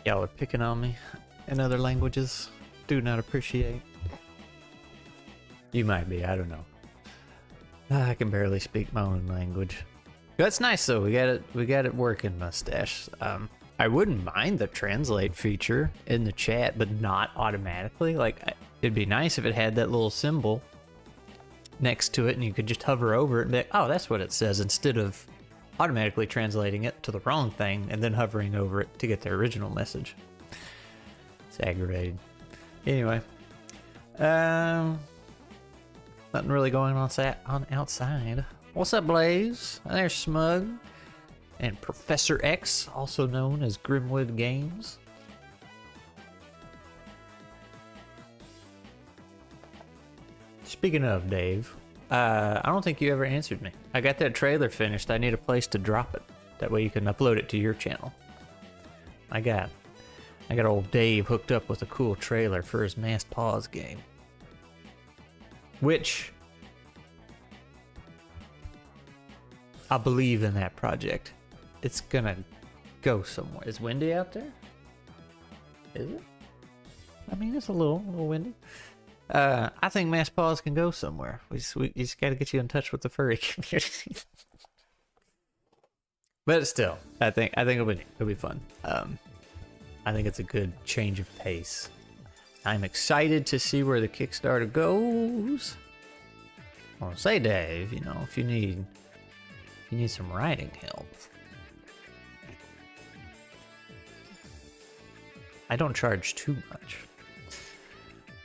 Y'all are picking on me in other languages. Do not appreciate. You might be, I don't know. I can barely speak my own language. That's nice though. We got it working, Mustache. I wouldn't mind the translate feature in the chat, but not automatically. Like, it'd be nice if it had that little symbol next to it and you could just hover over it and be like, oh, that's what it says, instead of automatically translating it to the wrong thing and then hovering over it to get the original message. It's aggravating. Anyway, nothing really going on outside. What's up, Blaze? There's Smug and Professor X, also known as Grimwood Games. Speaking of, Dave, I don't think you ever answered me. I got that trailer finished. I need a place to drop it. That way you can upload it to your channel. I got old Dave hooked up with a cool trailer for his Masked Paws game. Which, I believe in that project. It's gonna go somewhere. Is it windy out there? Is it? I mean, it's a little windy. I think Masked Paws can go somewhere. We just got to get you in touch with the furry community. But still, I think it'll be fun. I think it's a good change of pace. I'm excited to see where the Kickstarter goes. Well, say, Dave, you know, if you need some writing help, I don't charge too much.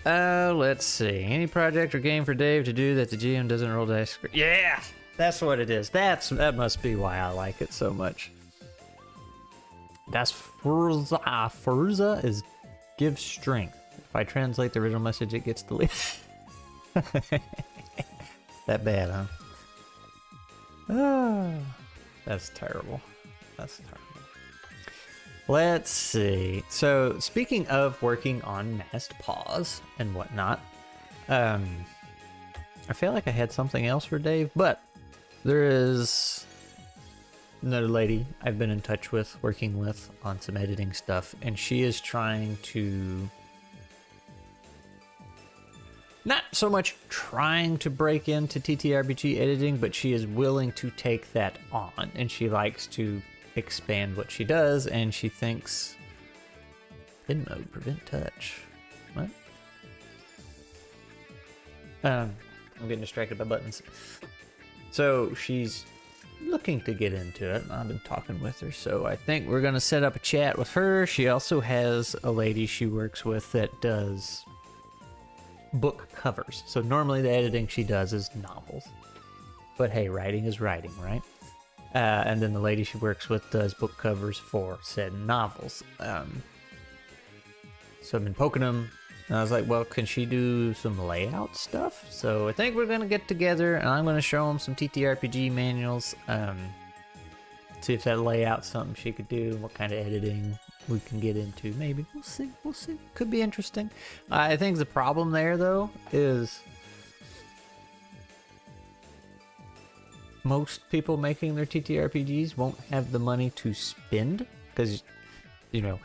Let's see. Any project or game for Dave to do that the GM doesn't roll dice? Yeah, that's what it is. That must be why I like it so much. Das Furza is give strength. If I translate the original message, it gets deleted. That bad, huh? Ah, that's terrible. That's terrible. Let's see. So, speaking of working on Masked Paws and whatnot, I feel like I had something else for Dave, but there is another lady I've been in touch with, working with on some editing stuff, and she is trying to, not so much trying to break into TTRPG editing, but she is willing to take that on, and she likes to expand what she does, and she thinks pin mode, prevent touch. What? I'm getting distracted by buttons. So she's looking to get into it. I've been talking with her, so I think we're gonna set up a chat with her. She also has a lady she works with that does book covers. So normally the editing she does is novels, but hey, writing is writing, right? And then the lady she works with does book covers for said novels. So I've been poking them, and I was like, well, can she do some layout stuff? So I think we're going to get together, and I'm going to show them some TTRPG manuals. See if that layout's something she could do, what kind of editing we can get into. Maybe. We'll see. We'll see. Could be interesting. I think the problem there, though, is most people making their TTRPGs won't have the money to spend, because, you know,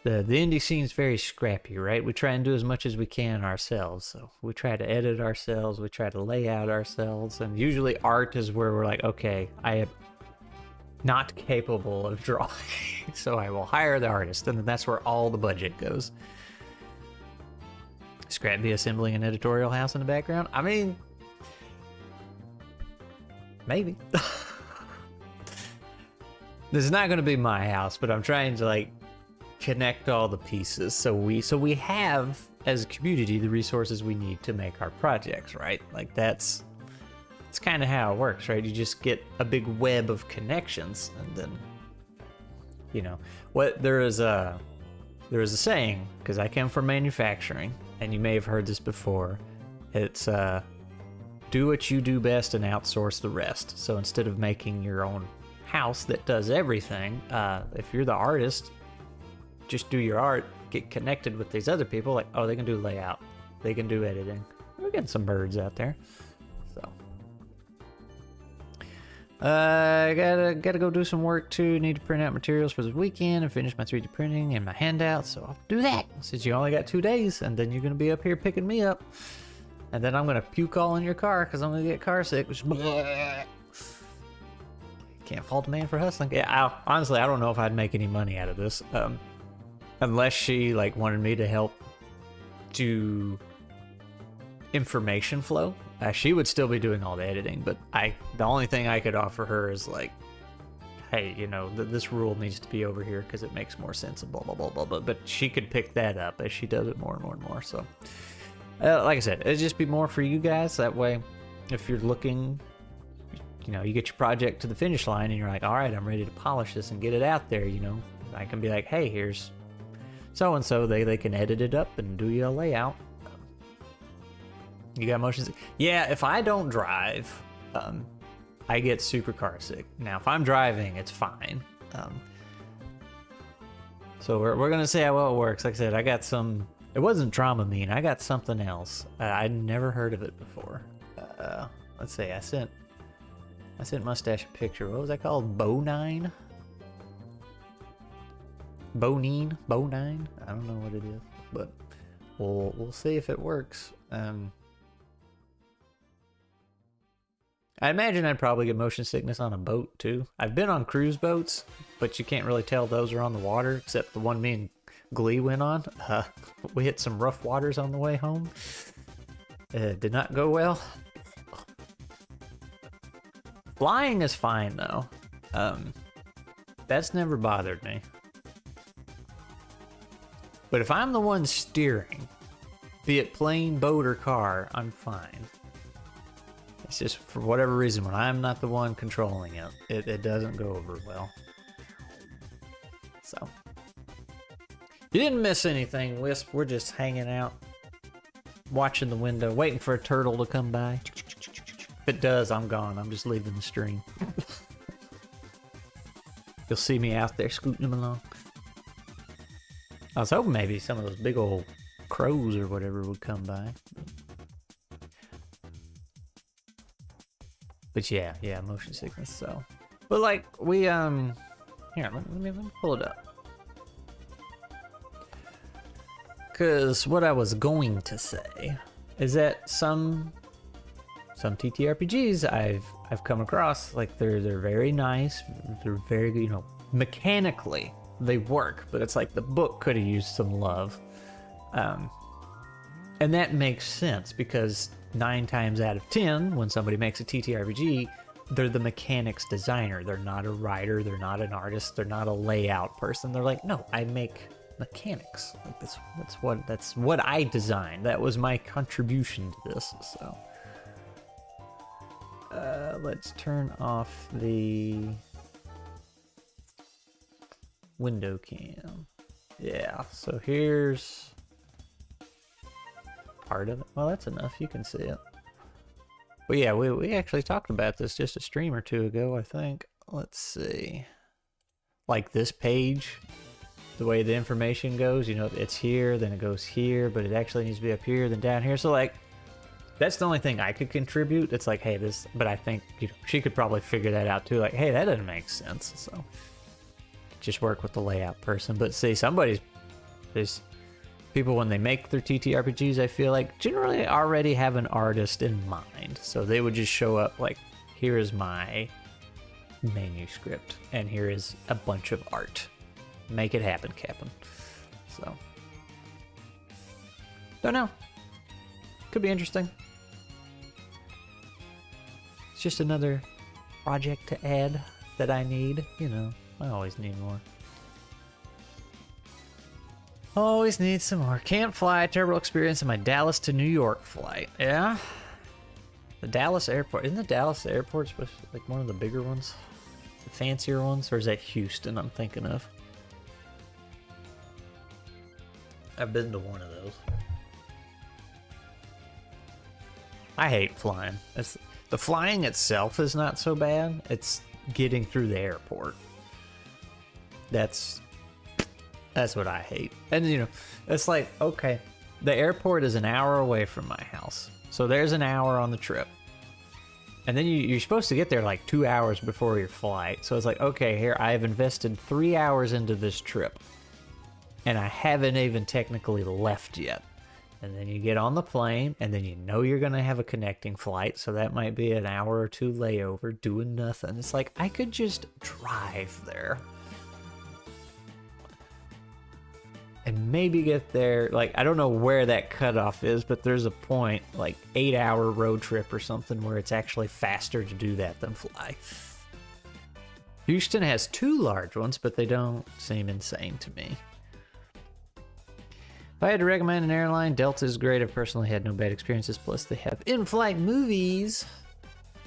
the indie scene's very scrappy, right? We try and do as much as we can ourselves. So we try to edit ourselves, we try to lay out ourselves, and usually art is where we're like, okay, I am not capable of drawing, so I will hire the artist, and then that's where all the budget goes. Scrappy assembling an editorial house in the background? I mean, maybe. This is not going to be my house, but I'm trying to like connect all the pieces so we have, as a community, the resources we need to make our projects, right? Like it's kind of how it works, right? You just get a big web of connections, and then, you know, there is a saying, because I come from manufacturing, and you may have heard this before. It's do what you do best and outsource the rest. So instead of making your own house that does everything, if you're the artist, just do your art, get connected with these other people, like, oh, they can do layout, they can do editing. We're getting some birds out there. So I gotta go do some work too. Need to print out materials for this weekend and finish my 3D printing and my handout. So I'll do that since you only got 2 days, and then you're gonna be up here picking me up, and then I'm gonna puke all in your car because I'm gonna get car sick. Which can't fault a man for hustling. Yeah, honestly, I don't know if I'd make any money out of this, unless she like wanted me to help do information flow. She would still be doing all the editing, but the only thing I could offer her is like, hey, you know, this rule needs to be over here because it makes more sense and blah, blah, blah, blah, blah. But she could pick that up as she does it more and more and more. So, like I said, it'd just be more for you guys. That way, if you're looking, you know, you get your project to the finish line and you're like, all right, I'm ready to polish this and get it out there, you know, I can be like, hey, here's so-and-so. They can edit it up and do you a layout. You got motion sick? Yeah, if I don't drive, I get super car sick. Now, if I'm driving, it's fine. So we're gonna see how well it works. Like I said, I got some. It wasn't Dramamine. I got something else. I'd never heard of it before. Let's see. I sent Mustache a picture. What was that called? Bonine? Bonine? Bonine? I don't know what it is, but we'll see if it works. I imagine I'd probably get motion sickness on a boat too. I've been on cruise boats, but you can't really tell those are on the water, except the one me and Glee went on. We hit some rough waters on the way home. Did not go well. Flying is fine though. That's never bothered me. But if I'm the one steering, be it plane, boat, or car, I'm fine. It's just for whatever reason, when I'm not the one controlling it, it doesn't go over well. So, you didn't miss anything, Wisp. We're just hanging out, watching the window, waiting for a turtle to come by. If it does, I'm gone. I'm just leaving the stream. You'll see me out there scooting them along. I was hoping maybe some of those big old crows or whatever would come by. But yeah, motion sickness, so. But like, we, here, let me pull it up. Because what I was going to say is that some TTRPGs I've come across, like, they're very nice, they're very good, you know, mechanically, they work, but it's like the book could have used some love. And that makes sense because 9 times out of 10, when somebody makes a TTRPG, they're the mechanics designer. They're not a writer. They're not an artist. They're not a layout person. They're like, no, I make mechanics. Like that's what I designed. That was my contribution to this. So, let's turn off the window cam. Yeah. So here's part of it. Well, that's enough. You can see it. But yeah, we actually talked about this just a stream or two ago, I think. Let's see. Like this page, the way the information goes, you know, it's here, then it goes here, but it actually needs to be up here, then down here. So like, that's the only thing I could contribute. It's like, hey, this, but I think, you know, she could probably figure that out too. Like, hey, that doesn't make sense. So just work with the layout person. But see, there's people, when they make their TTRPGs, I feel like generally already have an artist in mind. So they would just show up like, here is my manuscript, and here is a bunch of art. Make it happen, Captain. So, don't know. Could be interesting. It's just another project to add that I need. You know, I always need more. Always need some more. Can't fly. Terrible experience in my Dallas to New York flight. Yeah? The Dallas airport. Isn't the Dallas airport supposed to be like one of the bigger ones? The fancier ones? Or is that Houston I'm thinking of? I've been to one of those. I hate flying. The flying itself is not so bad. It's getting through the airport. That's what I hate. And you know, it's like, okay, the airport is an hour away from my house. So there's an hour on the trip. And then you're supposed to get there like 2 hours before your flight. So it's like, okay, here, I have invested 3 hours into this trip. And I haven't even technically left yet. And then you get on the plane, and then you know you're going to have a connecting flight. So that might be an hour or two layover doing nothing. It's like, I could just drive there. And maybe get there, like, I don't know where that cutoff is, but there's a point, like 8-hour road trip or something, where it's actually faster to do that than fly. Houston has 2 large ones, but they don't seem insane to me. If I had to recommend an airline, Delta is great. I've personally had no bad experiences, plus they have in-flight movies.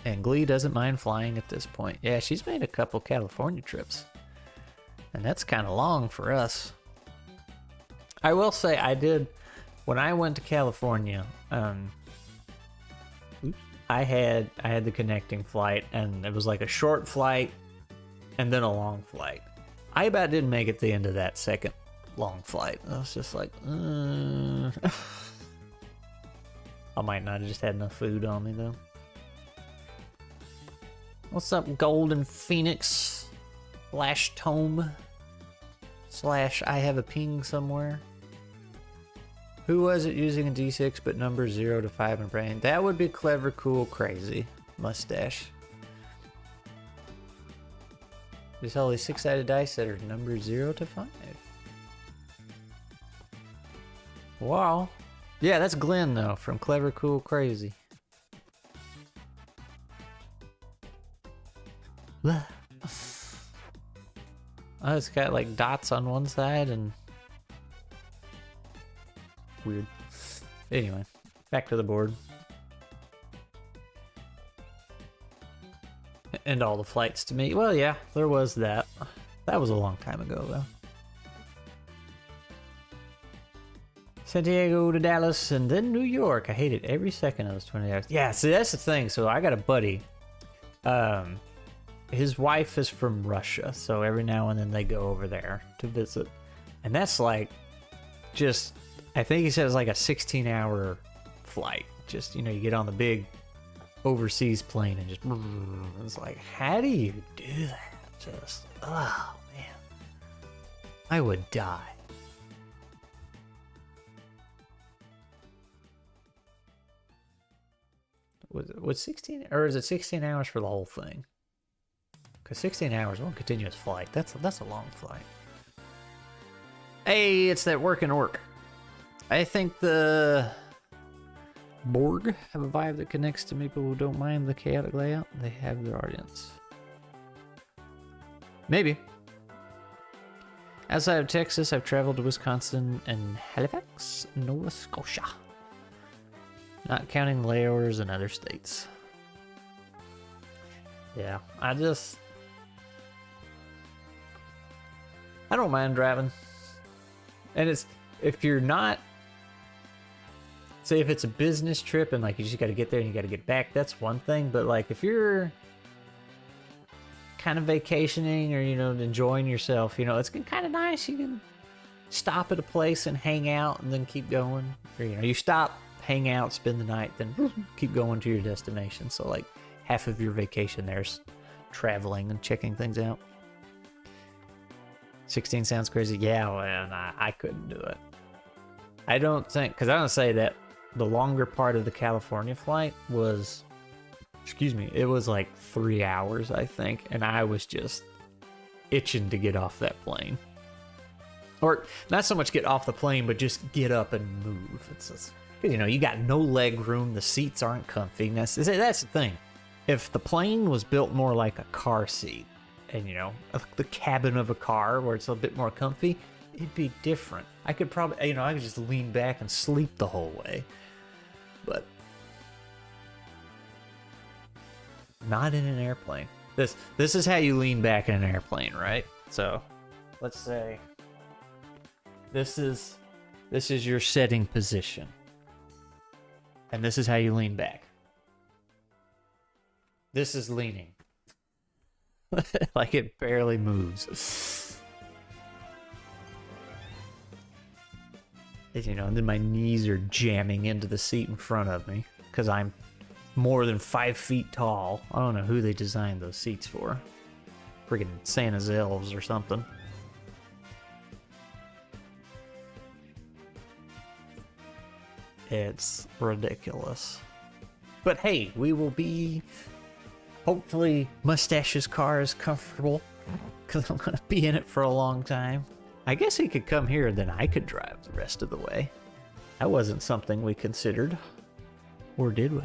And Glee doesn't mind flying at this point. Yeah, she's made a couple California trips. And that's kind of long for us. I will say I did, when I went to California, I had the connecting flight, and it was like a short flight and then a long flight. I about didn't make it to the end of that second long flight. I was just like, I might not have just had enough food on me though. What's up, Golden Phoenix / Tome / I have a ping somewhere? Who was it using a D6 but numbers 0 to 5 in brain? That would be Clever, Cool, Crazy. Mustache. There's all these 6-sided dice that are numbered 0 to 5. Wow. Yeah, that's Glenn though, from Clever, Cool, Crazy. Oh, it's got like dots on one side and weird. Anyway, back to the board. And all the flights to me. Well, yeah, there was that. That was a long time ago, though. San Diego to Dallas and then New York. I hated every second of those 20 hours. Yeah, see, that's the thing. So I got a buddy. His wife is from Russia, so every now and then they go over there to visit. And that's like just... I think he said it's like a 16-hour flight. Just, you know, you get on the big overseas plane and just... It's like, how do you do that? Just, oh, man. I would die. Was 16... Or is it 16 hours for the whole thing? Because 16 hours, one continuous flight. That's a long flight. Hey, it's that work and orc. I think the Borg have a vibe that connects to people who don't mind the chaotic layout. They have their audience. Maybe. Outside of Texas, I've traveled to Wisconsin and Halifax, Nova Scotia. Not counting layovers in other states. Yeah, I don't mind driving. And it's, if you're not, say if it's a business trip and like you just got to get there and you got to get back, that's one thing. But like if you're kind of vacationing or, you know, enjoying yourself, you know, it's kind of nice. You can stop at a place and hang out and then keep going. Or, you know, you stop, hang out, spend the night, then keep going to your destination. So like half of your vacation there's traveling and checking things out. 16 sounds crazy. Yeah, well, I couldn't do it. I don't think, because I don't say that the longer part of the California flight was, it was like 3 hours, I think, and I was just itching to get off that plane. Or not so much get off the plane, but just get up and move. It's just, you know, you got no leg room, the seats aren't comfy. That's the thing. If the plane was built more like a car seat, and you know, the cabin of a car where it's a bit more comfy, it'd be different. I could probably, you know, I could just lean back and sleep the whole way. But not in an airplane. This is how you lean back in an airplane, right? So let's say this is your setting position. And this is how you lean back. This is leaning. Like it barely moves. You know, and then my knees are jamming into the seat in front of me because I'm more than 5 feet tall. I don't know who they designed those seats for. Friggin' Santa's elves or something. It's ridiculous. But hey, we will be... Hopefully, Mustache's car is comfortable. Because I'm going to be in it for a long time. I guess he could come here and then I could drive the rest of the way. That wasn't something we considered. Or did we?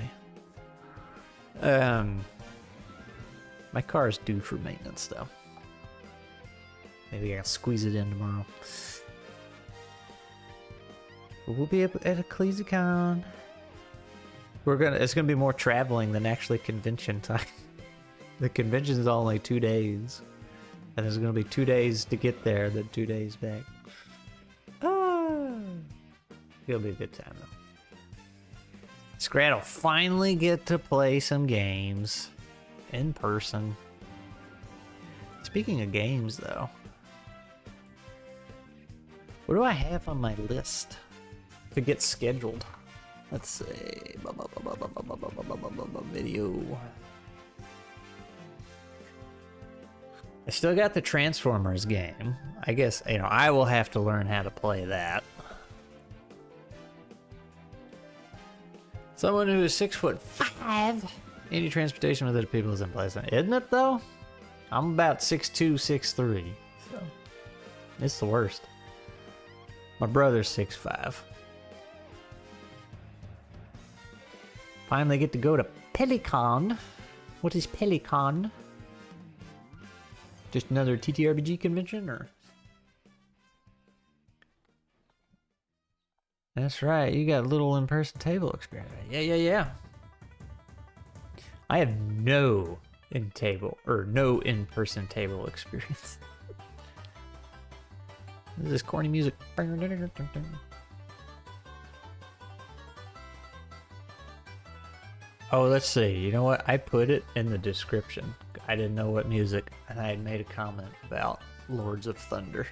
My car is due for maintenance though. Maybe I can squeeze it in tomorrow. But we'll be at EcclesiaCon. It's gonna be more traveling than actually convention time. The convention is only 2 days. And there's gonna be 2 days to get there, then 2 days back. It'll be a good time though. Scrat will finally get to play some games in person. Speaking of games though, what do I have on my list to get scheduled? Let's see. Video. I still got the Transformers game. I guess, I will have to learn how to play that. Someone who is 6'5". Any transportation with other people is unpleasant. Isn't it though? I'm about 6'2", 6'3". So it's the worst. My brother's 6'5". Finally get to go to Pelican. What is Pelican? Just another ttrpg convention, or? That's right, you got little in-person table experience. Yeah. I have no in-person table experience. This is corny music. Oh, let's see. You know what? I put it in the description. I didn't know what music, and I had made a comment about Lords of Thunder.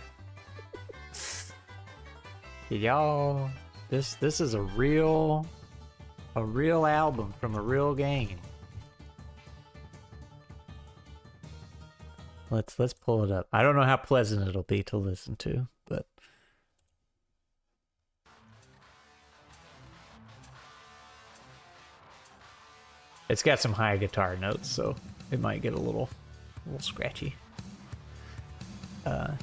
Y'all, this is a real album from a real game. Let's pull it up. I don't know how pleasant it'll be to listen to, but it's got some high guitar notes, so it might get a little scratchy. Yeah,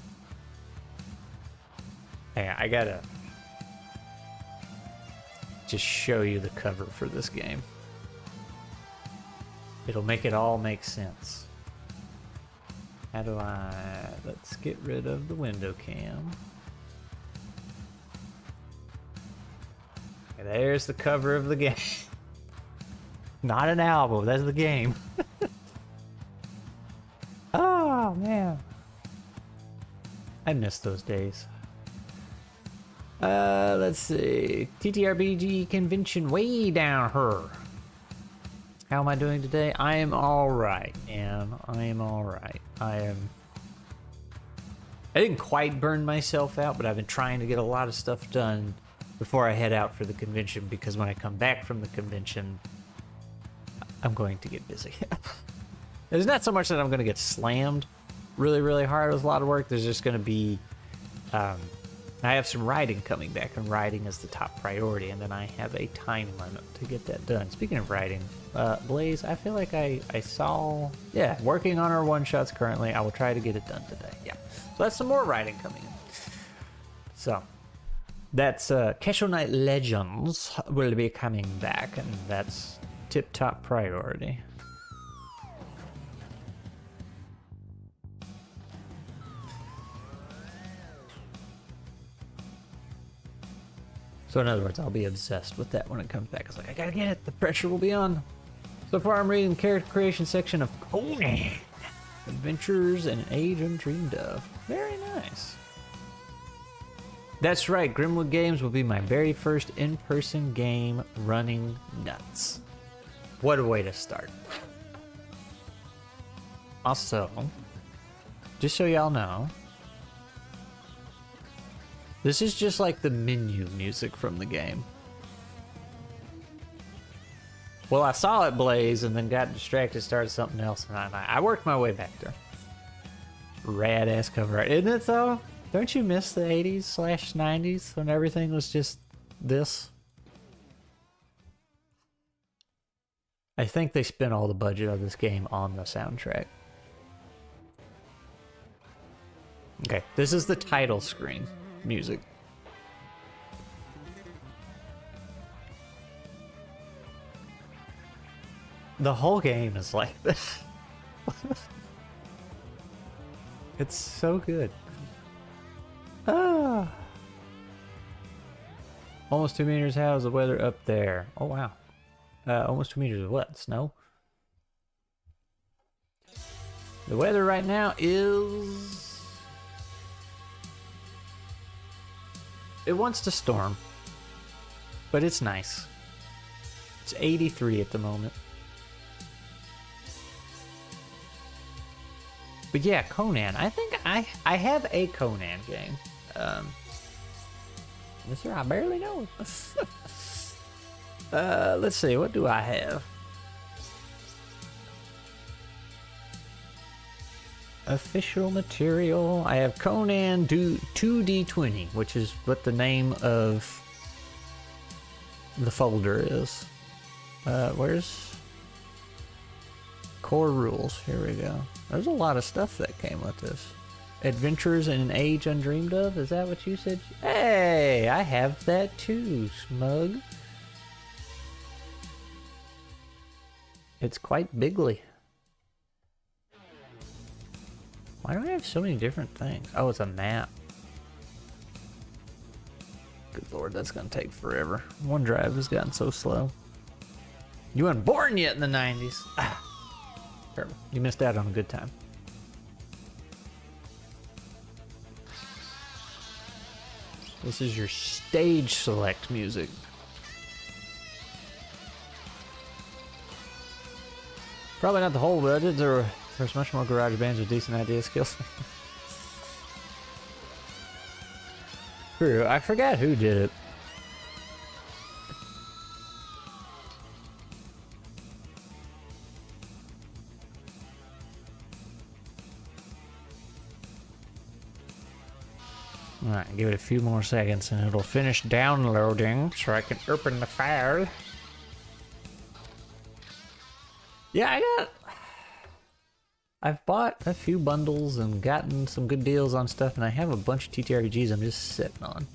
I gotta just show you the cover for this game. It'll make it all make sense. How do let's get rid of the window cam. Okay, there's the cover of the game. Not an album, that's the game. Oh man, I miss those days. Let's see. TTRPG convention way down here. How am I doing today? I am alright, man. I am alright. I didn't quite burn myself out, but I've been trying to get a lot of stuff done before I head out for the convention, because when I come back from the convention, I'm going to get busy. It's not so much that I'm going to get slammed really, really hard with a lot of work. There's just going to be... I have some writing coming back, and writing is the top priority, and then I have a time limit to get that done. Speaking of writing, Blaze, I feel like I saw... Yeah, working on our one-shots currently. I will try to get it done today. Yeah. So that's some more writing coming in. So, that's Kesho Knight Legends will be coming back, and that's tip-top priority. So in other words, I'll be obsessed with that when it comes back. It's like, I gotta get it. The pressure will be on. So far, I'm reading the character creation section of Conan. Adventures in an Age Undreamed Of. Very nice. That's right. Grimwood Games will be my very first in-person game running nuts. What a way to start. Also, just so y'all know, this is just like the menu music from the game. Well, I saw it blaze and then got distracted, started something else, and I worked my way back there. Rad ass cover art, isn't it though? Don't you miss the 80s/90s when everything was just this? I think they spent all the budget of this game on the soundtrack. Okay, this is the title screen music. The whole game is like this. It's so good. Ah. Almost 2 meters. How's the weather up there? Oh wow. Almost 2 meters of what? Snow? The weather right now is... It wants to storm, but it's nice. It's 83 at the moment. But yeah, Conan. I think I have a Conan game. Mister, I barely know. Let's see. What do I have? Official material. I have Conan 2D20, which is what the name of the folder is. Where's core rules? Here we go. There's a lot of stuff that came with this. Adventures in an Age Undreamed Of? Is that what you said? Hey, I have that too, smug. It's quite bigly. Why do I have so many different things? Oh, it's a map. Good lord, that's gonna take forever. OneDrive has gotten so slow. You weren't born yet in the 90s. Ah, terrible. You missed out on a good time. This is your stage select music. Probably not the whole budget. There's much more garage bands with decent idea skills. True, I forgot who did it. Alright, give it a few more seconds and it'll finish downloading so I can open the file. Yeah, I've bought a few bundles and gotten some good deals on stuff, and I have a bunch of TTRPGs I'm just sitting on.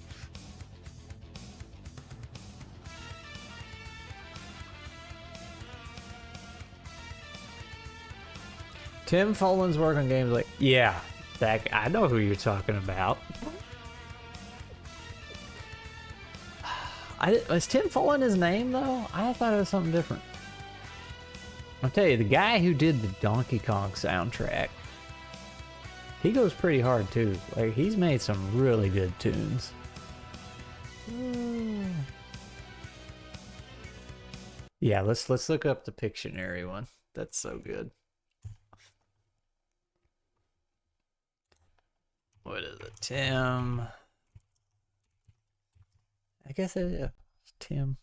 Tim Follins work on games like, yeah, that I know who you're talking about. Is Tim Follin his name though? I thought it was something different. I'll tell you, the guy who did the Donkey Kong soundtrack, he goes pretty hard too. Like, he's made some really good tunes. Yeah, let's look up the Pictionary one. That's so good. What is it? Tim. I guess it is Tim.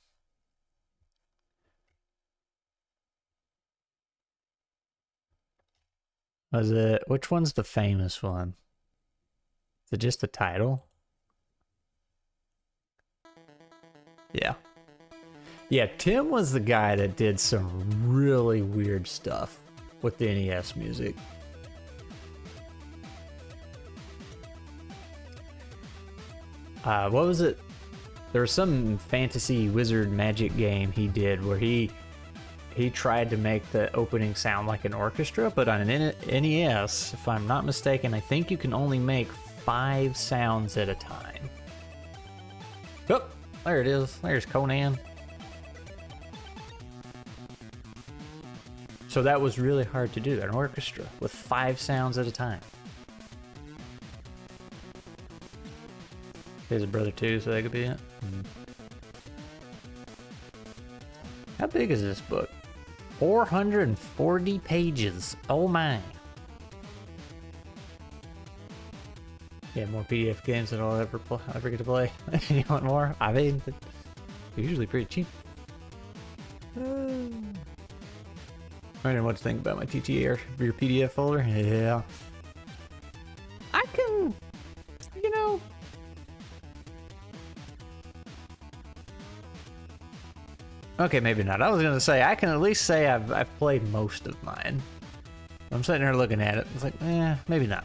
Was it, which one's the famous one? Is it just the title? Yeah. Yeah, Tim was the guy that did some really weird stuff with the NES music. What was it? There was some fantasy wizard magic game he did where he tried to make the opening sound like an orchestra, but on an NES, if I'm not mistaken, I think you can only make 5 sounds at a time. Oh, there it is. There's Conan. So that was really hard to do, an orchestra with 5 sounds at a time. Here's a brother too, so that could be it. How big is this book? 440 pages. Oh my. Yeah, more PDF games than I'll ever get to play. You want more? I mean, they're usually pretty cheap. I don't know what to think about my TTR, your PDF folder. Yeah. I can, you know. Okay, maybe not. I was gonna say, I can at least say I've played most of mine. I'm sitting here looking at it. It's like, maybe not.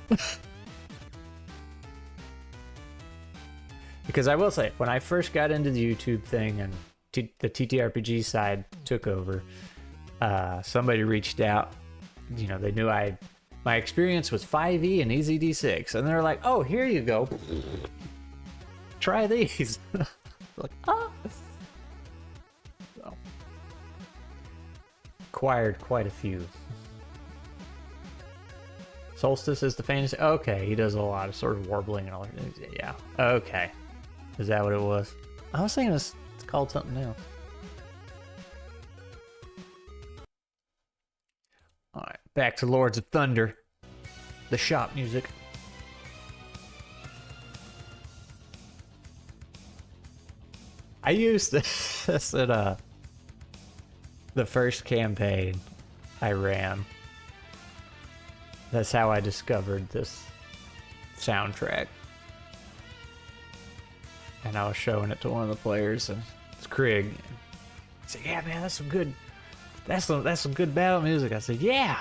Because I will say, when I first got into the YouTube thing and the TTRPG side took over, somebody reached out. You know, they knew my experience was 5e and EZD6, and they're like, "Oh, here you go. Try these." Like, oh. So, acquired quite a few. Solstice is the fantasy. Okay, he does a lot of sort of warbling and all that. Yeah. Okay. Is that what it was? I was thinking it's called something else. Alright, back to Lords of Thunder. The shop music. I used this at the first campaign I ran. That's how I discovered this soundtrack. And I was showing it to one of the players, and it's Craig. He said, "Yeah, man, that's some good battle music." I said, "Yeah,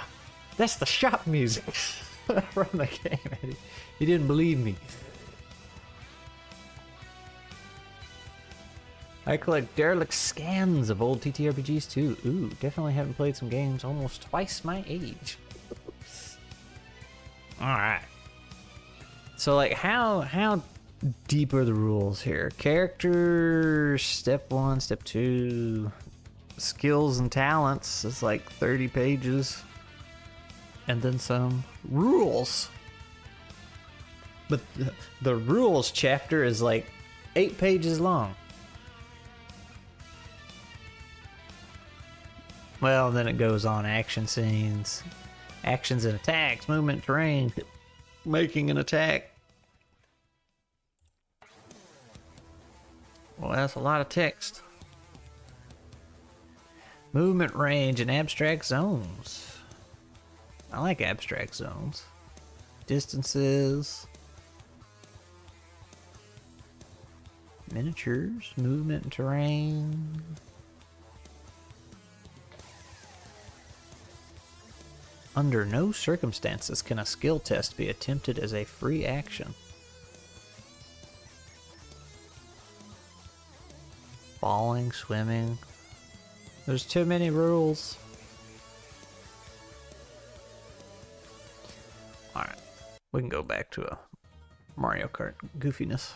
that's the shop music from the game." And he didn't believe me. I collect derelict scans of old TTRPGs too. Ooh, definitely haven't played some games almost twice my age. Alright. So, like, how deep are the rules here? Characters, step 1, step 2. Skills and talents is like 30 pages. And then some rules. But the rules chapter is like 8 pages long. Well, then it goes on action scenes. Actions and attacks, movement, terrain, making an attack. Well, that's a lot of text. Movement range and abstract zones. I like abstract zones. Distances. Miniatures, movement and terrain. Under no circumstances can a skill test be attempted as a free action. Falling, swimming. There's too many rules. Alright, we can go back to a Mario Kart goofiness.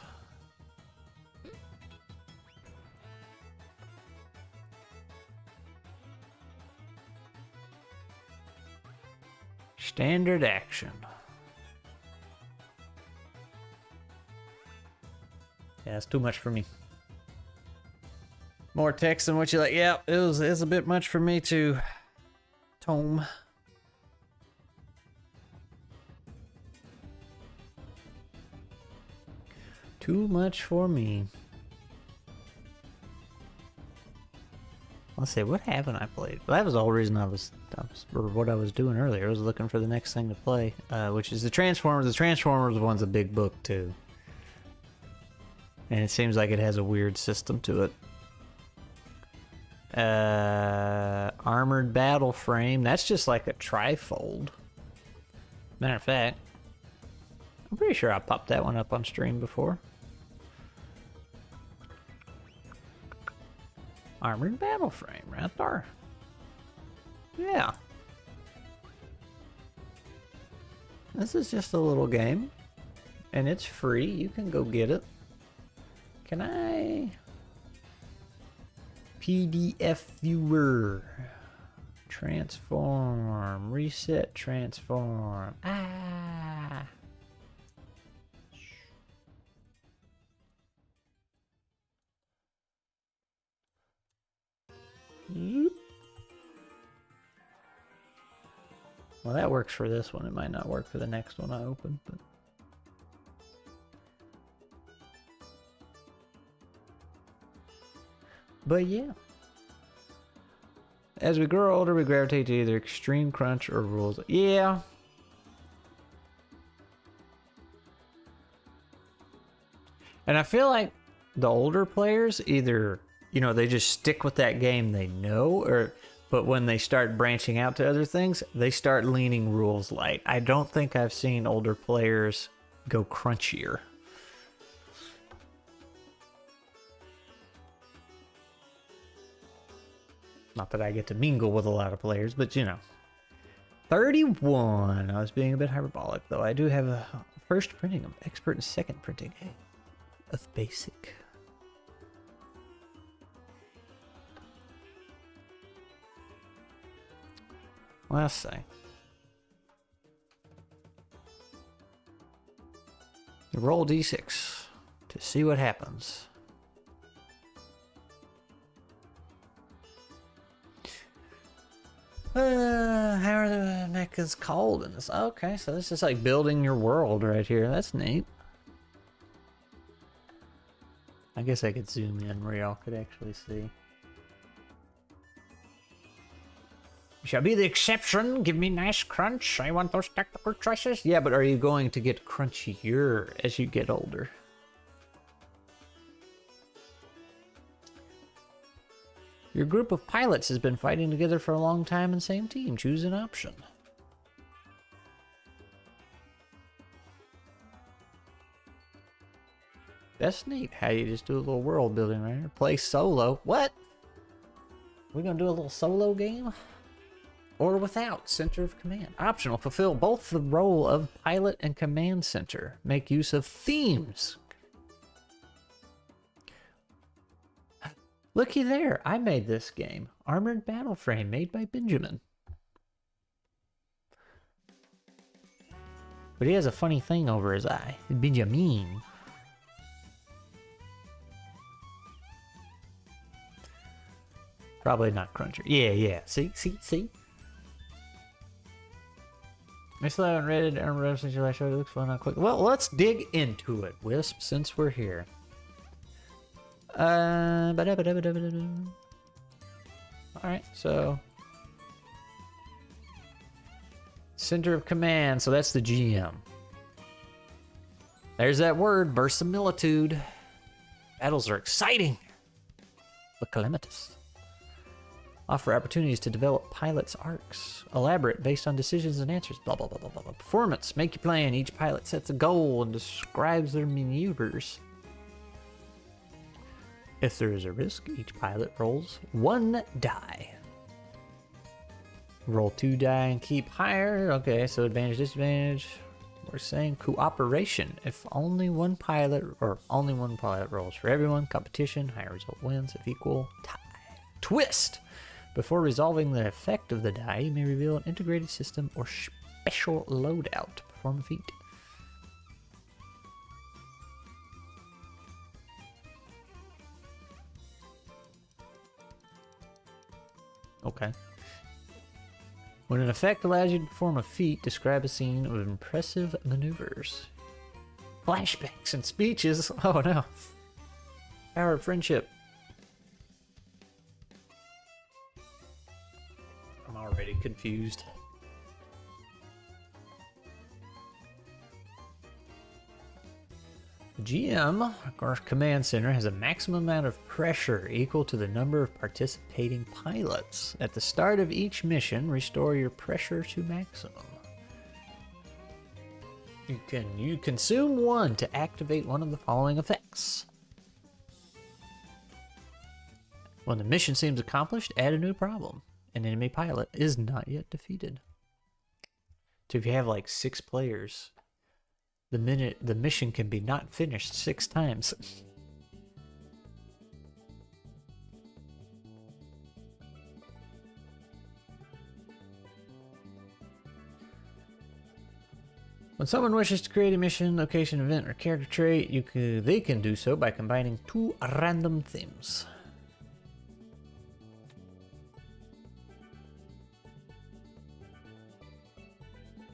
Standard action. Yeah, it's too much for me. More text than what you like. Yeah, it was a bit much for me to tome. Too much for me. Let's see, what haven't I played? Well, that was the whole reason I was or what I was doing earlier. I was looking for the next thing to play, which is the Transformers. The Transformers one's a big book too, and it seems like it has a weird system to it. Armored battle frame. That's just like a trifold. Matter of fact, I'm pretty sure I popped that one up on stream before. Armored battle frame right there. Yeah. This is just a little game. And it's free. You can go get it. Can I... PDF viewer. Transform. Reset transform. Ah. Well, that works for this one. It might not work for the next one I open, but yeah. As we grow older, we gravitate to either extreme crunch or rules. Yeah. And I feel like the older players either, you know, they just stick with that game they know, but when they start branching out to other things, they start leaning rules light. I don't think I've seen older players go crunchier. Not that I get to mingle with a lot of players, but you know. 31. I was being a bit hyperbolic, though. I do have a first printing. I'm expert in second printing of basic. Let's see. Roll d6 to see what happens. How are the mechas called in this? Okay, so this is like building your world right here. That's neat. I guess I could zoom in where y'all could actually see. You shall be the exception. Give me nice crunch. I want those tactical choices. Yeah, but are you going to get crunchier as you get older? Your group of pilots has been fighting together for a long time in the same team. Choose an option. That's neat how you just do a little world building right here. Play solo. What? We're gonna do a little solo game? Or without center of command. Optional. Fulfill both the role of pilot and command center. Make use of themes. Looky there, I made this game. Armored Battle Frame, made by Benjamin. But he has a funny thing over his eye. Benjamin. Probably not Cruncher. Yeah. See? I still haven't read it. I haven't read it since your last show. It looks fun. Not quick. Well, let's dig into it, Wisp, since we're here. Alright, so center of command, so that's the GM. There's that word, verisimilitude. Battles are exciting, but calamitous. Offer opportunities to develop pilots' arcs. Elaborate based on decisions and answers. Blah, blah, blah, blah, blah. Performance. Make your plan. Each pilot sets a goal and describes their maneuvers. If there is a risk, each pilot rolls 1 die. Roll 2 die and keep higher. Okay, so advantage, disadvantage. We're saying cooperation. If only one pilot rolls for everyone. Competition, higher result wins. If equal, tie. Twist! Before resolving the effect of the die, you may reveal an integrated system or special loadout to perform a feat. Okay. When an effect allows you to perform a feat, describe a scene of impressive maneuvers. Flashbacks and speeches. Oh no. Power of friendship. I'm already confused. The GM, our command center, has a maximum amount of pressure equal to the number of participating pilots. At the start of each mission, restore your pressure to maximum. You consume 1 to activate one of the following effects. When the mission seems accomplished, add a new problem. An enemy pilot is not yet defeated. So if you have like 6 players, the mission can be not finished 6 times. When someone wishes to create a mission, location, event, or character trait, they can do so by combining 2 random themes.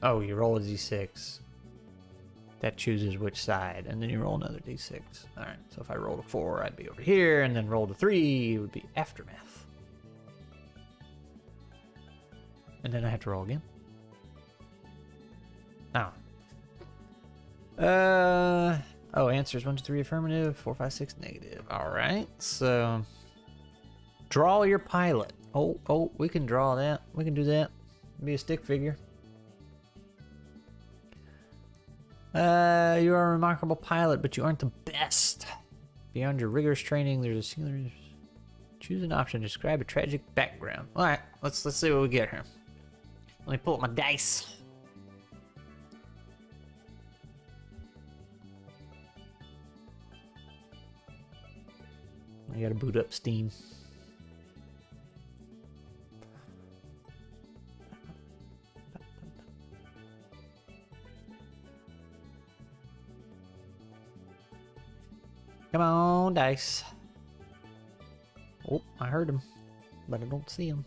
Oh, you roll a d6. That chooses which side, and then you roll another d6. Alright, so if I rolled a 4, I'd be over here, and then rolled a 3, it would be Aftermath. And then I have to roll again. Oh. Oh, answers 1 to 3 affirmative, 4, 5, 6 negative. Alright, so draw your pilot. Oh, we can draw that. We can do that. Be a stick figure. You are a remarkable pilot, but you aren't the best. Beyond your rigorous training, there's a singular. Choose an option. Describe a tragic background. All right, let's see what we get here. Let me pull up my dice. I gotta boot up Steam. Come on, dice. Oh, I heard him, but I don't see him.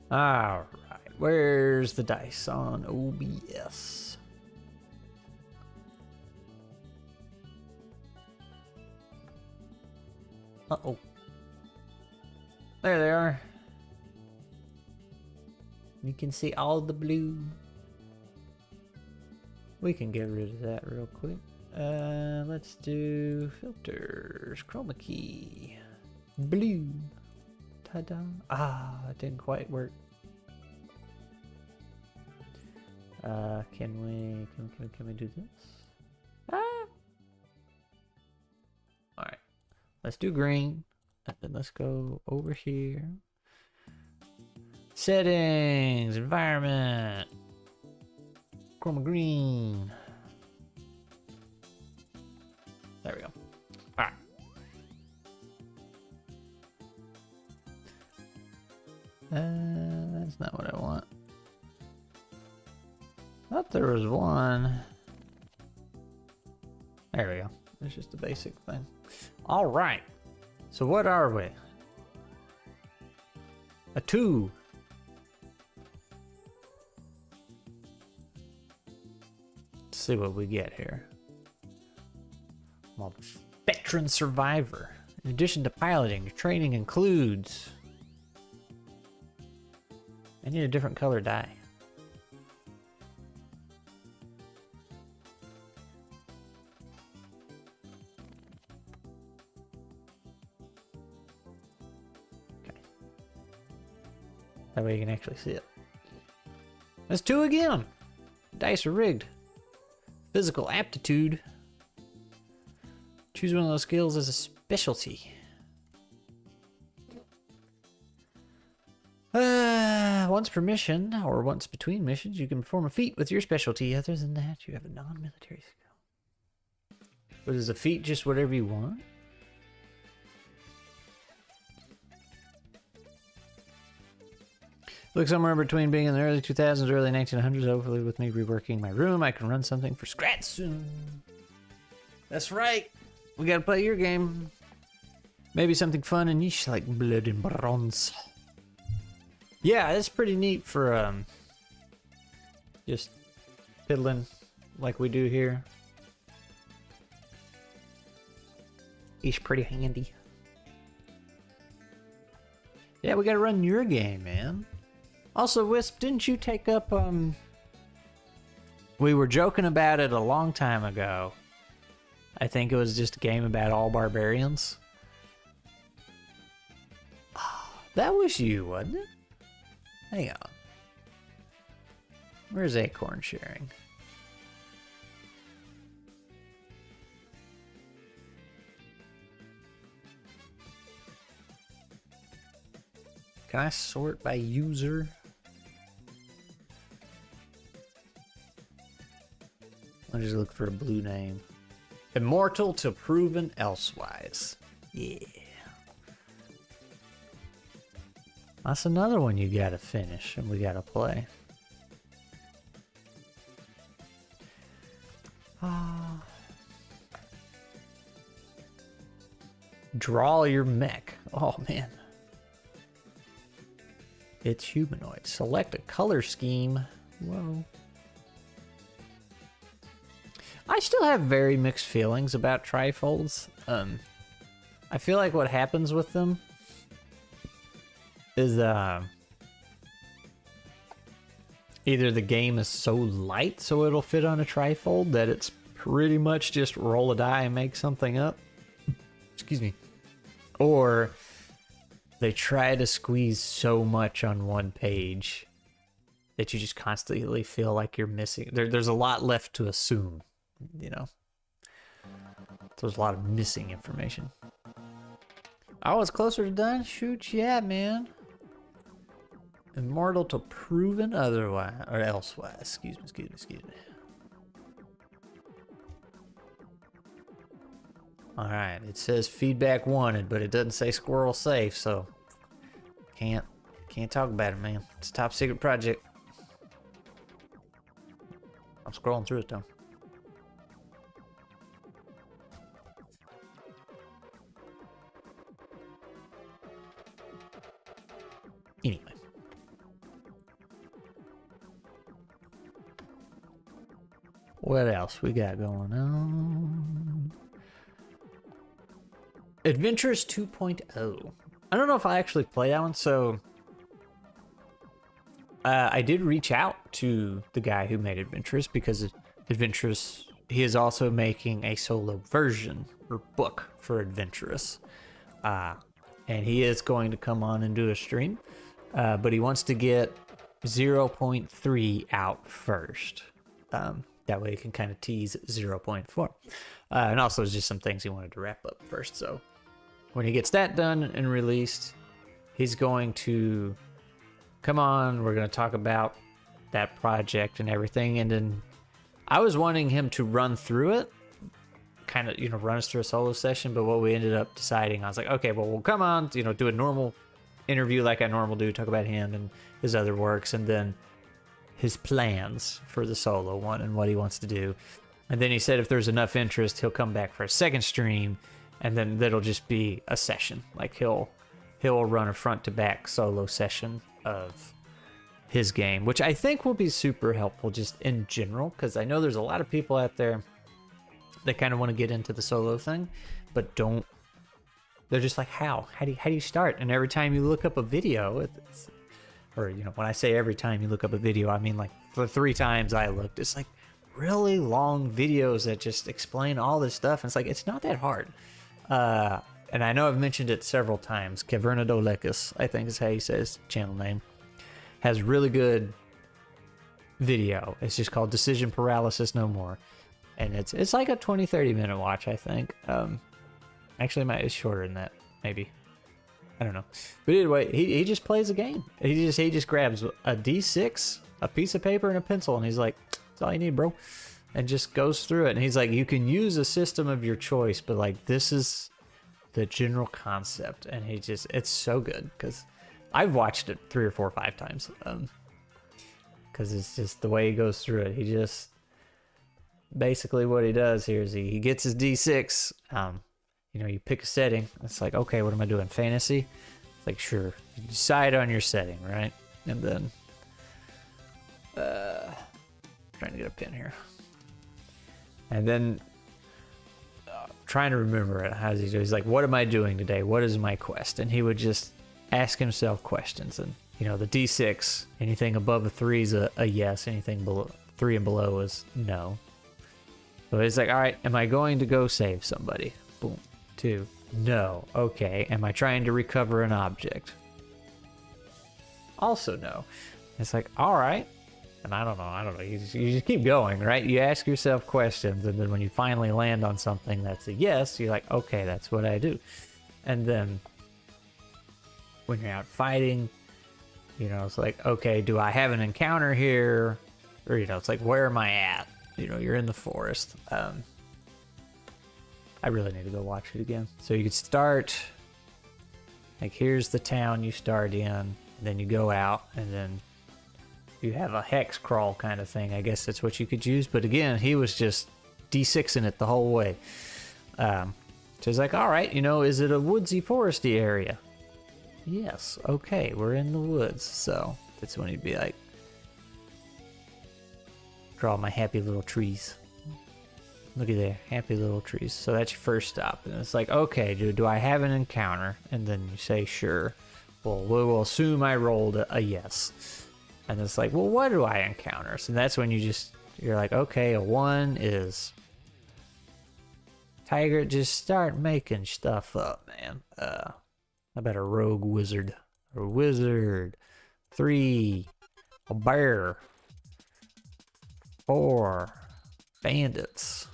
All right, where's the dice on OBS? Uh-oh. There they are. You can see all the blue. We can get rid of that real quick. Let's do filters, chroma key, blue. Ta-da. Ah, it didn't quite work. Can we do this? Ah. All right. Let's do green. And then let's go over here. Settings, environment, chroma green. There we go. All right. That's not what I want. Thought there was one. There we go. It's just a basic thing. All right. So what are we? A 2. Let's see what we get here. Well, veteran survivor. In addition to piloting, your training includes. I need a different color die. Okay. That way you can actually see it. That's 2 again. Dice are rigged. Physical aptitude. Choose one of those skills as a specialty. Once per mission, or once between missions, you can perform a feat with your specialty. Other than that, you have a non-military skill. But is a feat just whatever you want? Look somewhere between being in the early 2000s, early 1900s. Hopefully with me reworking my room, I can run something for scratch soon. That's right. We gotta play your game. Maybe something fun and niche like Blood and Bronze. Yeah, it's pretty neat for just piddling like we do here. It's pretty handy. Yeah, we gotta run your game, man. Also, Wisp, didn't you take up we were joking about it a long time ago. I think it was just a game about all barbarians. Oh, that was you, wasn't it? Hang on. Where's Acorn sharing? Can I sort by user? I'll just look for a blue name. Immortal to proven elsewise. Yeah. That's another one you gotta finish and we gotta play. Draw your mech. Oh man. It's humanoid. Select a color scheme. Whoa. I still have very mixed feelings about trifolds. I feel like what happens with them is either the game is so light so it'll fit on a trifold that it's pretty much just roll a die and make something up. Excuse me. Or they try to squeeze so much on one page that you just constantly feel like you're missing. There's a lot left to assume, you know. There's a lot of missing information. Oh, it's closer to done? Shoot, yeah, man. Immortal to proven otherwise, or elsewise. Excuse me. All right, it says feedback wanted, but it doesn't say Squirrel safe, so can't talk about it, man. It's a top secret project. I'm scrolling through it though. Anyway. What else we got going on? Adventures 2.0. I don't know if I actually play that one, so I did reach out to the guy who made Adventures because Adventures, he is also making a solo version or book for Adventurous. And he is going to come on and do a stream, but he wants to get 0.3 out first. That way he can kind of tease 0.4. And also there's just some things he wanted to wrap up first. So when he gets that done and released, he's going to come on. We're going to talk about that project and everything. And then I was wanting him to run through it, kind of, you know, run us through a solo session. But what we ended up deciding, I was like, okay, well, we'll come on, you know, do a normal interview like I normally do, talk about him and his other works, and then his plans for the solo one and what he wants to do. And then he said if there's enough interest, he'll come back for a second stream, and then that'll just be a session. Like he'll run a front to back solo session of his game, which I think will be super helpful just in general, because I know there's a lot of people out there that kind of want to get into the solo thing, but don't. They're just like, how do you start? And every time you look up a video, or, you know, when I say every time you look up a video, I mean like the 3 times I looked, it's like really long videos that just explain all this stuff. And it's like, it's not that hard. And I know I've mentioned it several times. Cavernadolecus, I think is how he says channel name, has really good video. It's just called Decision Paralysis No More. And it's like a 20-30 minute watch, I think. Actually, it's shorter than that, maybe. I don't know. But anyway, he just plays a game. He just grabs a D6, a piece of paper, and a pencil, and he's like, that's all you need, bro. And just goes through it. And he's like, you can use a system of your choice, but like, this is the general concept. And it's so good, because I've watched it 3 or 4 or 5 times. Because it's just the way he goes through it. He just, basically what he does here is he gets his D6, you know, you pick a setting. It's like, okay, what am I doing? Fantasy? It's like, sure. You decide on your setting, right? And then, trying to get a pin here. And then, trying to remember it. How does he do? He's like, what am I doing today? What is my quest? And he would just ask himself questions. And, you know, the D6, anything above a 3 is a yes. Anything below 3 and below is no. So he's like, all right, am I going to go save somebody? Boom. 2. No. Okay. Am I trying to recover an object? Also no. It's like, all right. And I don't know. You just keep going, right? You ask yourself questions, and then when you finally land on something that's a yes, you're like, okay, that's what I do. And then when you're out fighting, you know, it's like, okay, do I have an encounter here? Or, you know, it's like, where am I at? You know, you're in the forest. I really need to go watch it again. So you could start, like, here's the town you start in, and then you go out, and then you have a hex crawl kind of thing. I guess that's what you could use. But again, he was just D6ing it the whole way. So he's like, all right, you know, is it a woodsy, foresty area? Yes. Okay, we're in the woods. So that's when he'd be like, draw my happy little trees. Look at there, happy little trees. So that's your first stop. And it's like, okay, do I have an encounter? And then you say, sure. Well, we'll assume I rolled a yes. And it's like, well, what do I encounter? So that's when you're like, okay, a 1 is tiger. Just start making stuff up, man. How about a rogue wizard? A wizard. 3, a bear. 4, bandits.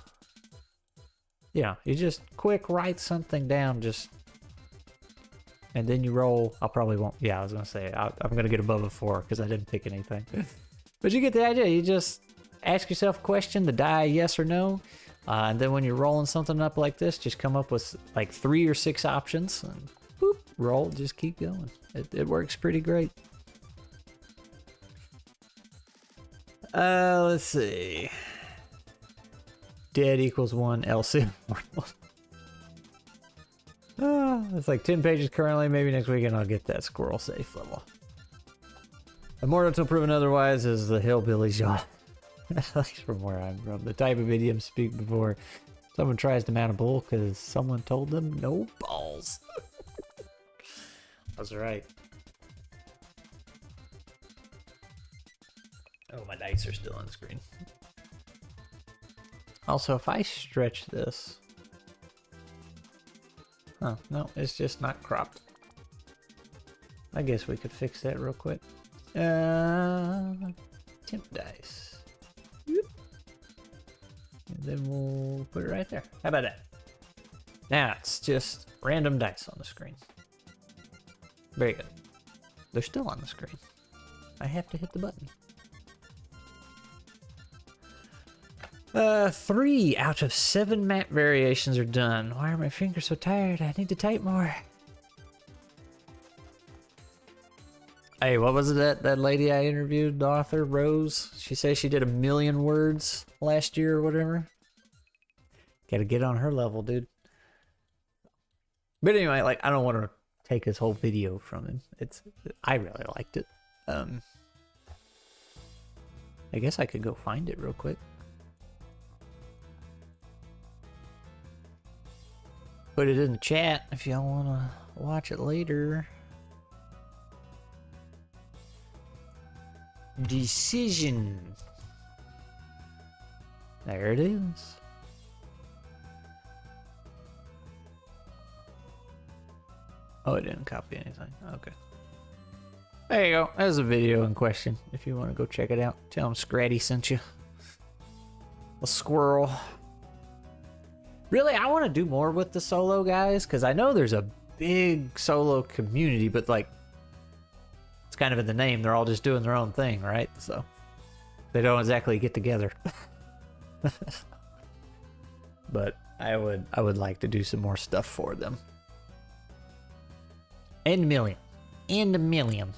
Yeah, you just quick write something down, and then you roll. I probably won't. Yeah, I was gonna say I'm gonna get above a 4 because I didn't pick anything. But you get the idea. You just ask yourself a question, the die yes or no, and then when you're rolling something up like this, just come up with like 3 or 6 options, and boop, roll. Just keep going. It works pretty great. Let's see. Dead equals 1, else immortal. It's like 10 pages currently. Maybe next weekend I'll get that squirrel safe level. Immortal till proven otherwise is the hillbilly's yacht. At least from where I'm from. The type of idiom speak before someone tries to mount a bull because someone told them no balls. That's right. Oh, my dice are still on the screen. Also, if I stretch this... Oh, no, it's just not cropped. I guess we could fix that real quick. Temp dice. Whoop. And then we'll put it right there. How about that? Now it's just random dice on the screen. Very good. They're still on the screen. I have to hit the button. 3 out of 7 map variations are done. Why are my fingers so tired? I need to type more. Hey, what was it that lady I interviewed, the author, Rose? She says she did 1 million words last year or whatever. Gotta get on her level, dude. But anyway, like, I don't want to take this whole video from him. I really liked it. I guess I could go find it real quick. Put it in the chat if y'all want to watch it later. Decision. There it is. Oh, it didn't copy anything. Okay. There you go. There's a video in question. If you want to go check it out, tell them Scratty sent you. A squirrel. Really, I want to do more with the solo guys, because I know there's a big solo community, but like, it's kind of in the name. They're all just doing their own thing, right? So they don't exactly get together. But I would like to do some more stuff for them. And a million. And a million.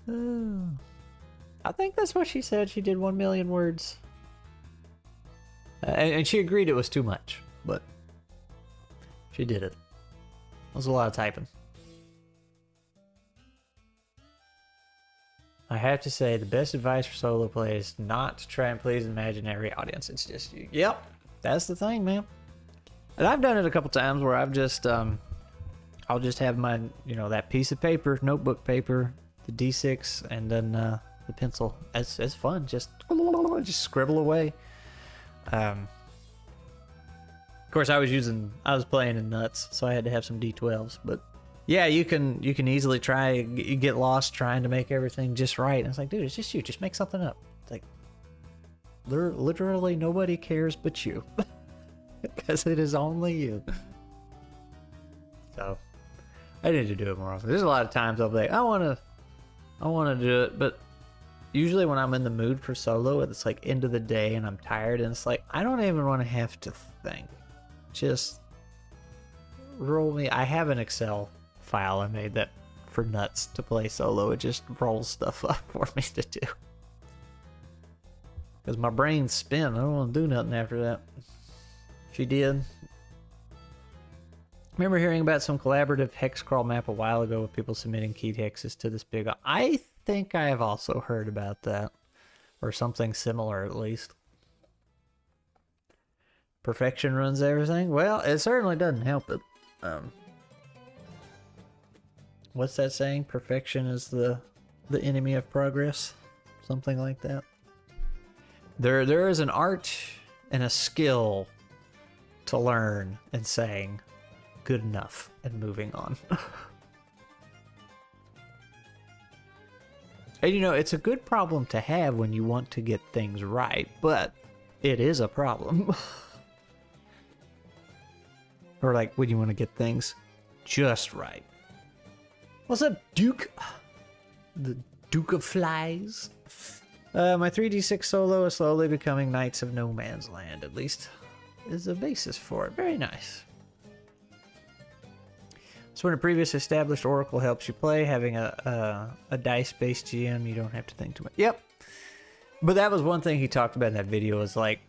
I think that's what she said. She did 1 million words. And she agreed it was too much, but she did it. It was a lot of typing. I have to say, the best advice for solo play is not to try and please an imaginary audience. It's just you. Yep, that's the thing, man. And I've done it a couple times where I've just, I'll just have my, that piece of paper, notebook paper, the D6, and then the pencil. It's fun. Just scribble away. Of course, I was playing in nuts, so I had to have some D12s. But yeah, you can easily you get lost trying to make everything just right. And it's like, dude, it's just you. Just make something up. It's like, literally nobody cares but you, because it is only you. So I need to do it more often. There's a lot of times I'll be like, I want to do it, but usually when I'm in the mood for solo, it's like end of the day and I'm tired, and it's like, I don't even want to have to think. Just roll me. I have an Excel file I made that for nuts to play solo. It just rolls stuff up for me to do. Because my brain's spin. I don't want to do nothing after that. She did. Remember hearing about some collaborative hex crawl map a while ago with people submitting keyed hexes to this big... I think I have also heard about that. Or something similar, at least. Perfection runs everything? Well, it certainly doesn't help it. What's that saying? Perfection is the the enemy of progress, something like that. There is an art and a skill to learn in saying good enough and moving on. And you know, it's a good problem to have when you want to get things right, but it is a problem. Or like when you want to get things just right. What's up, Duke? The Duke of Flies. My 3d6 solo is slowly becoming Knights of No Man's Land, at least is a basis for it. Very nice. So when a previous established oracle helps you play, having a dice-based GM, you don't have to think too much. Yep. But that was one thing he talked about in that video, is like,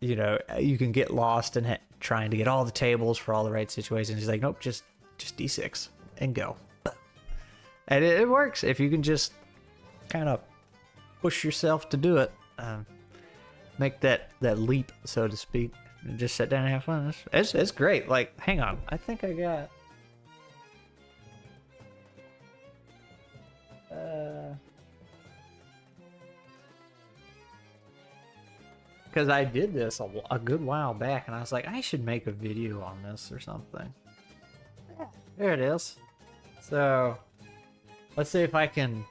you know, you can get lost in trying to get all the tables for all the right situations. He's like, nope, just d6 and go. And it works if you can just kind of push yourself to do it. Make that leap, so to speak, and just sit down and have fun. It's great. Like, hang on, I think I got because I did this a good while back, and I was like, I should make a video on this or something. Yeah, there it is. So let's see if I can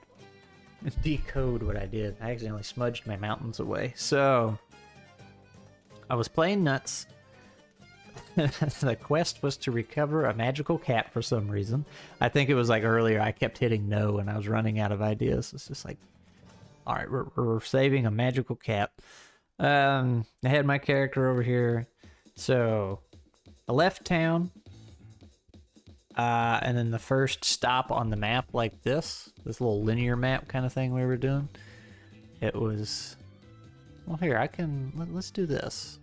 decode what I did. I accidentally smudged my mountains away. So I was playing nuts. The quest was to recover a magical cat for some reason. I think it was like earlier I kept hitting no and I was running out of ideas. It's just like, all right, we're saving a magical cat. I had my character over here. So I left town. And then the first stop on the map, like this little linear map kind of thing we were doing, it was, well, here, let's do this.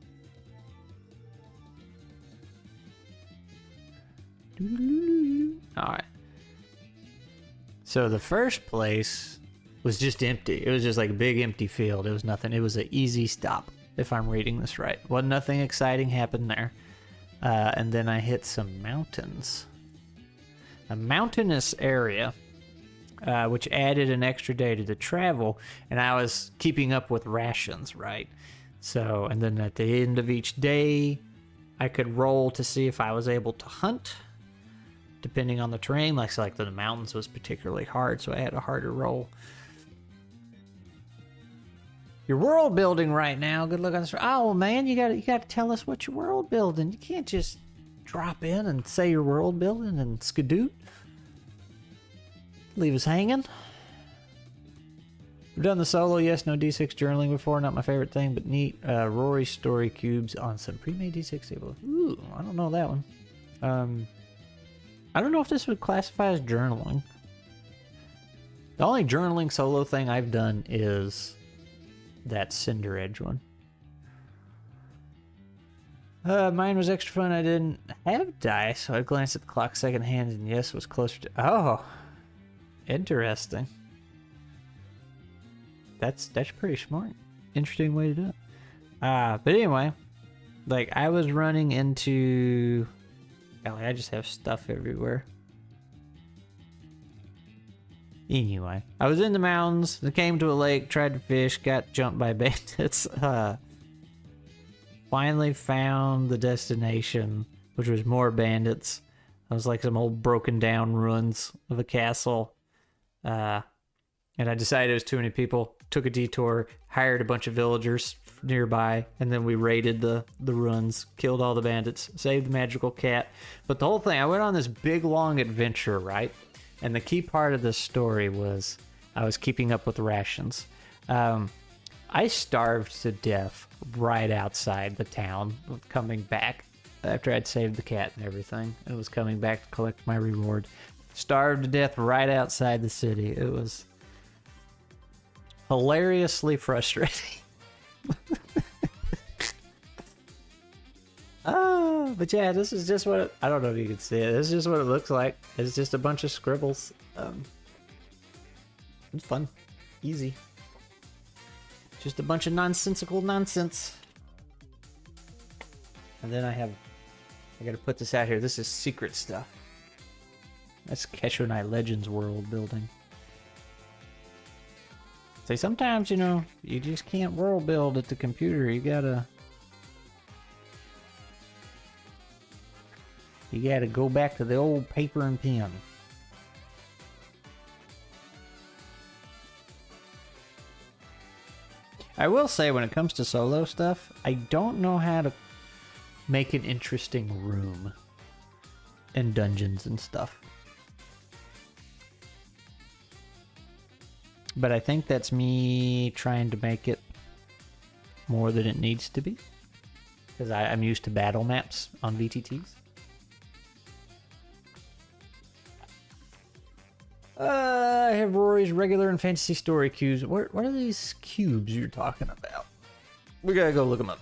Alright. So the first place was just empty. It was just like a big empty field. It was nothing. It was an easy stop, if I'm reading this right. Wasn't nothing exciting happened there. And then I hit some mountains. A mountainous area, which added an extra day to the travel, and I was keeping up with rations, right? So, and then at the end of each day, I could roll to see if I was able to hunt, depending on the terrain. Like the mountains was particularly hard, so I had a harder roll. Your world building right now. Good luck on this. Oh man, you gotta tell us what your world building. You can't just drop in and say your world building and skadoot. Leave us hanging. We've done the solo, yes, no D6 journaling before, not my favorite thing, but neat. Rory story cubes on some pre-made D6 tables. Ooh, I don't know that one. I don't know if this would classify as journaling. The only journaling solo thing I've done is that Cinder Edge one. Mine was extra fun. I didn't have dice, so I glanced at the clock secondhand, and yes, it was closer to... Oh, interesting. That's pretty smart. Interesting way to do it. But anyway, like I was running into... Golly, I just have stuff everywhere. Anyway, I was in the mountains, I came to a lake, tried to fish, got jumped by bandits. Finally found the destination, which was more bandits. I was like some old broken down ruins of a castle. And I decided it was too many people, took a detour, hired a bunch of villagers nearby, and then we raided the ruins, killed all the bandits, saved the magical cat. But the whole thing, I went on this big long adventure, right? And the key part of this story was I was keeping up with rations. I starved to death right outside the town, coming back after I'd saved the cat and everything. It was coming back to collect my reward. Starved to death right outside the city. It was hilariously frustrating. Oh, but yeah, this is just what I don't know if you can see it. This is just what it looks like. It's just a bunch of scribbles. It's fun, easy. Just a bunch of nonsensical nonsense. And then I gotta put this out here. This is secret stuff. That's Kesho and I Legends world building. See, sometimes, you know, you just can't world build at the computer. You gotta go back to the old paper and pen. I will say, when it comes to solo stuff, I don't know how to make an interesting room and dungeons and stuff. But I think that's me trying to make it more than it needs to be. Because I'm used to battle maps on VTTs. I have Rory's regular and fantasy story cubes. What are these cubes you're talking about? We gotta go look them up.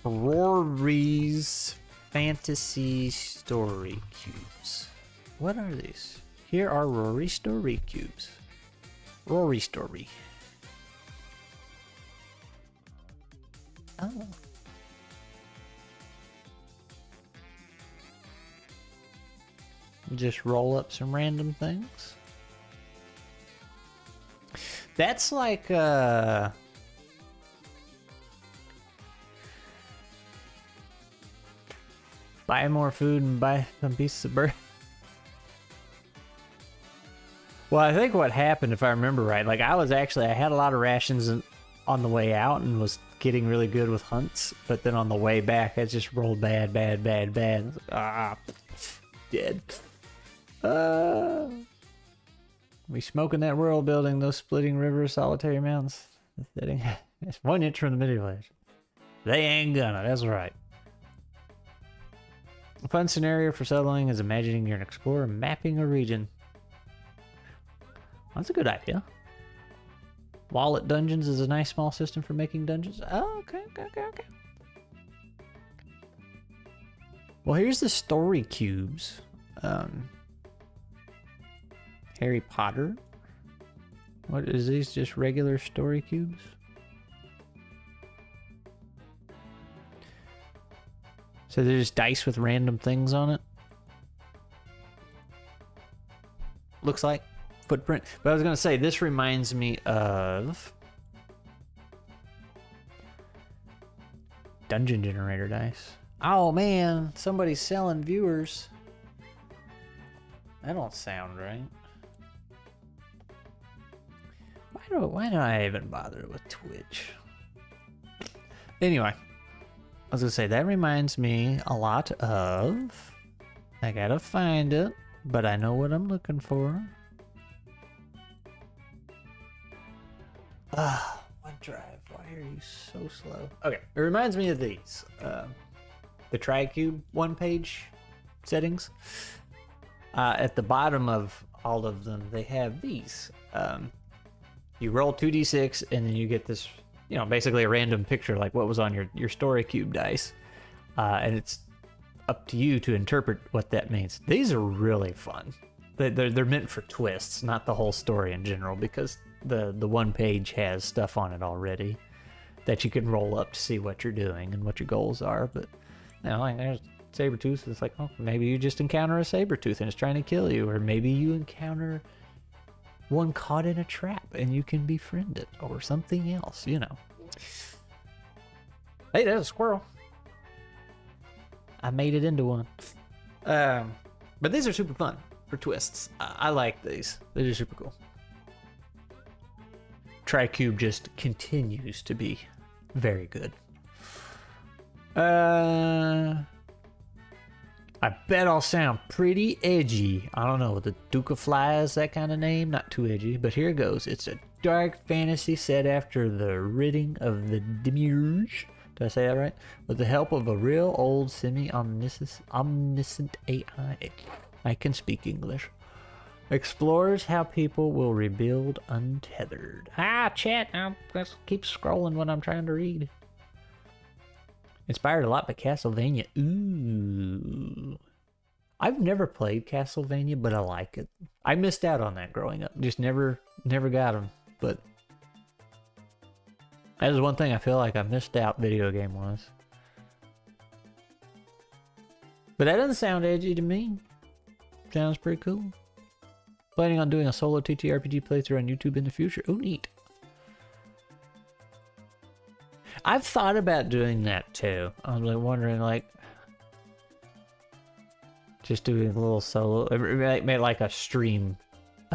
Rory's fantasy story cubes. What are these? Here are Rory story cubes. Rory story. Oh. Just roll up some random things. That's like buy more food and buy some pieces of bread. Well, I think what happened, if I remember right, like I had a lot of rations on the way out and was getting really good with hunts, but then on the way back I just rolled bad. Dead. We smoking that world building, those splitting rivers, solitary mountains. It's 1 inch from the middle village. They ain't gonna, that's right. A fun scenario for settling is imagining you're an explorer mapping a region. That's a good idea. Wallet dungeons is a nice small system for making dungeons. Oh, okay. Well, here's the story cubes. Harry Potter. What is these? Just regular story cubes? So they're just dice with random things on it. Looks like footprint. But I was gonna say, this reminds me of dungeon generator dice. Oh man, somebody's selling viewers. That don't sound right. Why do I even bother with Twitch? Anyway, I was gonna say, that reminds me a lot of, I gotta find it, but I know what I'm looking for. OneDrive, why are you so slow? Okay, it reminds me of these. The TriCube one-page settings. At the bottom of all of them, they have these. You roll 2d6, and then you get this, you know, basically a random picture, like what was on your story cube dice. And it's up to you to interpret what that means. These are really fun. They're meant for twists, not the whole story in general, because the one page has stuff on it already that you can roll up to see what you're doing and what your goals are. But you know, like there's Sabretooth. It's like, oh, maybe you just encounter a Sabretooth and it's trying to kill you, or maybe you encounter one caught in a trap and you can befriend it, or something else, you know. Hey, there's a squirrel. I made it into one. But these are super fun for twists. I like these. They're just super cool. TriCube just continues to be very good. I bet I'll sound pretty edgy. I don't know, the Duke of Flies, that kind of name? Not too edgy, but here goes. It's a dark fantasy set after the ridding of the Demiurge. Did I say that right? With the help of a real old omniscient AI. I can speak English. Explores how people will rebuild untethered. Chat, I'll just keep scrolling when I'm trying to read. Inspired a lot by Castlevania. Ooh. I've never played Castlevania, but I like it. I missed out on that growing up. Just never got them. But that is one thing I feel like I missed out video game-wise. But that doesn't sound edgy to me. Sounds pretty cool. Planning on doing a solo ttrpg playthrough on YouTube in the future. Oh, neat. I've thought about doing that too. I'm like wondering, like, just doing a little solo, maybe like a streamed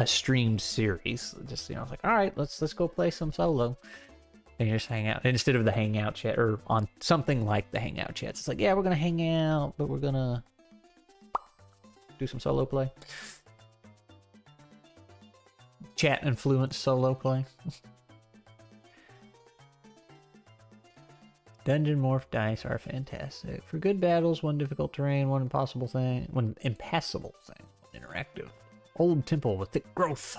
series. Just, you know, it's like, all right, let's go play some solo, and you just hang out instead of the Hangout chat, or on something like the Hangout chats. It's like, yeah, we're gonna hang out, but we're gonna do some solo play. Chat influenced solo play. Dungeon morph dice are fantastic. For good battles, one difficult terrain, one impassable thing. Interactive. Old temple with thick growth.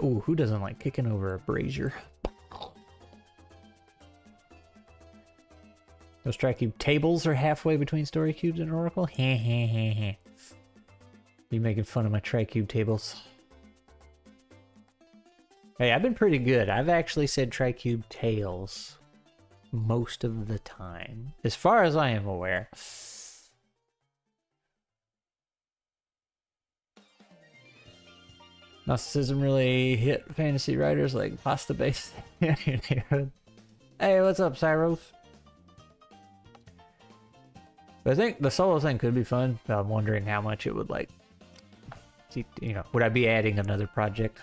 Ooh, who doesn't like kicking over a brazier? Those TriCube tables are halfway between story cubes and Oracle? Heh heh heh heh. You making fun of my TriCube tables? Hey, I've been pretty good. I've actually said TriCube tails most of the time, as far as I am aware. Gnosticism really hit fantasy writers like Pasta Base. Hey, what's up, Cyros? But I think the solo thing could be fun. I'm wondering how much it would, like, you know, would I be adding another project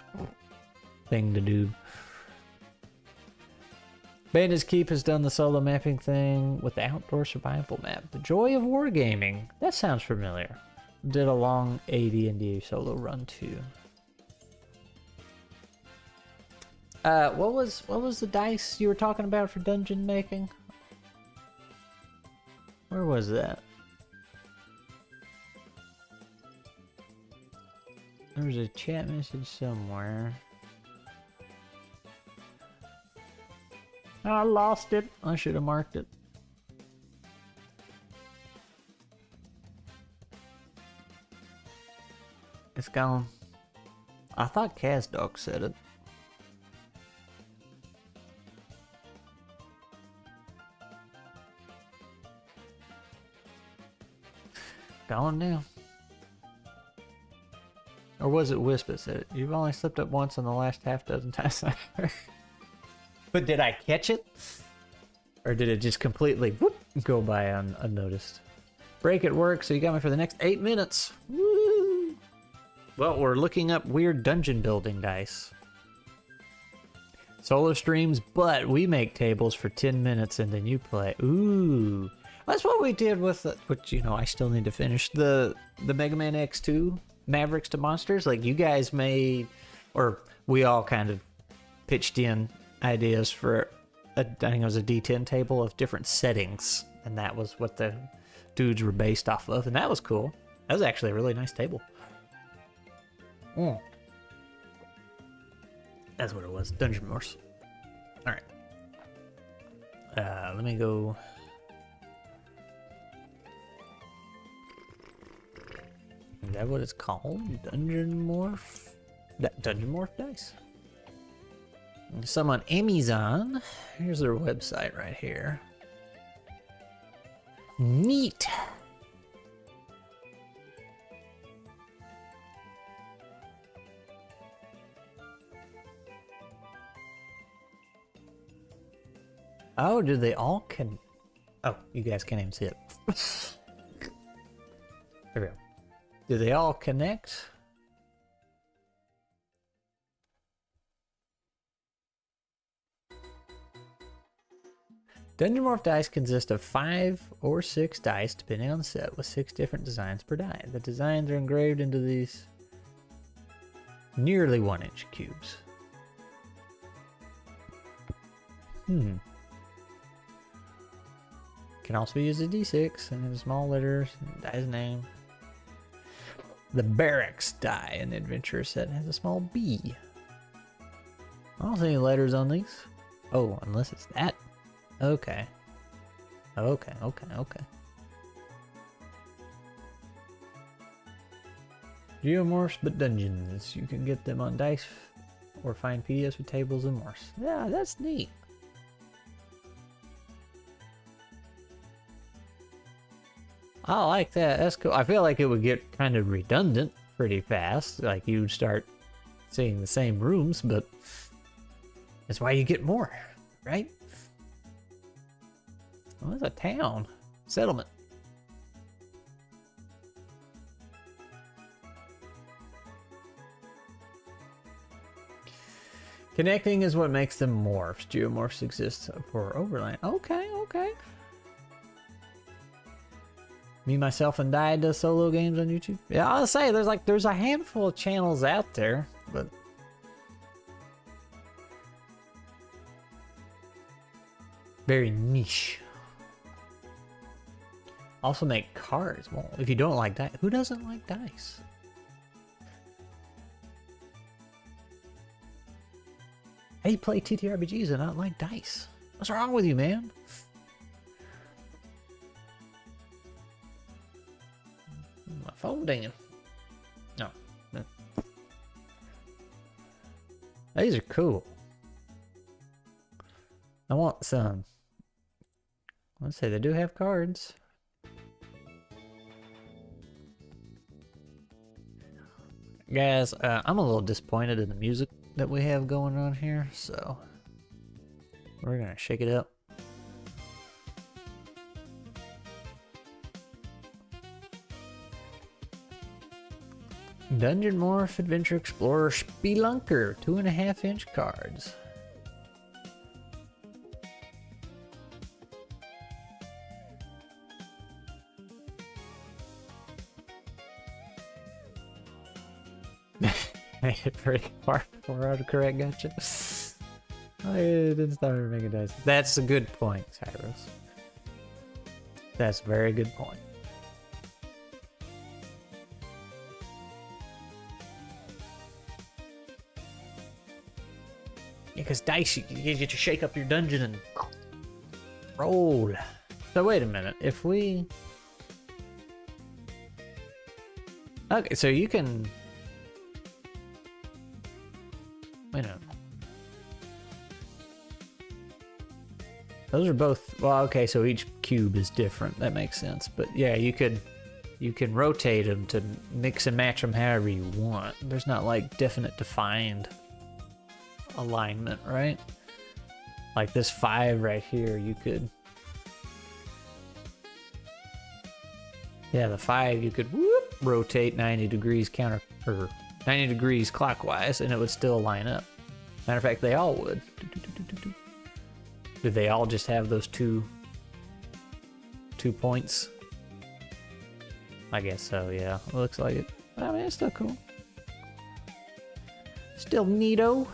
thing to do? Bandit's Keep has done the solo mapping thing with the outdoor survival map. The Joy of Wargaming. That sounds familiar. Did a long AD&D solo run too. What was the dice you were talking about for dungeon making? Where was that? There was a chat message somewhere. I lost it. I should have marked it. It's gone. I thought Kazdog said it. Gone now. Or was it Wisp that said it? You've only slipped up once in the last half dozen times. But did I catch it? Or did it just completely whoop, go by unnoticed? Break at work, so you got me for the next 8 minutes. Woo! Well, we're looking up weird dungeon building dice. Solo streams, but we make tables for 10 minutes and then you play. Ooh. That's what we did with, which, you know, I still need to finish, the Mega Man X2 Mavericks to Monsters. Like, you guys made, or we all kind of pitched in ideas for, I think it was a D10 table of different settings, and that was what the dudes were based off of, and that was cool. That was actually a really nice table. That's what it was. Dungeon Morse. All right. Let me go. Is that what it's called? Dungeon Morph? Dungeon Morph dice? Some on Amazon. Here's their website right here. Neat. Oh, do they all can? Oh, you guys can't even see it. There we go. Do they all connect? Dungeon Morph dice consist of 5 or 6 dice, depending on the set, with 6 different designs per die. The designs are engraved into these nearly 1-inch cubes. Can also be used as D6 and in small letters, die's name. The Barracks die in the Adventurer set has a small B. I don't see any letters on these. Oh, unless it's that. Okay. Okay. Geomorphs, but dungeons. You can get them on dice or find PDFs with tables and morphs. Yeah, that's neat. I like that. That's cool. I feel like it would get kind of redundant pretty fast. Like you'd start seeing the same rooms, but that's why you get more, right? Well, it's a town. Settlement. Connecting is what makes them morphs. Geomorphs exist for overland. Okay, okay. Me, myself, and Die does solo games on YouTube. Yeah, I'll say there's a handful of channels out there, but very niche. Also make cards. Well, if you don't like dice, who doesn't like dice? How do you play TTRPGs and not like dice? What's wrong with you, man? My phone dinging. No. These are cool. I want some. Let's say they do have cards. Guys, I'm a little disappointed in the music that we have going on here, so we're gonna shake it up. Dungeon Morph, Adventure Explorer, Spelunker, 2.5-inch cards. Made it pretty far before autocorrect gotcha. I didn't start making dice. That's a good point, Cyrus. That's a very good point. Yeah, because dice, you get to shake up your dungeon and roll. So wait a minute, if we... Okay, so you can... Wait a minute. Those are both... Well, okay, so each cube is different. That makes sense. But yeah, you can rotate them to mix and match them however you want. There's not like definite defined alignment, right? Like this 5 right here, you could... Yeah, the 5 you could whoop, rotate 90 degrees counter... Or 90 degrees clockwise, and it would still line up. Matter of fact, they all would. Did they all just have those two points? I guess so, yeah. It looks like it. I mean, it's still cool. Still neato.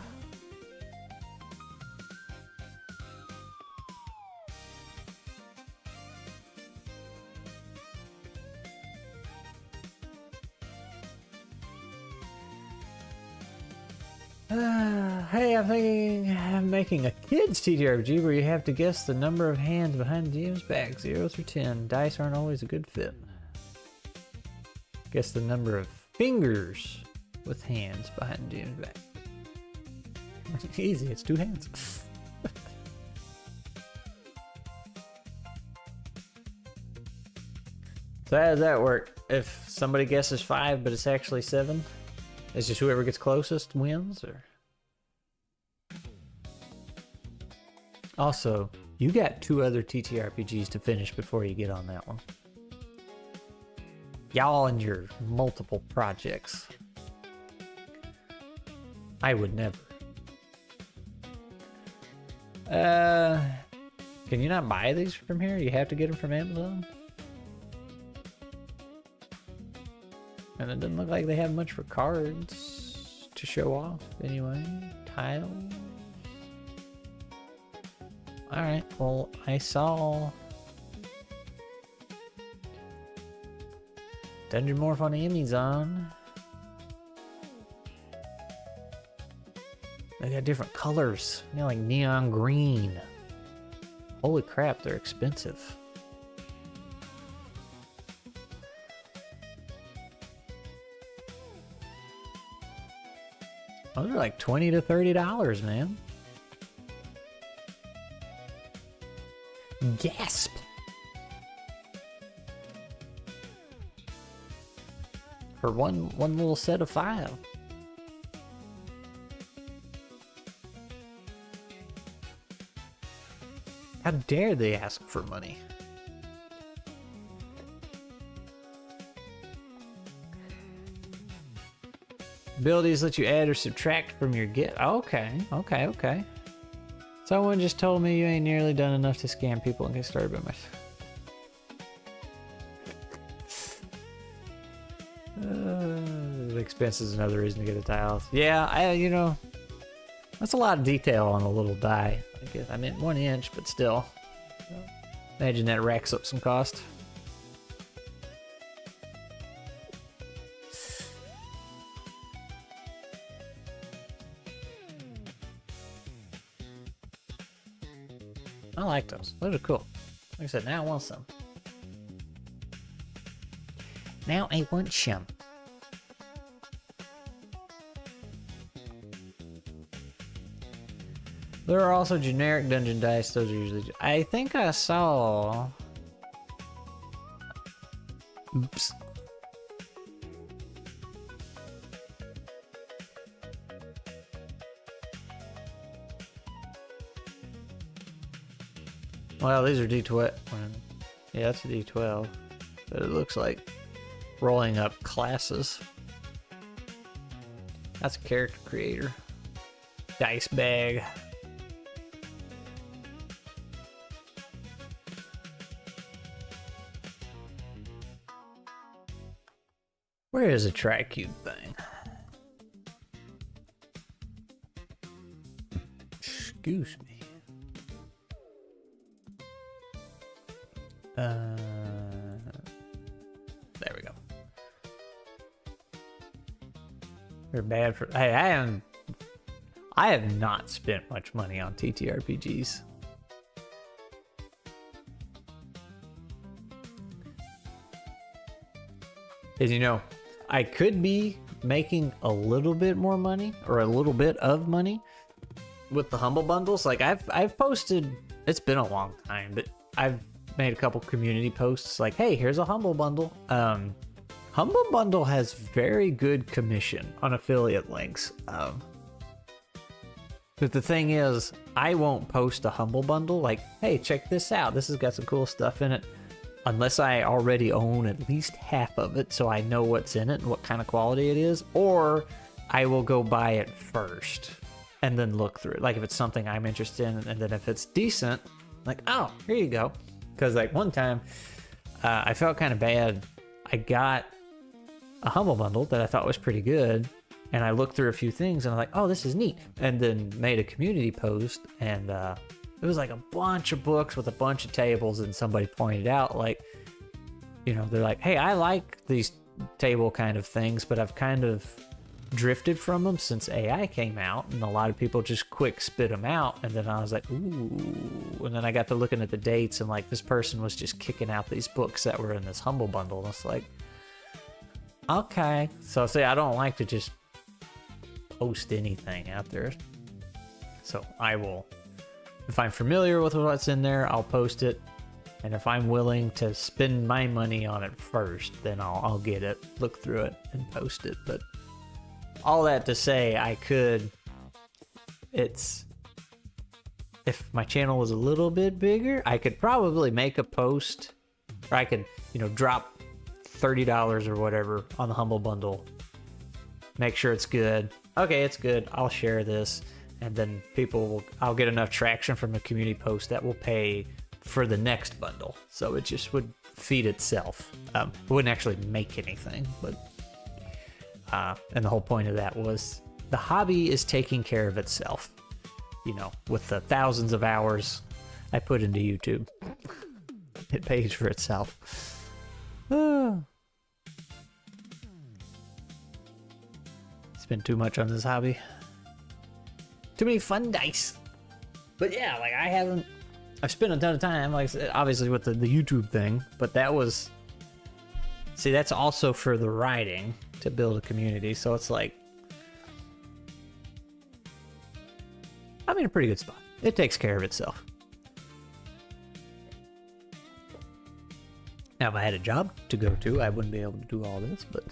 Hey, I'm thinking of making a kids TTRPG where you have to guess the number of hands behind the GM's back, 0 through 10. Dice aren't always a good fit. Guess the number of fingers with hands behind the GM's back. Easy, it's 2 hands. So how does that work? If somebody guesses 5 but it's actually 7? It's just whoever gets closest wins, or? Also, you got 2 other TTRPGs to finish before you get on that one. Y'all and your multiple projects. I would never. Can you not buy these from here? You have to get them from Amazon? And it doesn't look like they have much for cards to show off anyway. Tiles. Alright, well, I saw Dungeon Morph on Amazon. They got different colors. You know, like neon green. Holy crap, they're expensive. Those are like $20 to $30, man. Gasp! for one little set of 5. How dare they ask for money? Abilities let you add or subtract from your gift. Okay. Someone just told me you ain't nearly done enough to scam people and get started by myself. Expenses another reason to get a tile. Yeah, you know, that's a lot of detail on a little die. I guess I meant 1 inch, but still. Imagine that racks up some cost. I like those. Those are cool. Like I said, now I want some. Now I want some. There are also generic dungeon dice. Those are usually... I think I saw... Oops. Well, these are D12. Yeah, that's a D12. But it looks like rolling up classes. That's a character creator. Dice bag. Where is a tri-cube thing? Excuse me. There we go. They're bad for... Hey, I have not spent much money on ttrpgs. As you know, I could be making a little bit more money or a little bit of money with the Humble Bundles. Like I've posted, it's been a long time, but I've made a couple community posts like, hey, here's a Humble Bundle. Humble Bundle has very good commission on affiliate links. But the thing is, I won't post a Humble Bundle like, hey, check this out. This has got some cool stuff in it. Unless I already own at least half of it so I know what's in it and what kind of quality it is. Or I will go buy it first and then look through it. Like if it's something I'm interested in, and then if it's decent, like, oh, here you go. Because like one time, I felt kind of bad. I got a Humble Bundle that I thought was pretty good. And I looked through a few things and I'm like, oh, this is neat. And then made a community post, and it was like a bunch of books with a bunch of tables, and somebody pointed out, like, you know, they're like, hey, I like these table kind of things, but I've kind of drifted from them since AI came out, and a lot of people just quick spit them out. And then I was like, ooh. And then I got to looking at the dates, and like this person was just kicking out these books that were in this Humble Bundle. And it's like, okay. So see, I don't like to just post anything out there. So I will, if I'm familiar with what's in there, I'll post it. And if I'm willing to spend my money on it first, then I'll get it, look through it, and post it. But all that to say, I could, if my channel was a little bit bigger, I could probably make a post, or I could, you know, drop $30 or whatever on the Humble Bundle, make sure it's good. Okay, it's good. I'll share this. And then I'll get enough traction from a community post that will pay for the next bundle. So it just would feed itself. It wouldn't actually make anything, but, and the whole point of that was the hobby is taking care of itself. You know, with the thousands of hours I put into YouTube, it pays for itself. Spent too much on this hobby. Too many fun dice. But yeah, like I've spent a ton of time, like obviously with the YouTube thing, but that was, see, that's also for the writing to build a community. So it's like, I'm in a pretty good spot. It takes care of itself. Now, if I had a job to go to, I wouldn't be able to do all this, but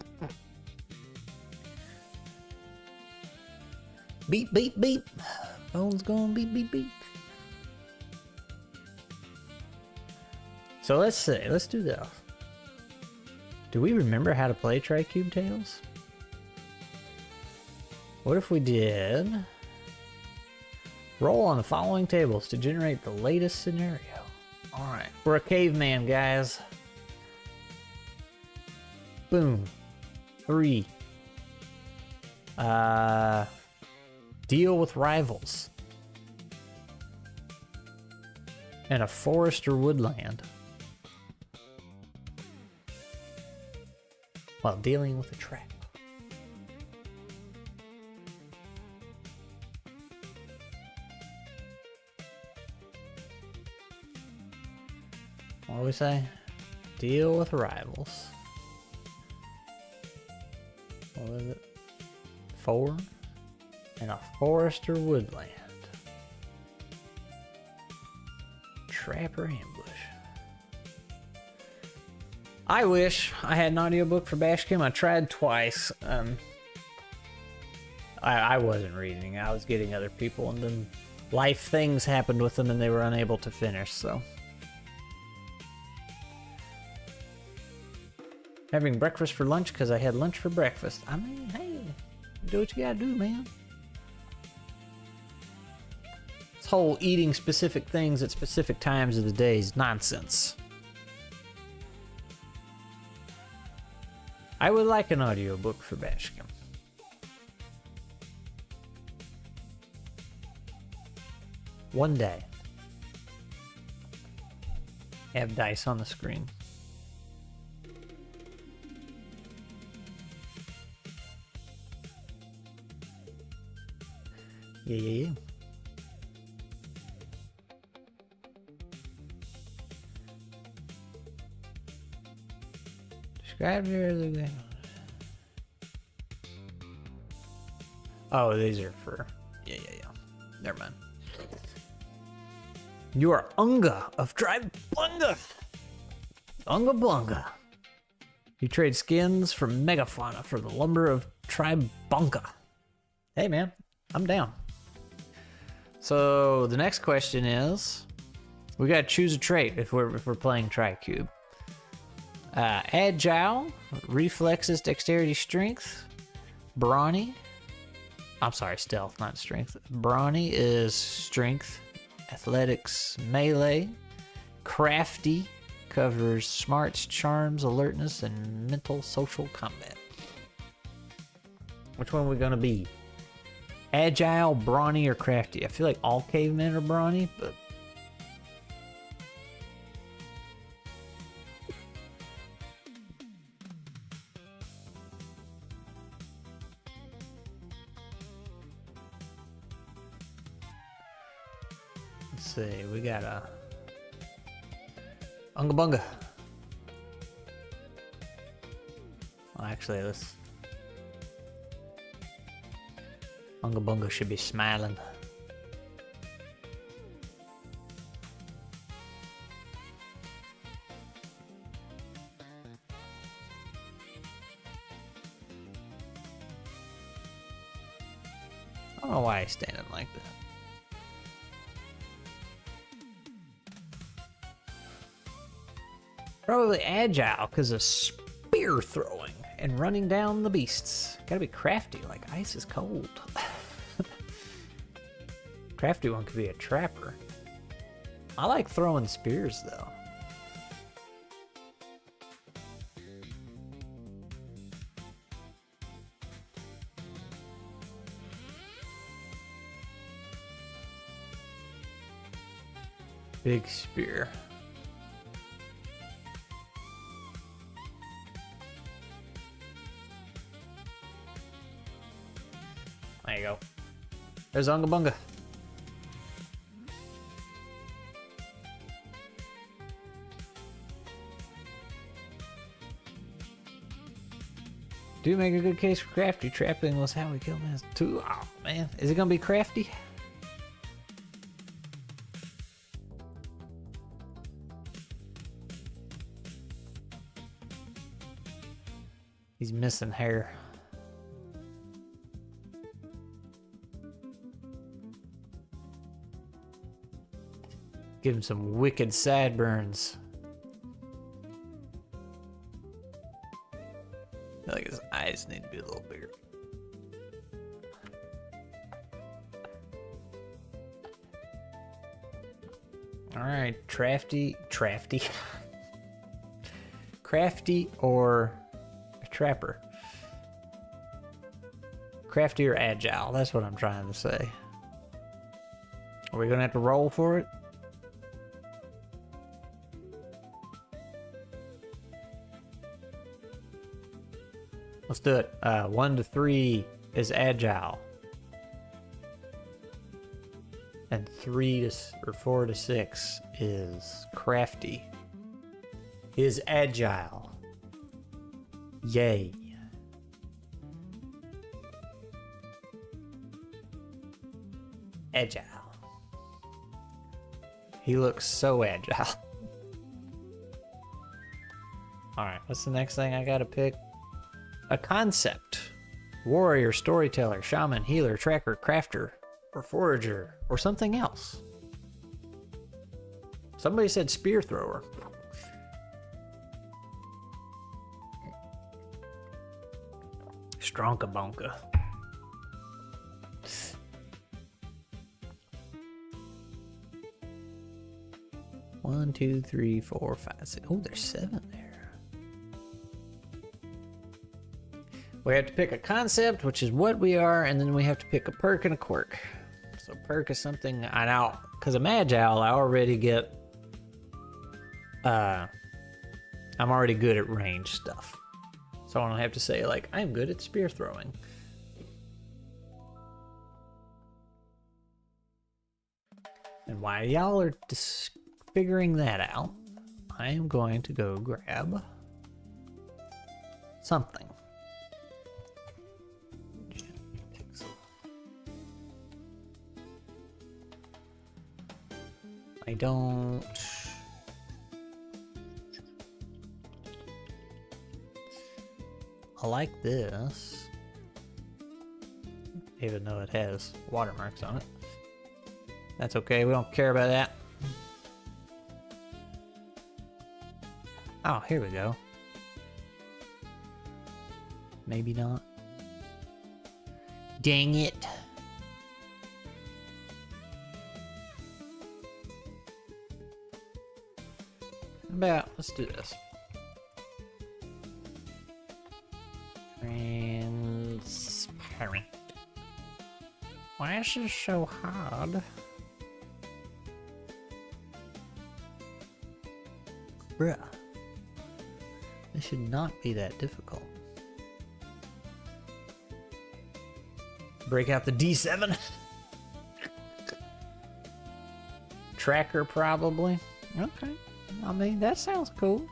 Beep, beep, beep. Phone's going beep, beep, beep. So let's see. Let's do this. Do we remember how to play Tricube Tales? What if we did... Roll on the following tables to generate the latest scenario. Alright. We're a caveman, guys. Boom. 3. Deal with rivals. And a forest or woodland. While dealing with a trap. What do we say? Deal with rivals. What was it? 4. And a forest or woodland. Trap or ambush. I wish I had an audiobook for Bashkim. I tried twice. I wasn't reading. I was getting other people, and then life things happened with them and they were unable to finish, so. Having breakfast for lunch because I had lunch for breakfast. I mean, hey, do what you gotta do, man. This whole eating specific things at specific times of the day is nonsense. I would like an audiobook for Bashkim. One day. Have dice on the screen. Yeah. Describe your other game. Oh, these are for... Yeah. Never mind. You are Unga of Tribe Blunga. Unga Blunga. You trade skins from Megafauna for the lumber of Tribe Bunka. Hey, man. I'm down. So the next question is, we gotta choose a trait if we're playing Tricube. Agile, reflexes, dexterity, strength. Brawny. I'm sorry, stealth, not strength. Brawny is strength, athletics, melee. Crafty covers smarts, charms, alertness, and mental social combat. Which one are we gonna be? Agile, brawny, or crafty? I feel like all cavemen are brawny, but... Let's see, we got a... Unga Bunga. Well, actually, let's... Unga Bunga should be smiling. I don't know why he's standing like that. Probably agile because of spear throwing and running down the beasts. Gotta be crafty, like ice is cold. Crafty one could be a trapper. I like throwing spears though. Big spear. There you go. There's Unga Bunga. Do make a good case for crafty. Trapping was how we killed him too. Oh man, is it gonna be crafty? He's missing hair. Give him some wicked sideburns. I feel like his eyes need to be a little bigger. All right, crafty or a trapper? Crafty or agile? That's what I'm trying to say. Are we gonna have to roll for it? Let's do it. 1 to 3 is agile. And 4 to 6 is crafty. Is agile. Yay. Agile. He looks so agile. Alright, what's the next thing I gotta pick? A concept. Warrior, storyteller, shaman, healer, tracker, crafter, or forager, or something else. Somebody said spear thrower. Stronka bonka. One, two, three, four, five, six. Oh, there's 7 there. We have to pick a concept, which is what we are, and then we have to pick a perk and a quirk. So perk is something I know, because I'm agile, I already get, I'm already good at range stuff. So I don't have to say, like, I'm good at spear throwing. And while y'all are figuring that out, I am going to go grab something. I don't... I like this, even though it has watermarks on it. That's okay, we don't care about that. Oh, here we go. Maybe not. Dang it. Let's do this. Transparent. Why is this so hard? Bruh. This should not be that difficult. Break out the D7. Tracker, probably. Okay. I mean, that sounds cool.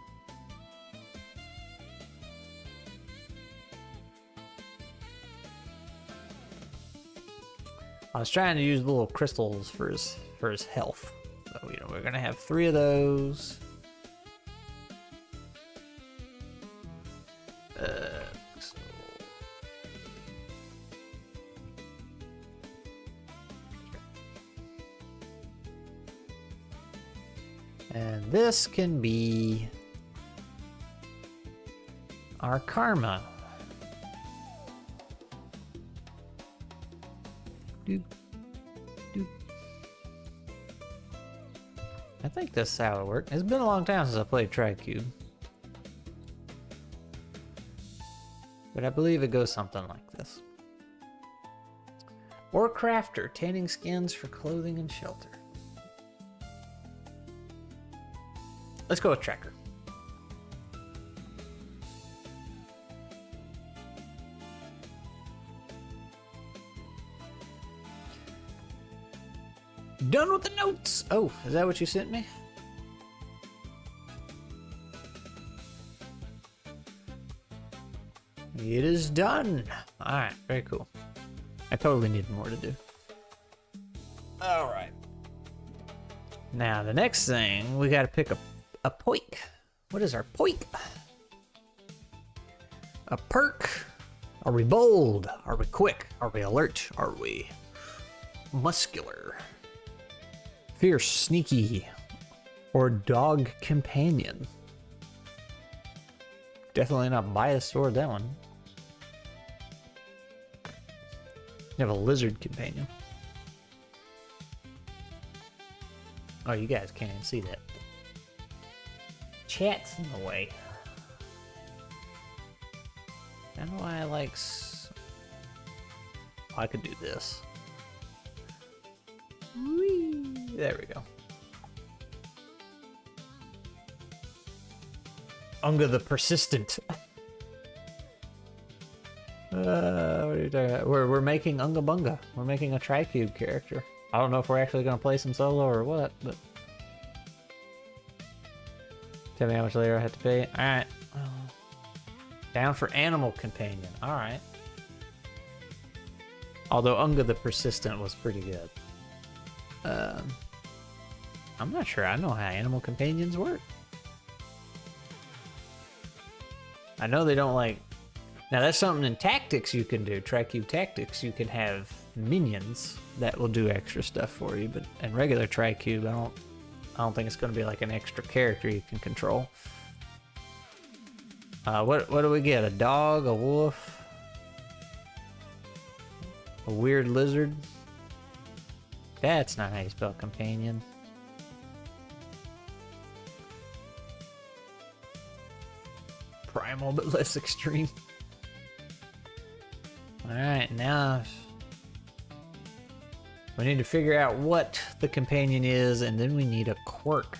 I was trying to use little crystals for his health. So, you know, we're gonna have 3 of those. And this can be our karma. Doop, doop. I think this is how it works. It's been a long time since I played TriCube. But I believe it goes something like this. Or crafter, tanning skins for clothing and shelter. Let's go with tracker. Done with the notes. Oh, is that what you sent me? It is done. All right, very cool. I totally need more to do. All right. Now the next thing, we got to pick a poik. What is our poik? A perk. Are we bold? Are we quick? Are we alert? Are we muscular? Fierce, sneaky, or dog companion. Definitely not biased toward that one. You have a lizard companion. Oh, you guys can't even see that. Chat's in the way. I don't know why I like... Oh, I could do this. Whee! There we go. Unga the Persistent. What are you talking about? We're making Unga Bunga. We're making a Tricube character. I don't know if we're actually going to play some solo or what, but... Tell me how much later I have to pay. Alright. Down for Animal Companion. Alright. Although Unga the Persistent was pretty good. I'm not sure I know how Animal Companions work. I know they don't like... Now that's something in Tactics you can do. Tricube Tactics, you can have minions that will do extra stuff for you, but in regular Tricube, I don't think it's going to be like an extra character you can control. What do we get? A dog, a wolf, a weird lizard? That's not how you spell companion. Primal, but less extreme. Alright, now we need to figure out what the companion is, and then we need a quirk.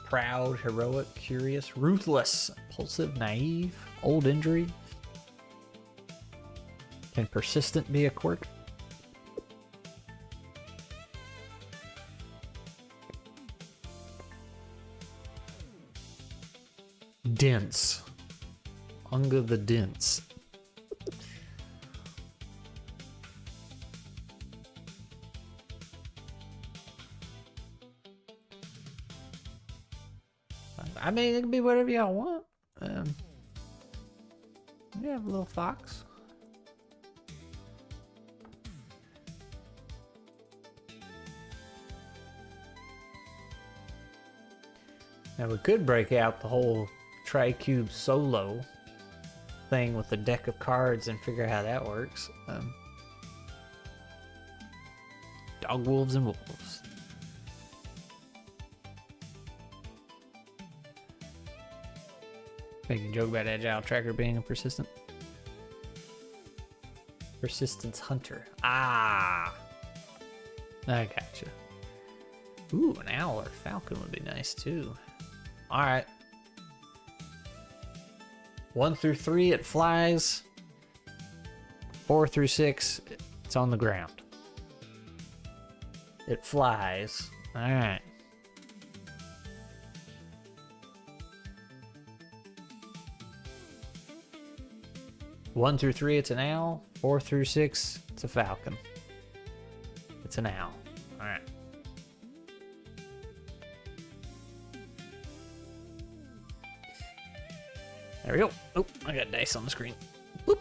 Proud, heroic, curious, ruthless, impulsive, naive, old injury. Can persistent be a quirk? Dense. Unga the Dense. I mean, it can be whatever y'all want. We have a little fox. Now we could break out the whole Tricube solo thing with a deck of cards and figure out how that works. Dog, wolves, and wolves. Making a joke about Agile Tracker being a persistent. Persistence Hunter. Ah! I gotcha. Ooh, an owl or falcon would be nice too. Alright. 1 through 3, it flies. 4 through 6, it's on the ground. It flies. Alright. One through 3, it's an owl. 4 through 6, it's a falcon. It's an owl. Alright. There we go. Oh, I got dice on the screen. Whoop.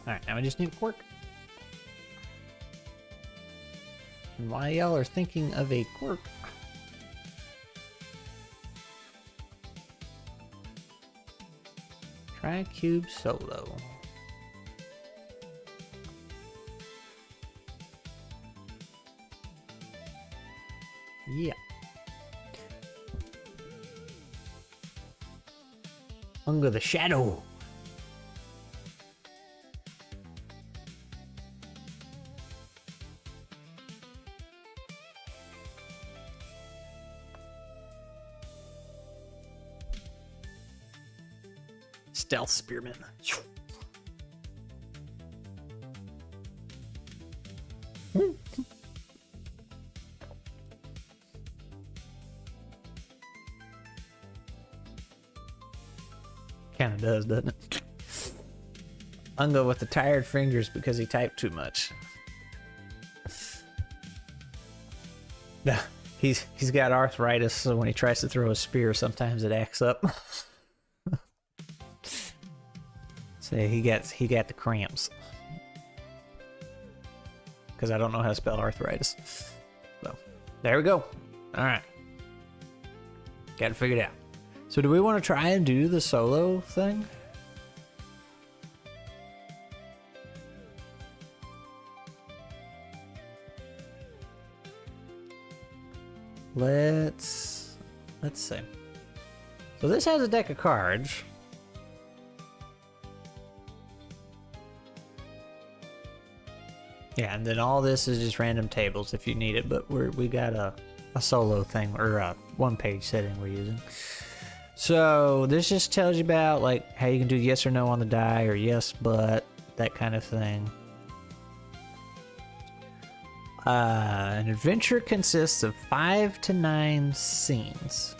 Alright, now we just need a quirk. And while y'all are thinking of a quirk, Tricube Solo. Yeah. Unga the Shadow. Stealth Spearman. Kinda does, doesn't it? Unga with the tired fingers because he typed too much. Nah, he's got arthritis, so when he tries to throw a spear, sometimes it acts up. So he got the cramps. Because I don't know how to spell arthritis. So, there we go. Alright. Got it figured out. So do we want to try and do the solo thing? Let's see. So this has a deck of cards. Yeah, and then all this is just random tables if you need it, but we got a solo thing, or a one-page setting we're using. So this just tells you about like how you can do yes or no on the die, or yes but, that kind of thing. An adventure consists of 5 to 9 scenes,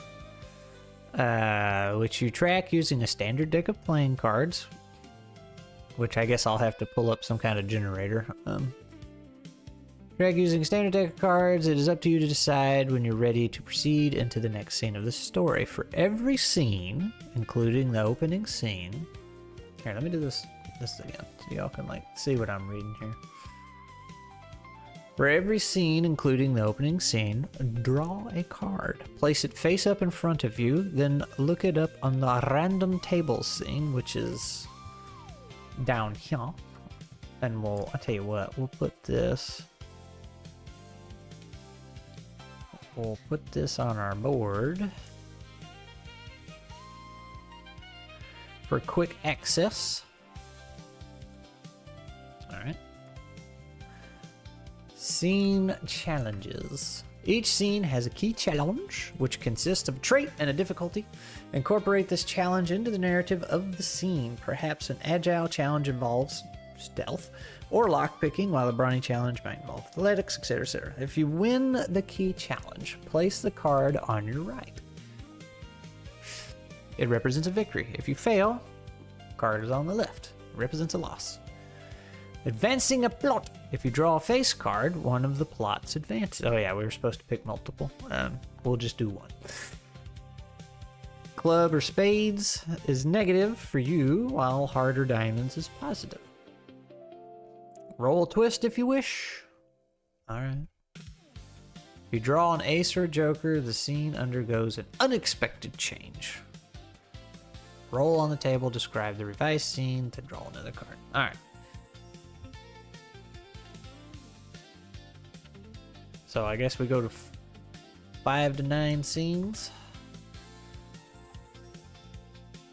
which you track using a standard deck of playing cards, which I guess I'll have to pull up some kind of generator. Track using a standard deck of cards. It is up to you to decide when you're ready to proceed into the next scene of the story. For every scene, including the opening scene. Here, let me do this again, so y'all can like see what I'm reading here. For every scene, including the opening scene, draw a card. Place it face up in front of you, then look it up on the random tables scene, which is down here. And I'll tell you what, we'll put this on our board for quick access. Alright. Scene challenges. Each scene has a key challenge, which consists of a trait and a difficulty. Incorporate this challenge into the narrative of the scene. Perhaps an agile challenge involves stealth, or lockpicking, while the brawny challenge might involve athletics, etc., etc. If you win the key challenge, place the card on your right. It represents a victory. If you fail, the card is on the left. It represents a loss. Advancing a plot. If you draw a face card, one of the plots advances. Oh yeah, we were supposed to pick multiple. We'll just do one. Club or spades is negative for you, while heart or diamonds is positive. Roll a twist if you wish. Alright. If you draw an ace or a joker, the scene undergoes an unexpected change. Roll on the table, describe the revised scene, to draw another card. Alright. So I guess we go to 5 to 9 scenes.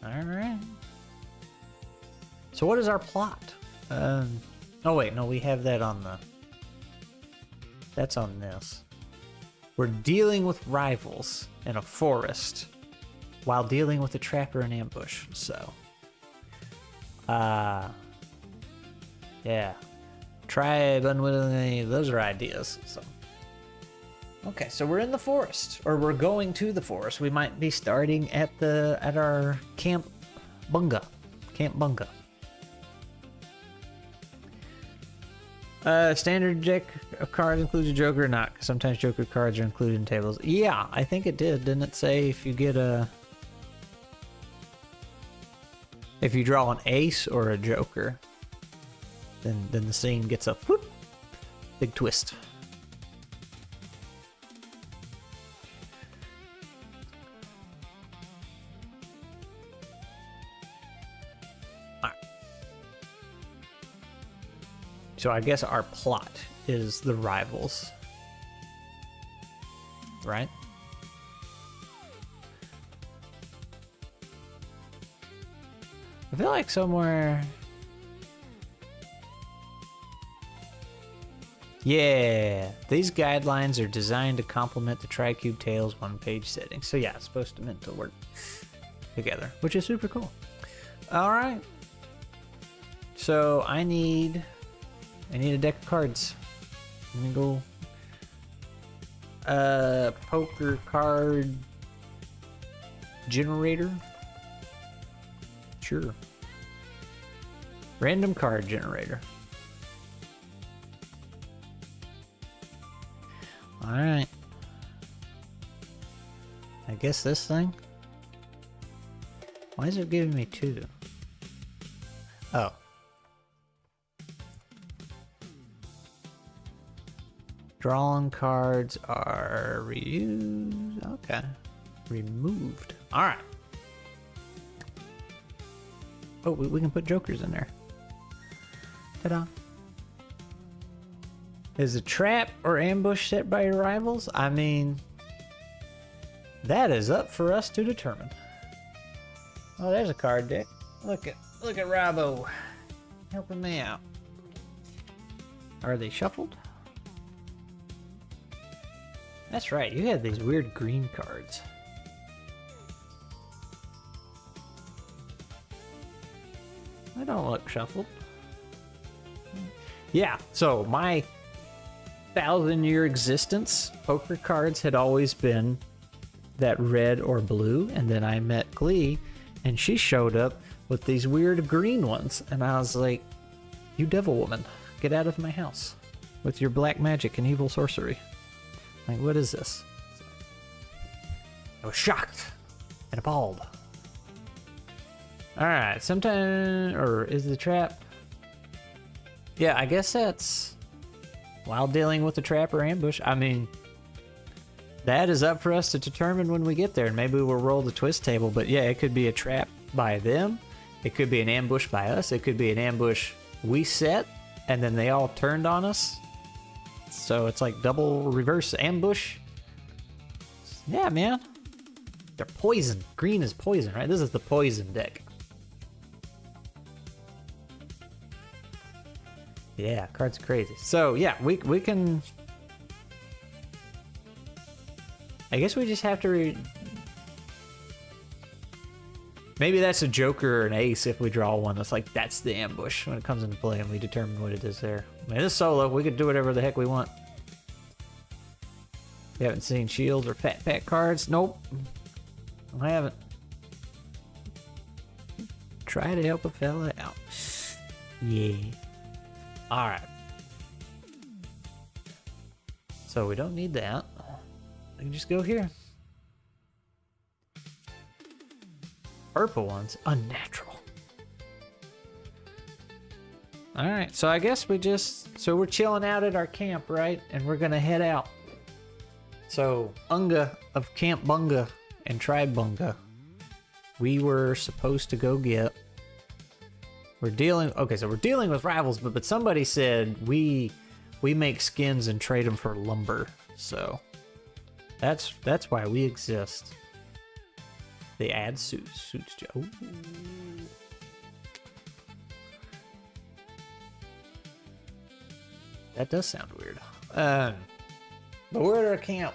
Alright. So what is our plot? Oh wait, no, we have that on the... That's on this. We're dealing with rivals in a forest while dealing with a trap or an ambush, so... yeah. Tribe unwittingly, those are ideas, so... Okay, so we're in the forest, or we're going to the forest. We might be starting at our Camp Bunga. Camp Bunga. Standard deck of cards includes a joker or not? Sometimes joker cards are included in tables. Yeah, I think it did. Didn't it say if you get if you draw an ace or a joker, then the scene gets a whoop, big twist. So I guess our plot is the rivals, right? I feel like somewhere... Yeah, these guidelines are designed to complement the TriCube Tales one-page setting. So yeah, it's supposed to meant to work together, which is super cool. All right. So I need a deck of cards. Let me go. Poker card generator. Sure. Random card generator. Alright. I guess this thing? Why is it giving me 2? Oh. Drawn cards are reused. Okay. Removed. All right. Oh, we can put jokers in there. Ta-da. Is a trap or ambush set by your rivals? I mean, that is up for us to determine. Oh, there's a card deck. Look at Robbo helping me out. Are they shuffled? That's right, you had these weird green cards. They don't look shuffled. Yeah, so my 1,000-year existence, poker cards had always been that red or blue, and then I met Glee, and she showed up with these weird green ones, and I was like, you devil woman, get out of my house with your black magic and evil sorcery. Like, what is this? So, I was shocked and appalled. Alright, sometime, or is the trap? Yeah, I guess that's while dealing with the trap or ambush. I mean, that is up for us to determine when we get there, and maybe we'll roll the twist table, but yeah, it could be a trap by them, it could be an ambush by us, it could be an ambush we set, and then they all turned on us. So it's like double reverse ambush. Yeah, man. They're poison. Green is poison, right? This is the poison deck. Yeah, card's crazy. So yeah, we can... I guess we just have to... Maybe that's a joker or an ace if we draw one that's like, that's the ambush when it comes into play and we determine what it is there. I mean, this solo, we could do whatever the heck we want. You haven't seen shields or fat pack cards? Nope. I haven't. Try to help a fella out. Yeah. Alright. So we don't need that. We can just go here. Purple ones, unnatural. Alright, so I guess so we're chilling out at our camp, right? And we're gonna head out. So, Unga of Camp Bunga and Tribe Bunga, we were supposed to go get... We're dealing with rivals, but somebody said we make skins and trade them for lumber. So, that's why we exist. They add suits. Ooh. That does sound weird. But we're at our camp,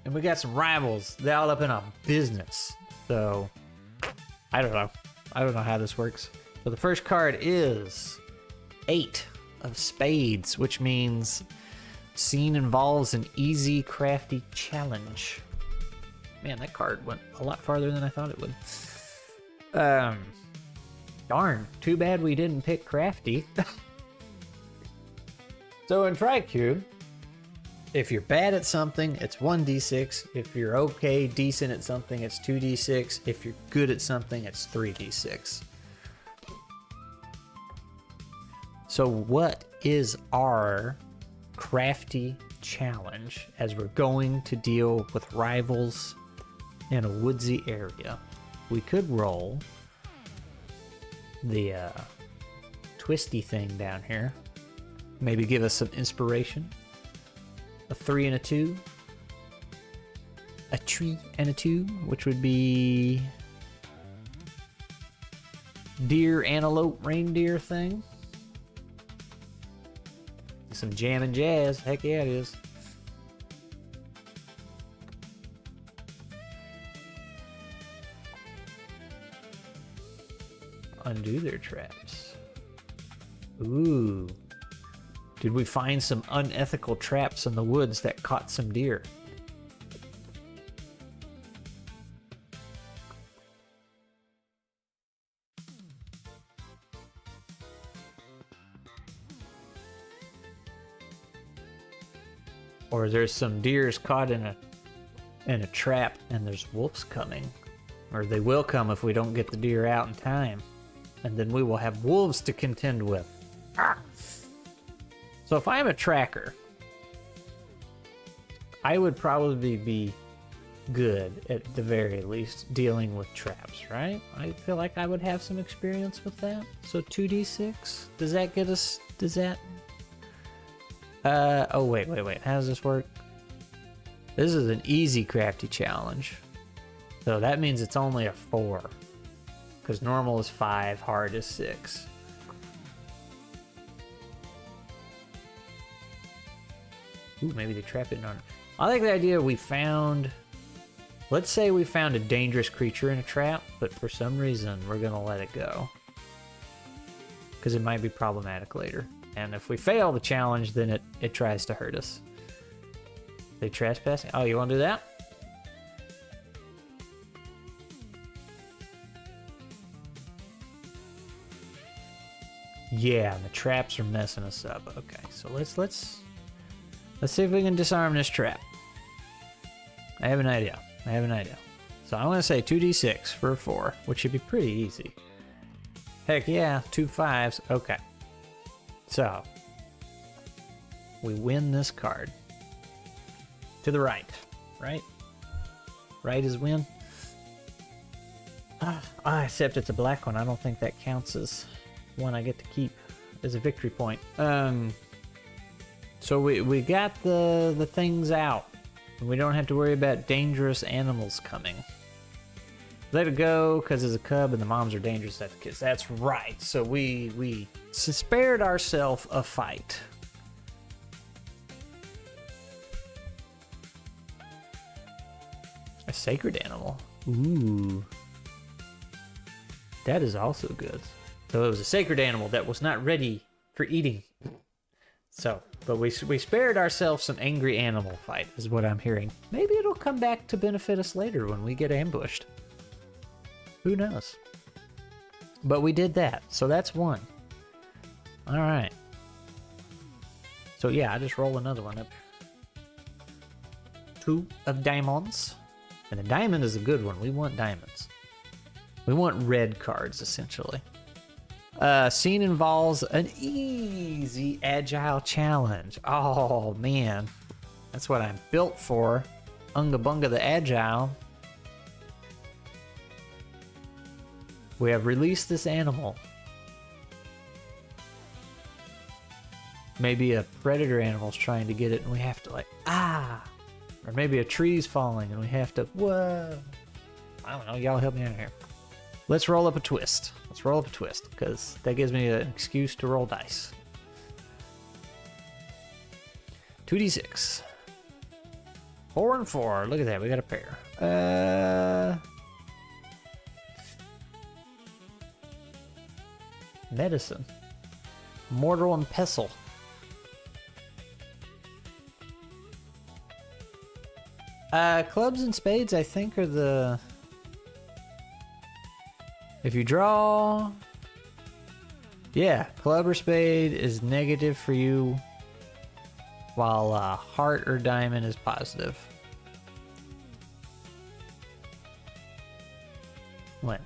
and we got some rivals. They're all up in our business. So, I don't know. I don't know how this works. So the first card is 8 of Spades, which means scene involves an easy, crafty challenge. Man, that card went a lot farther than I thought it would. Darn, too bad we didn't pick crafty. So in TriCube, if you're bad at something, it's 1d6. If you're okay, decent at something, it's 2d6. If you're good at something, it's 3d6. So what is our crafty challenge as we're going to deal with rivals in a woodsy area? We could roll the twisty thing down here. Maybe give us some inspiration. A 3 and a 2. A tree and a 2, which would be deer, antelope, reindeer thing. Some jam and jazz. Heck yeah, it is. Undo their traps. Ooh. Did we find some unethical traps in the woods that caught some deer? Or there's some deers caught in a trap and there's wolves coming. Or they will come if we don't get the deer out in time. and then we will have wolves to contend with. Ah. So if I'm a tracker, I would probably be good at the very least dealing with traps, right? I feel like I would have some experience with that. So 2d6, does that get us, does that? Oh wait. How does this work? This is an easy crafty challenge. So that means it's only a 4. Because normal is 5, hard is 6. Ooh, maybe they trap it on. I like the idea we found. Let's say we found a dangerous creature in a trap, but for some reason we're gonna let it go. Because it might be problematic later. And if we fail the challenge, then it tries to hurt us. They trespassing? Oh, you wanna do that? Yeah, the traps are messing us up. Okay, so let's see if we can disarm this trap. I have an idea. So I'm gonna say 2d6 for a 4, which should be pretty easy. Heck yeah, 2 5s. Okay. So we win this card. To the right. Right? Right is win. Except it's a black one. I don't think that counts as one I get to keep as a victory point. So we got the things out. We don't have to worry about dangerous animals coming. Let it go because it's a cub and the moms are dangerous at the kids. That's right. So we spared ourselves a fight. A sacred animal. Ooh. That is also good. So it was a sacred animal that was not ready for eating. So, but we spared ourselves some angry animal fight, is what I'm hearing. Maybe it'll come back to benefit us later when we get ambushed. Who knows? But we did that, so that's 1. All right. So yeah, I just roll another one up. 2 of diamonds. And a diamond is a good one. We want diamonds. We want red cards, essentially. Scene involves an easy agile challenge. Oh man, that's what I'm built for. Unga bunga the agile. We have released this animal. Maybe a predator animal's trying to get it and we have to or maybe a tree's falling and we have to, whoa. I don't know, y'all help me out here. Let's roll up a twist. Because that gives me an excuse to roll dice. 2d6. 4 and 4. Look at that. We got a pair. Medicine. Mortar and pestle. Clubs and spades, I think, are the... If you draw... Yeah, club or spade is negative for you, while heart or diamond is positive. What?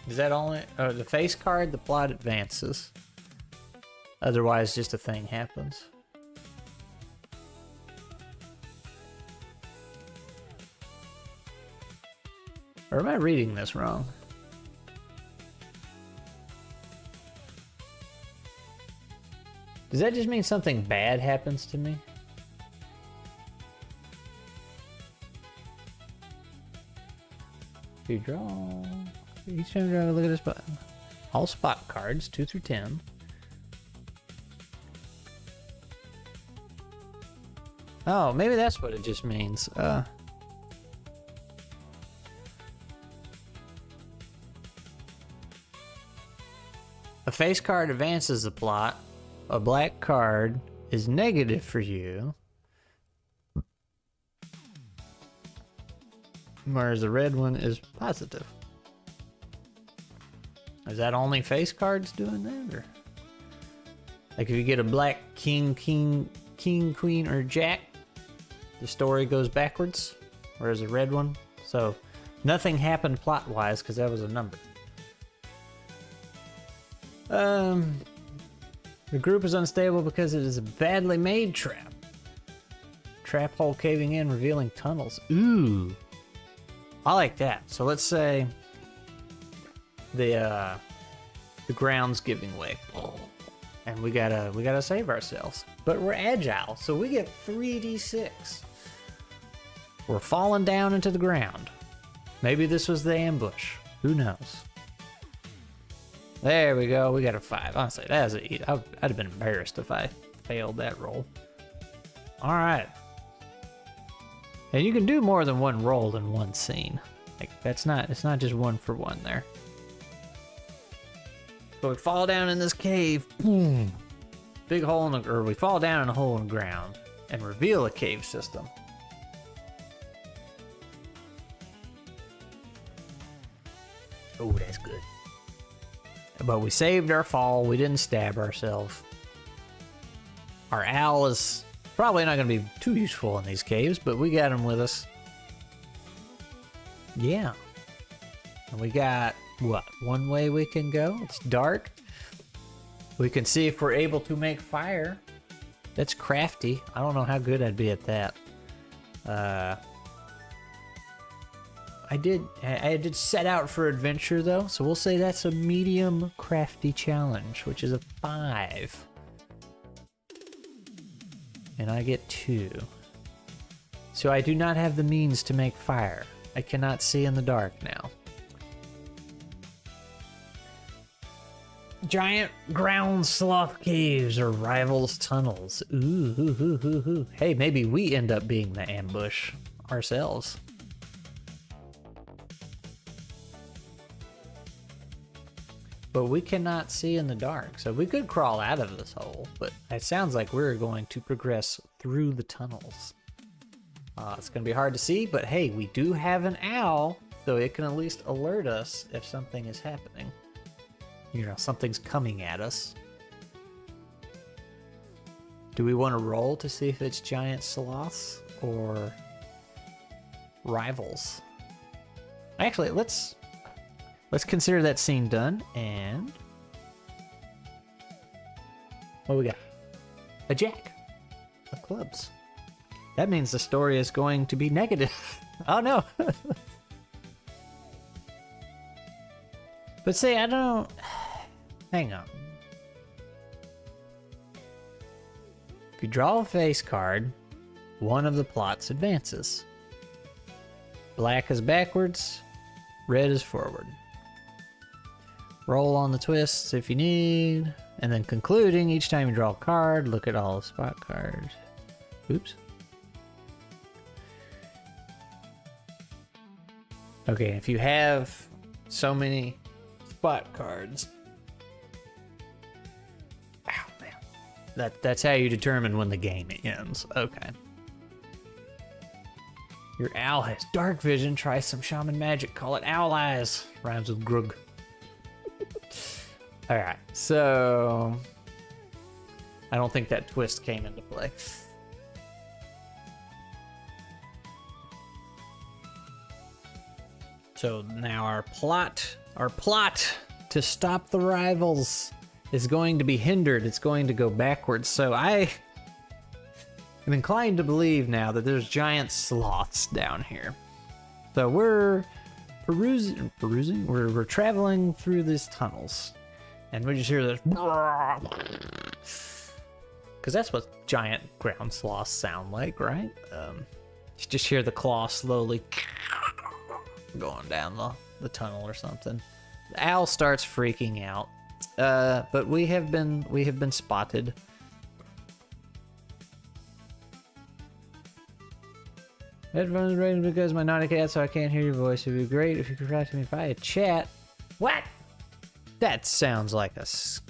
Is that only... the face card, the plot advances. Otherwise, just a thing happens. Or am I reading this wrong? Does that just mean something bad happens to me? If you draw... Each time you look at this button. All spot cards, 2 through 10. Oh, maybe that's what it just means. A face card advances the plot. A black card is negative for you. Whereas the red one is positive. Is that only face cards doing that? Or like if you get a black king, queen, or jack, the story goes backwards. Whereas a red one. So nothing happened plot-wise because that was a number. The group is unstable because it is a badly made trap. Trap hole caving in, revealing tunnels. Ooh. I like that. So let's say the ground's giving way. And we gotta save ourselves. But we're agile, so we get 3d6. We're falling down into the ground. Maybe this was the ambush. Who knows? There we go. We got a 5. Honestly, that was I'd have been embarrassed if I failed that roll. All right. And you can do more than one roll in one scene. Like it's not just one for one there. So we fall down in this cave. Boom. Big hole in the, or we fall down in a hole in the ground and reveal a cave system. Oh, that's good. But we saved our fall. We didn't stab ourselves. Our owl is probably not going to be too useful in these caves, but we got him with us. Yeah. And we got, what, one way we can go? It's dark. We can see if we're able to make fire. That's crafty. I don't know how good I'd be at that. I did set out for adventure though, so we'll say that's a medium crafty challenge, which is a 5. And I get 2. So I do not have the means to make fire. I cannot see in the dark now. Giant ground sloth caves or rivals tunnels. Ooh. Hey, maybe we end up being the ambush ourselves. But we cannot see in the dark, so we could crawl out of this hole, but it sounds like we're going to progress through the tunnels. It's going to be hard to see, but hey, we do have an owl, so it can at least alert us if something is happening. You know, something's coming at us. Do we want to roll to see if it's giant sloths or rivals? Actually, let's consider that scene done, and what we got? A jack of clubs. That means the story is going to be negative. Oh no. But say I don't. Hang on. If you draw a face card, one of the plots advances. Black is backwards, red is forward. Roll on the twists if you need, and then concluding, each time you draw a card, look at all the spot cards. Oops. Okay, if you have so many spot cards, ow, man, that's how you determine when the game ends. Okay. Your owl has dark vision. Try some shaman magic. Call it owl eyes. Rhymes with grug. All right, so I don't think that twist came into play. So now our plot to stop the rivals is going to be hindered. It's going to go backwards. So I am inclined to believe now that there's giant sloths down here. So we're perusing. We're traveling through these tunnels. And we just hear this, because that's what giant ground sloths sound like, right? You just hear the claw slowly going down the tunnel or something. The owl starts freaking out, but we have been spotted. Headphones rating because my naughty cat, so I can't hear your voice. It'd be great if you could write to me via chat. What? That sounds like a scam.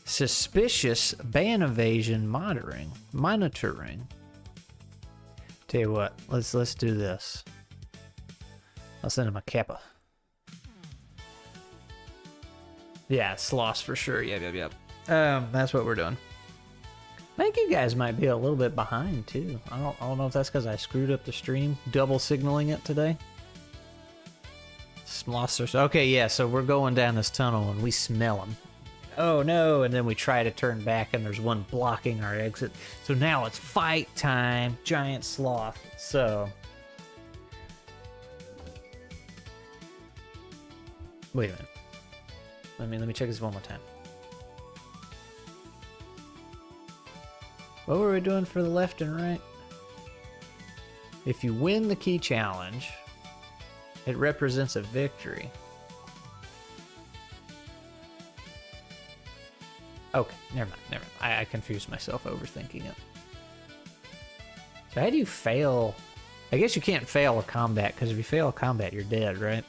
Suspicious ban evasion monitoring. Tell you what, let's do this. I'll send him a kappa. Yeah, sloths for sure. Yep. That's what we're doing. I think you guys might be a little bit behind too. I don't know if that's because I screwed up the stream, double signaling it today. Sloths are... Okay, yeah, so we're going down this tunnel and we smell them. Oh no, and then we try to turn back and there's one blocking our exit. So now it's fight time, giant sloth. So... Wait a minute. Let me check this one more time. What were we doing for the left and right? If you win the key challenge, it represents a victory. Okay, never mind. I confused myself overthinking it. So how do you fail? I guess you can't fail a combat, because if you fail a combat, you're dead, right?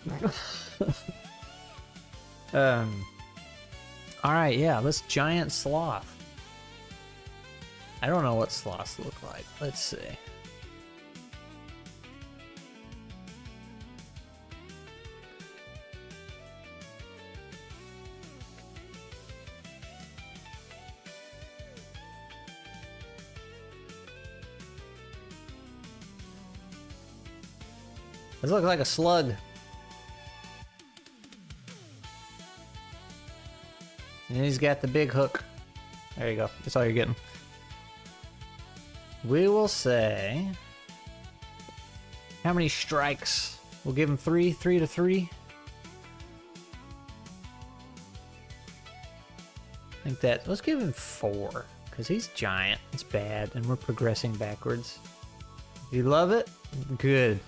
Alright, yeah, this giant sloth. I don't know what sloths look like. Let's see. This looks like a slug. And he's got the big hook. There you go. That's all you're getting. We will say... How many strikes? We'll give him 3. 3 to 3. I think that... Let's give him 4. Because he's giant. It's bad. And we're progressing backwards. You love it? Good.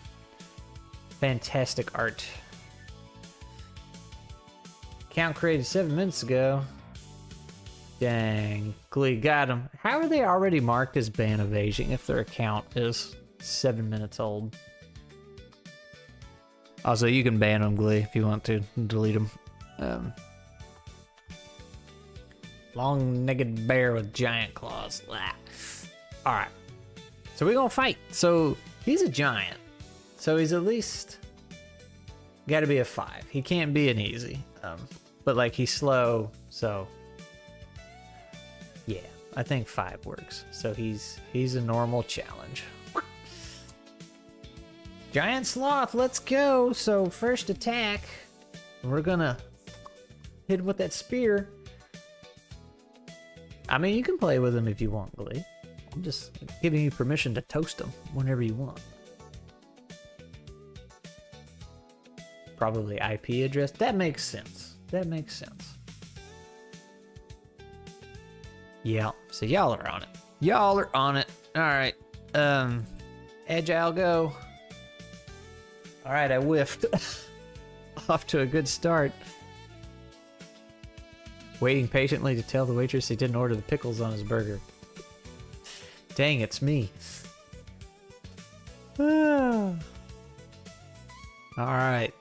Fantastic art. Count created 7 minutes ago. Dang. Glee got him. How are they already marked as ban evasion if their account is 7 minutes old? Also, you can ban them, Glee, if you want to. Delete them. Long-negged bear with giant claws. Alright. So we're gonna fight. So, he's a giant. So he's at least gotta be a 5. He can't be an easy. But like he's slow, so yeah, I think 5 works. So he's a normal challenge. Giant sloth, let's go. So first attack, we're gonna hit him with that spear. I mean, you can play with him if you want, Glee. I'm just giving you permission to toast him whenever you want. Probably IP address. That makes sense. That makes sense. Yeah, so y'all are on it. Y'all are on it. Alright. Agile go. Alright, I whiffed. Off to a good start. Waiting patiently to tell the waitress he didn't order the pickles on his burger. Dang, it's me. Alright.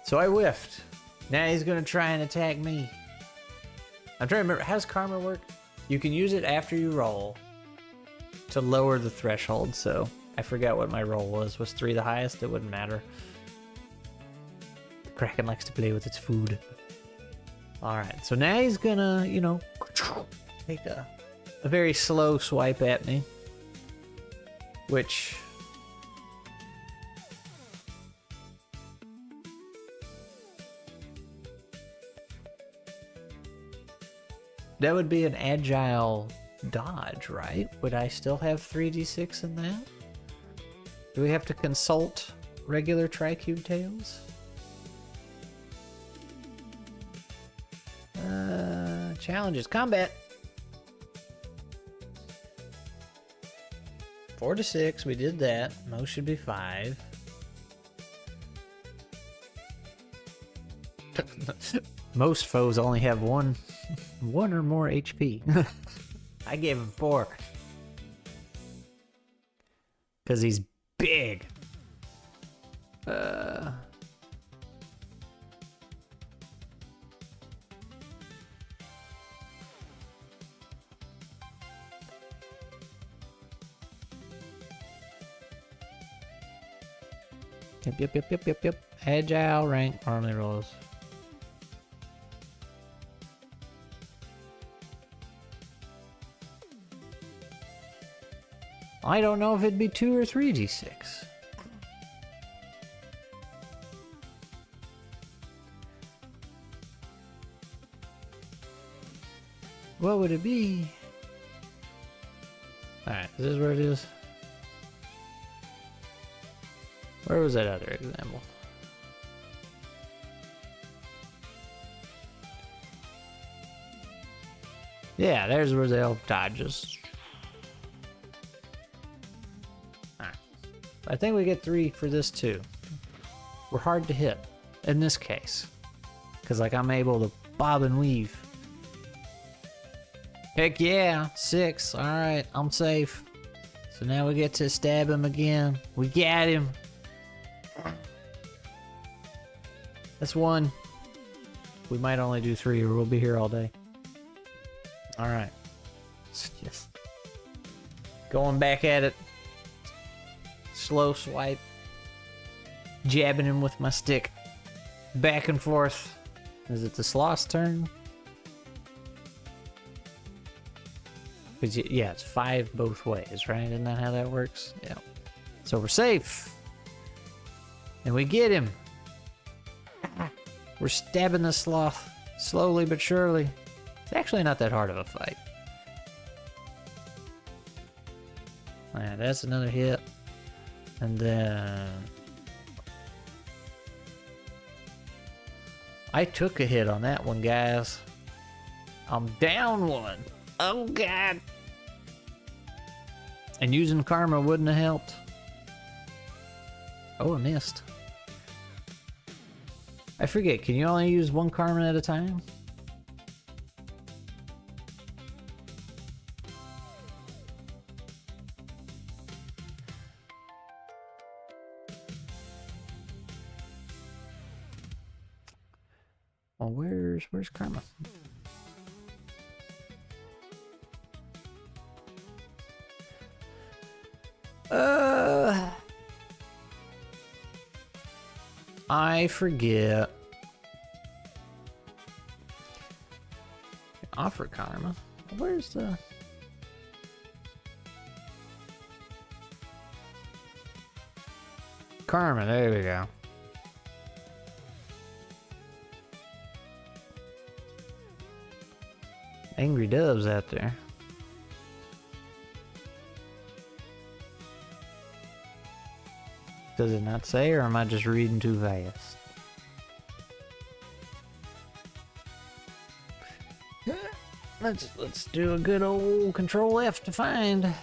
So I whiffed. Now he's gonna try and attack me. I'm trying to remember, how does karma work? You can use it after you roll to lower the threshold, so I forgot what my roll was. Was 3 the highest? It wouldn't matter. The Kraken likes to play with its food. Alright, so now he's gonna, you know, take a very slow swipe at me. Which... that would be an agile dodge, right? Would I still have 3d6 in that? Do we have to consult regular tricube tails? Challenges. Combat! 4 to 6, we did that. Most should be 5. Most foes only have one or more HP. I gave him 4. Because he's big. Yep. Agile, rank, army rolls. I don't know if it'd be 2 or 3d6. What would it be? Alright, is this where it is? Where was that other example? Yeah, there's where the elf dodges. Alright. I think we get 3 for this too. We're hard to hit in this case. Because like I'm able to bob and weave. Heck yeah, 6. Alright, I'm safe. So now we get to stab him again. We got him. That's 1. We might only do 3 or we'll be here all day. Alright. Just going back at it. Slow swipe. Jabbing him with my stick. Back and forth. Is it the sloth's turn? Yeah, it's 5 both ways, right? Isn't that how that works? Yeah. So we're safe. And we get him. We're stabbing the sloth slowly but surely. It's actually not that hard of a fight. Alright, that's another hit. And then... I took a hit on that one, guys. I'm down 1. Oh, God. And using karma wouldn't have helped. Oh, I missed. I forget, can you only use 1 karma at a time? Well, where's karma? I forget. Offer karma. Where's the... Karma, there we go. Angry doves out there. Does it not say, or am I just reading too fast? Let's do a good old Control F to find.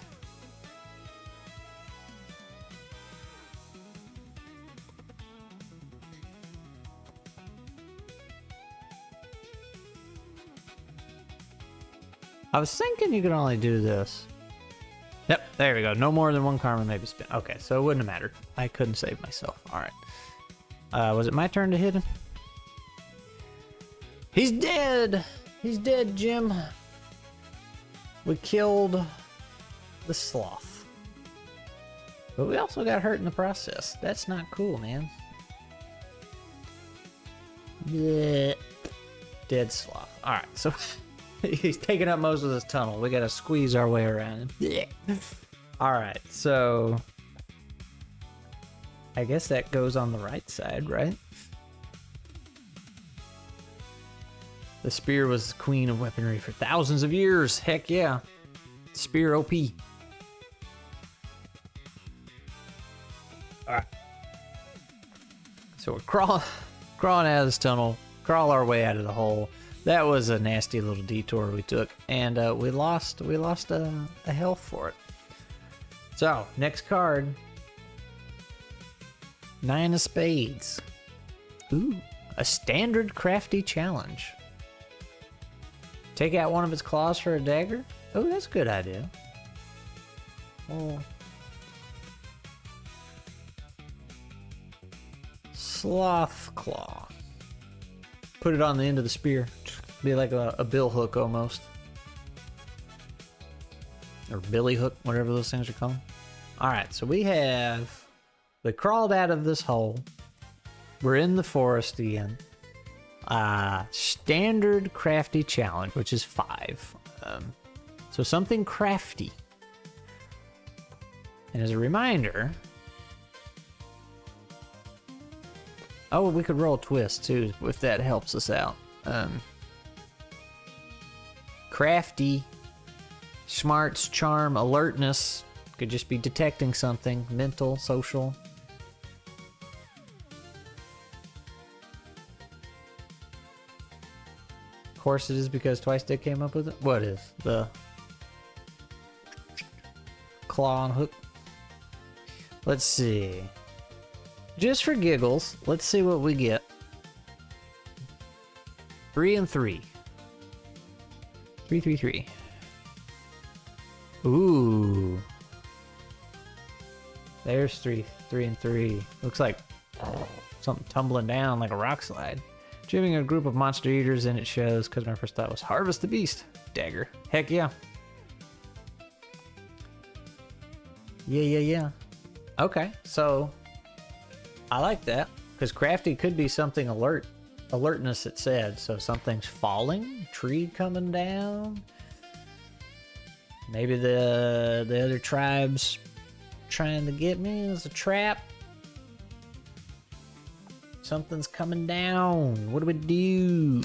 I was thinking you could only do this. Yep, there we go. No more than 1 karma maybe spent. Okay, so it wouldn't have mattered. I couldn't save myself. Alright. Was it my turn to hit him? He's dead! He's dead, Jim. We killed the sloth. But we also got hurt in the process. That's not cool, man. Yeah. Dead sloth. Alright, so... He's taking up most of this tunnel. We gotta squeeze our way around him. Alright, so... I guess that goes on the right side, right? The spear was the queen of weaponry for thousands of years. Heck yeah. Spear OP. Alright. So we're crawling out of this tunnel. Crawl our way out of the hole. That was a nasty little detour we took, and we lost a health for it. So, next card. 9 of spades. Ooh, a standard crafty challenge. Take out one of its claws for a dagger? Oh, that's a good idea. Oh. Sloth claw. Put it on the end of the spear. Be like a bill hook almost. Or billy hook, whatever those things are called. Alright, so we crawled out of this hole. We're in the forest again. Standard crafty challenge, which is 5. So something crafty. And as a reminder... Oh, we could roll twist too, if that helps us out. crafty, smarts, charm, alertness. Could just be detecting something. Mental, social. Of course it is because Twice Dick came up with it. What is the claw and hook? Let's see. Just for giggles, let's see what we get. 3 and 3. 3, 3, 3. Ooh. There's 3 and 3. Looks like something tumbling down like a rock slide. Achieving a group of monster eaters, and it shows, because my first thought was harvest the beast. Dagger. Heck yeah. Yeah. Okay, so I like that, because crafty could be something alertness it said. So something's falling, tree coming down. Maybe the other tribe's trying to get me as a trap. Something's coming down. What do we do?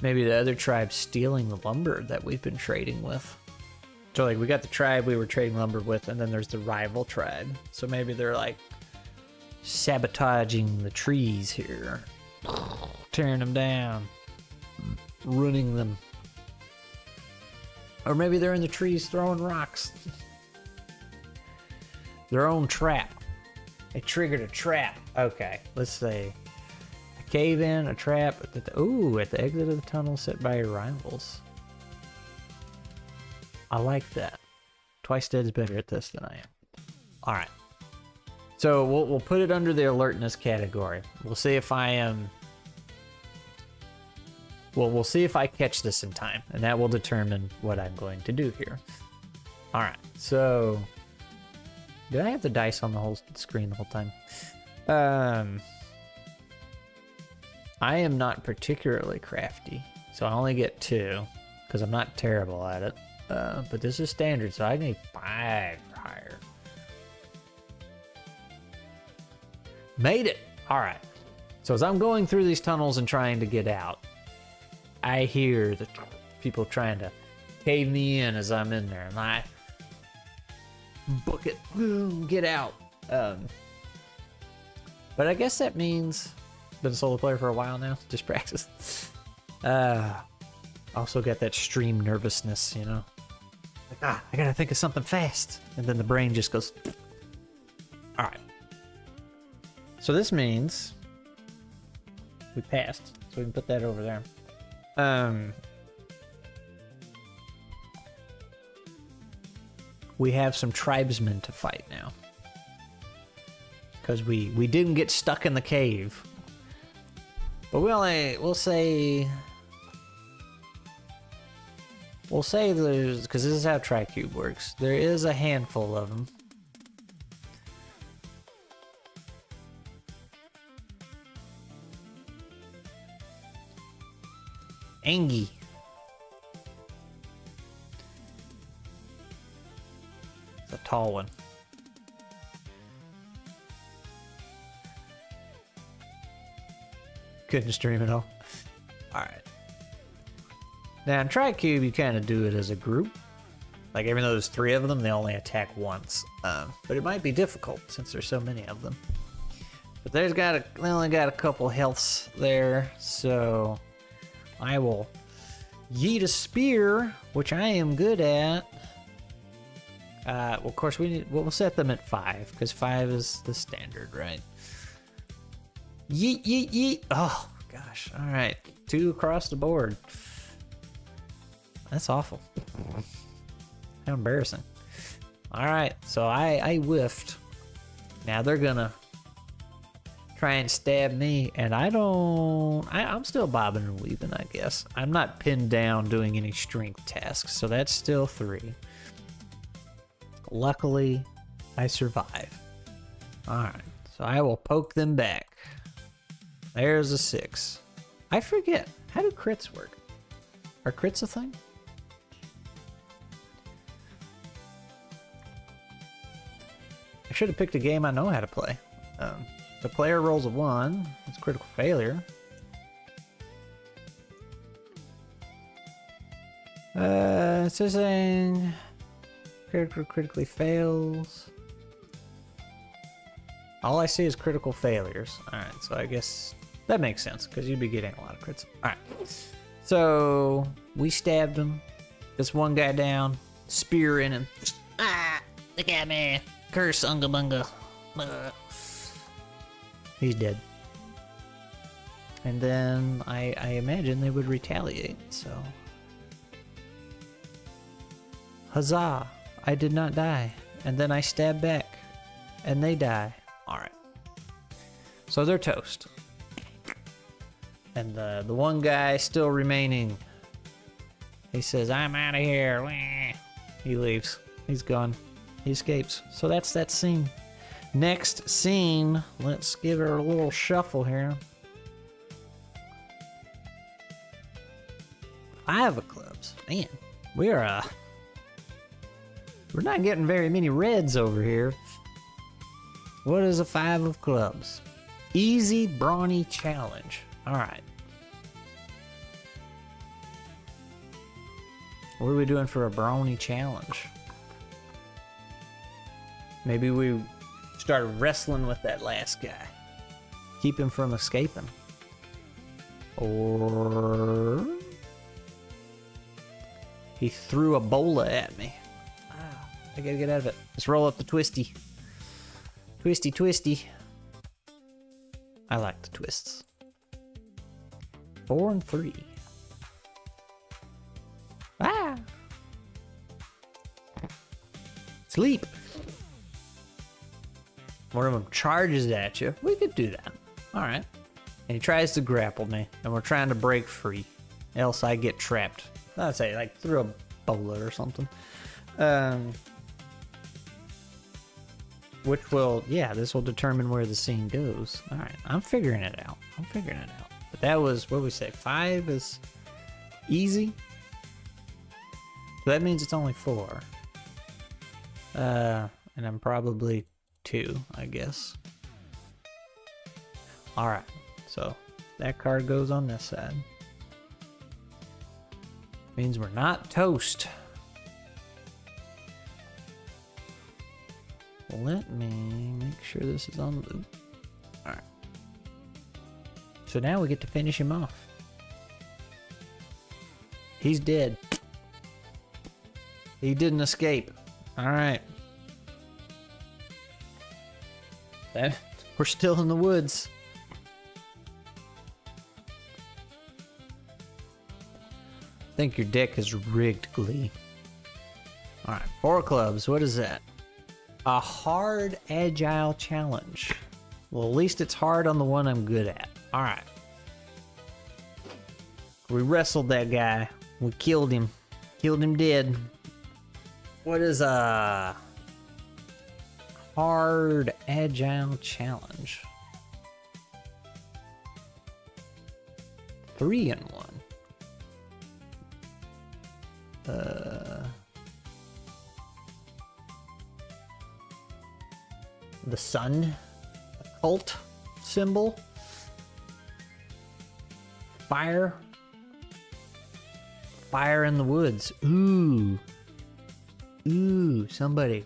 Maybe the other tribe's stealing the lumber that we've been trading with. So like we got the tribe we were trading lumber with, and then there's the rival tribe. So maybe they're like sabotaging the trees here. Tearing them down. Ruining them. Or maybe they're in the trees throwing rocks. Their own trap. They triggered a trap. Okay, let's say a cave in, a trap. At the exit of the tunnel set by your rivals. I like that. Twice Dead's better at this than I am. All right. So we'll put it under the alertness category. We'll see if I am. Well, we'll see if I catch this in time, and that will determine what I'm going to do here. All right. So. Did I have the dice on the whole screen the whole time? I am not particularly crafty, so I only get 2, because I'm not terrible at it. But this is standard, so I need 5 or higher. Made it! Alright. So as I'm going through these tunnels and trying to get out, I hear the people trying to cave me in as I'm in there, and I book it, get out. But I guess that means been a solo player for a while now, just practice. Also got that stream nervousness, you know, like I gotta think of something fast, and then the brain just goes. All right, so this means we passed, so we can put that over there. We have some tribesmen to fight now. Because we didn't get stuck in the cave. But we'll say there's, because this is how TriCube works, there is a handful of them. Angie. A tall one. Couldn't stream at all. Alright. Now in TriCube you kind of do it as a group. Like even though there's 3 of them, they only attack once. But it might be difficult since there's so many of them. But they only got a couple healths there, so I will yeet a spear, which I am good at. Well, of course, we'll set them at 5, because 5 is the standard, right? Yeet, yeet, yeet. Oh, gosh. All right. 2 across the board. That's awful. How embarrassing. All right. So I whiffed. Now they're going to try and stab me, and I'm still bobbing and weaving, I guess. I'm not pinned down doing any strength tasks, so that's still 3. Luckily, I survive. Alright, so I will poke them back. There's a 6. I forget, how do crits work? Are crits a thing? I should have picked a game I know how to play. The player rolls a 1. It's critical failure. It says saying character critically fails. All I see is critical failures. Alright, so I guess that makes sense because you'd be getting a lot of crits. Alright, so we stabbed him. This one guy down, spear in him. Ah, look at me. Curse, unga bunga. He's dead. And then I imagine they would retaliate, so. Huzzah! I did not die. And then I stab back. And they die. Alright. So they're toast. And the one guy still remaining. He says, I'm out of here. He leaves. He's gone. He escapes. So that's that scene. Next scene. Let's give her a little shuffle here. 5 of clubs. Man, we're not getting very many reds over here. What is a 5 of clubs? Easy brawny challenge. Alright. What are we doing for a brawny challenge? Maybe we start wrestling with that last guy. Keep him from escaping. Or he threw a bola at me. I gotta get out of it. Let's roll up the twisty. Twisty, twisty. I like the twists. 4 and 3. Ah! Sleep. One of them charges at you. We could do that. Alright. And he tries to grapple me. And we're trying to break free. Else I get trapped. I'd say like through a bola or something. Which will, yeah, this will determine where the scene goes. Alright, I'm figuring it out. But that was, what did we say, 5 is easy? So that means it's only 4. And I'm probably 2, I guess. Alright, so that card goes on this side. Means we're not toast. Let me make sure this is on loop. Alright. So now we get to finish him off. He's dead. He didn't escape. Alright. We're still in the woods. I think your deck is rigged, Glee. Alright, 4 clubs. What is that? A hard, agile challenge. Well, at least it's hard on the one I'm good at. Alright. We wrestled that guy. We killed him. Killed him dead. What is a hard, agile challenge? 3 and 1. The sun, occult symbol, fire in the woods. Ooh, somebody.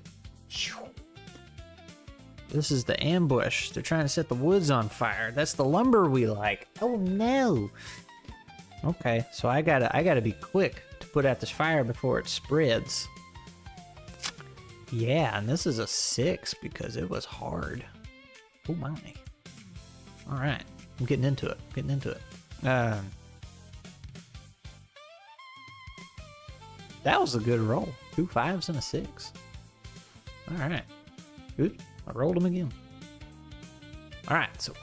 This is the ambush. They're trying to set the woods on fire. That's the lumber we like. Oh no. Okay, so I gotta be quick to put out this fire before it spreads. Yeah, and this is a 6 because it was hard. Oh my. Alright, I'm getting into it. That was a good roll. 2 5s and a 6. Alright. Good. I rolled them again. Alright, so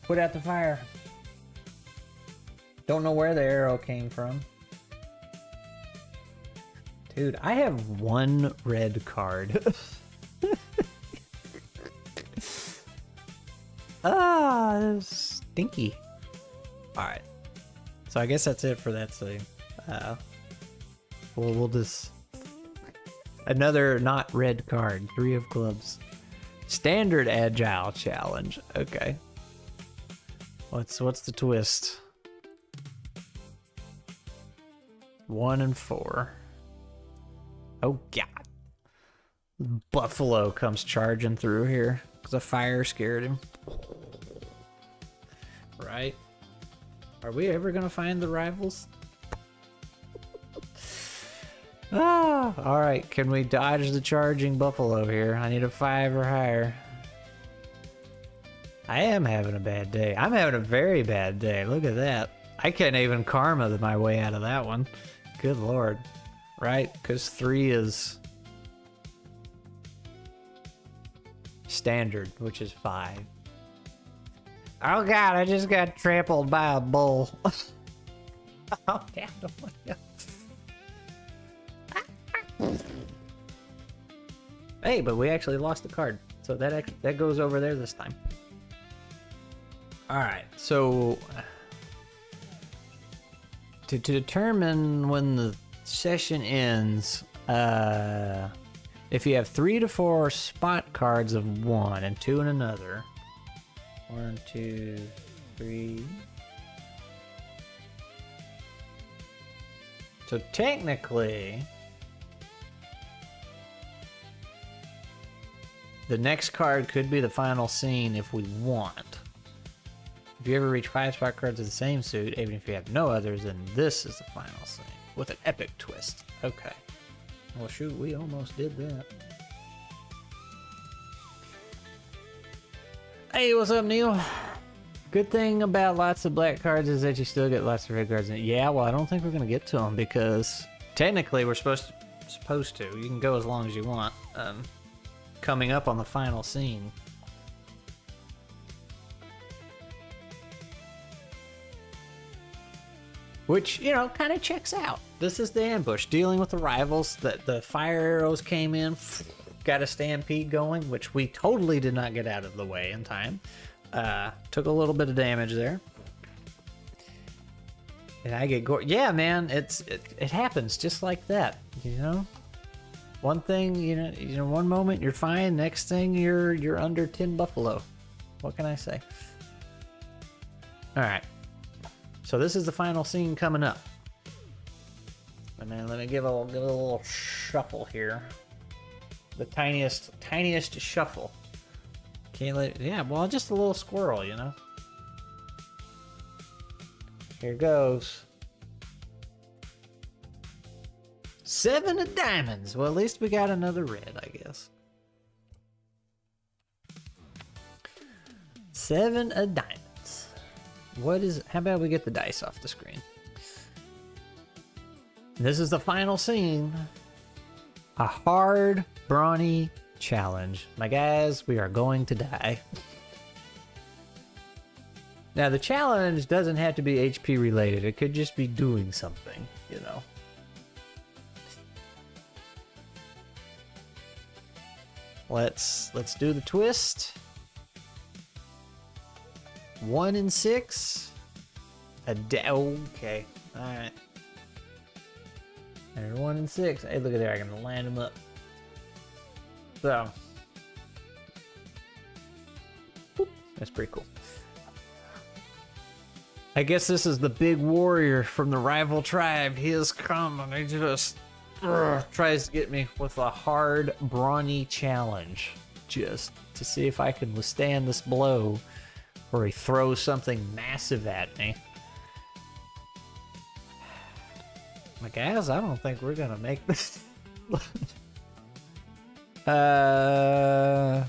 put out the fire. Don't know where the arrow came from. Dude, I have 1 red card. That's stinky. Alright. So I guess that's it for that scene. We'll just... Another not red card. 3 of clubs. Standard agile challenge. Okay. What's the twist? 1 and 4. Oh God. Buffalo comes charging through here because a fire scared him. Right? Are we ever gonna find the rivals? Ah, all right. Can we dodge the charging buffalo here? I need a 5 or higher. I am having a bad day. I'm having a very bad day. Look at that. I can't even karma my way out of that one. Good Lord. Right? Because 3 is standard, which is 5. Oh God, I just got trampled by a bull. Oh, damn. Hey, but we actually lost the card, so that goes over there this time. All right, so to determine when the session ends, if you have 3 to 4 spot cards of one and 2 in another, 1, 2, 3. So technically, the next card could be the final scene if we want. If you ever reach 5 spot cards of the same suit, even if you have no others, then this is the final scene with an epic twist. Okay. Well, shoot, we almost did that. Hey, what's up, Neil? Good thing about lots of black cards is that you still get lots of red cards in it. Yeah, well, I don't think we're gonna get to them because technically we're supposed to. You can go as long as you want. Coming up on the final scene. Which, you know, kind of checks out. This is the ambush, dealing with the rivals. The fire arrows came in, got a stampede going, which we totally did not get out of the way in time. Took a little bit of damage there. And I get gore. Yeah, man, it happens just like that, you know? One thing, you know, one moment you're fine, next thing you're under 10 buffalo. What can I say? All right. So this is the final scene coming up. And then let me give a little shuffle here. The tiniest shuffle. Can't let it, yeah, well, just a little squirrel, you know. Here goes. 7 of diamonds. Well, at least we got another red, I guess. 7 of diamonds. How about we get the dice off the screen? This is the final scene. A hard, brawny challenge. My guys, we are going to die. Now, the challenge doesn't have to be HP related. It could just be doing something, you know. Let's do the twist. 1 and 6. Okay. All right. There's 1 and 6. Hey, look at there. I can land them up. So. Whoop, that's pretty cool. I guess this is the big warrior from the rival tribe. He has come and he just tries to get me with a hard, brawny challenge. Just to see if I can withstand this blow where he throws something massive at me. My guys, I don't think we're gonna make this. I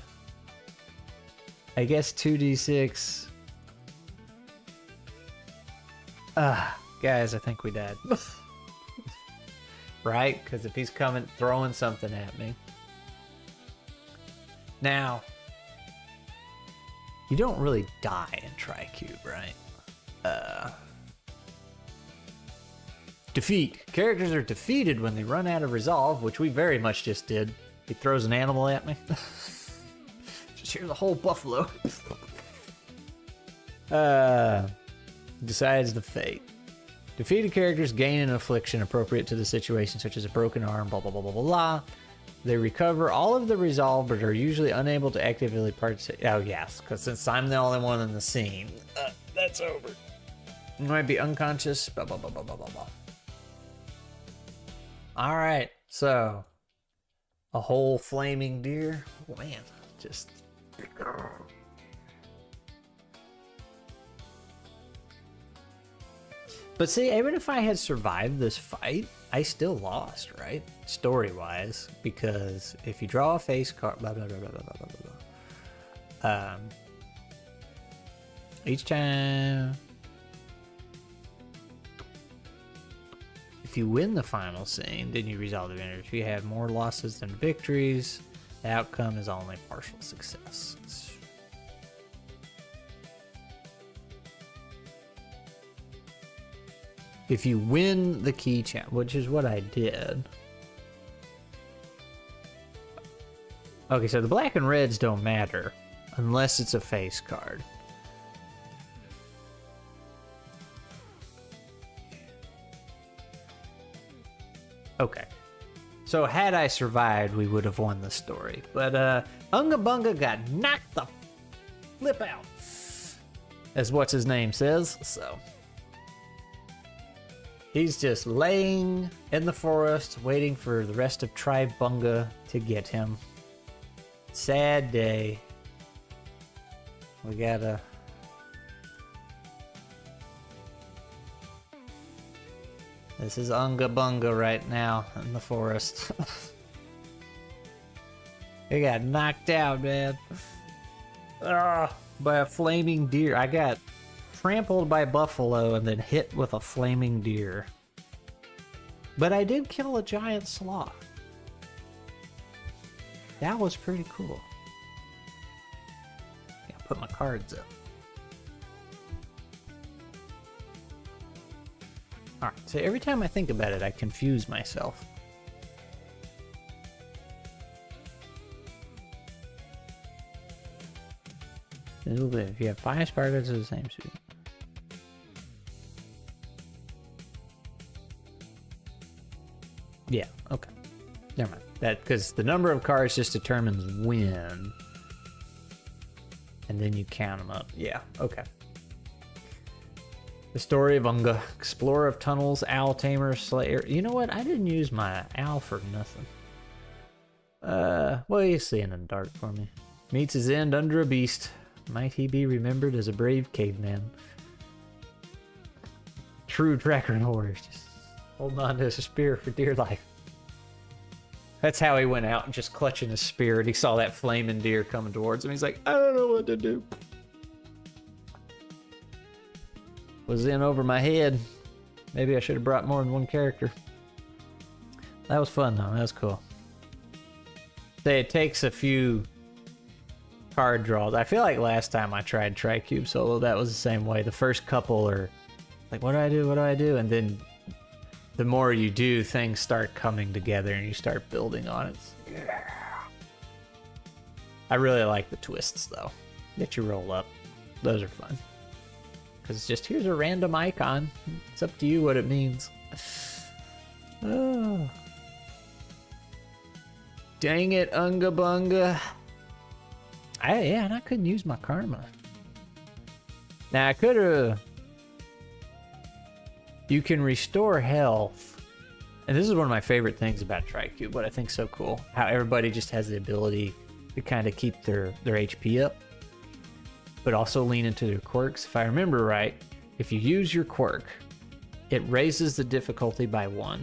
guess 2d6. Guys, I think we died. Right? Because if he's throwing something at me. Now, you don't really die in Tricube, right? Defeat. Characters are defeated when they run out of resolve, which we very much just did. He throws an animal at me. Just hear the whole buffalo. Decides the fate. Defeated characters gain an affliction appropriate to the situation, such as a broken arm, blah, blah, blah, blah, blah, blah. They recover all of the resolve, but are usually unable to actively participate. Oh, yes, because since I'm the only one in the scene, that's over. You might be unconscious. Blah, blah, blah, blah, blah, blah, blah. All right, so a whole flaming deer. Oh, man, just. But see, even if I had survived this fight, I still lost, right? Story-wise, because if you draw a face card, blah, blah, blah, blah, blah, blah, blah, blah. Each time, if you win the final scene, then you resolve the event. If you have more losses than victories, the outcome is only partial success. If you win the key challenge, which is what I did. Okay, so the black and reds don't matter unless it's a face card. Okay. So had I survived, we would have won the story. But Unga Bunga got knocked the flip out, as what's his name says, so. He's just laying in the forest, waiting for the rest of Tribe Bunga to get him. Sad day. We gotta... This is Unga Bunga right now in the forest. He got knocked out, man. By a flaming deer. I got trampled by buffalo and then hit with a flaming deer. But I did kill a giant sloth. That was pretty cool. Yeah, put my cards up. Alright, so every time I think about it, I confuse myself. A little bit. If you have 5 Spartans of the same suit. Yeah, okay. Never mind. That, because the number of cards just determines when. And then you count them up. Yeah, okay. The story of Unga, explorer of tunnels, owl tamer, slayer. You know what? I didn't use my owl for nothing. What are you seeing in the dark for me? Meets his end under a beast. Might he be remembered as a brave caveman? True tracker and horrors. Just holding on to his spear for dear life. That's how he went out, just clutching his spear, and he saw that flaming deer coming towards him. He's like, I don't know what to do. Was in over my head. Maybe I should have brought more than one character. That was fun though, that was cool. Say it takes a few card draws. I feel like last time I tried Tricube solo, that was the same way. The first couple are like, what do I do? What do I do? And then the more you do, things start coming together and you start building on it. Yeah. I really like the twists though, that you roll up. Those are fun. Because it's just, here's a random icon. It's up to you what it means. Oh. Dang it, Unga Bunga. Yeah, and I couldn't use my karma. Now, I could have... You can restore health. And this is one of my favorite things about Tricube, what I think is so cool. How everybody just has the ability to kind of keep their HP up, but also lean into their quirks. If I remember right, if you use your quirk, it raises the difficulty by 1.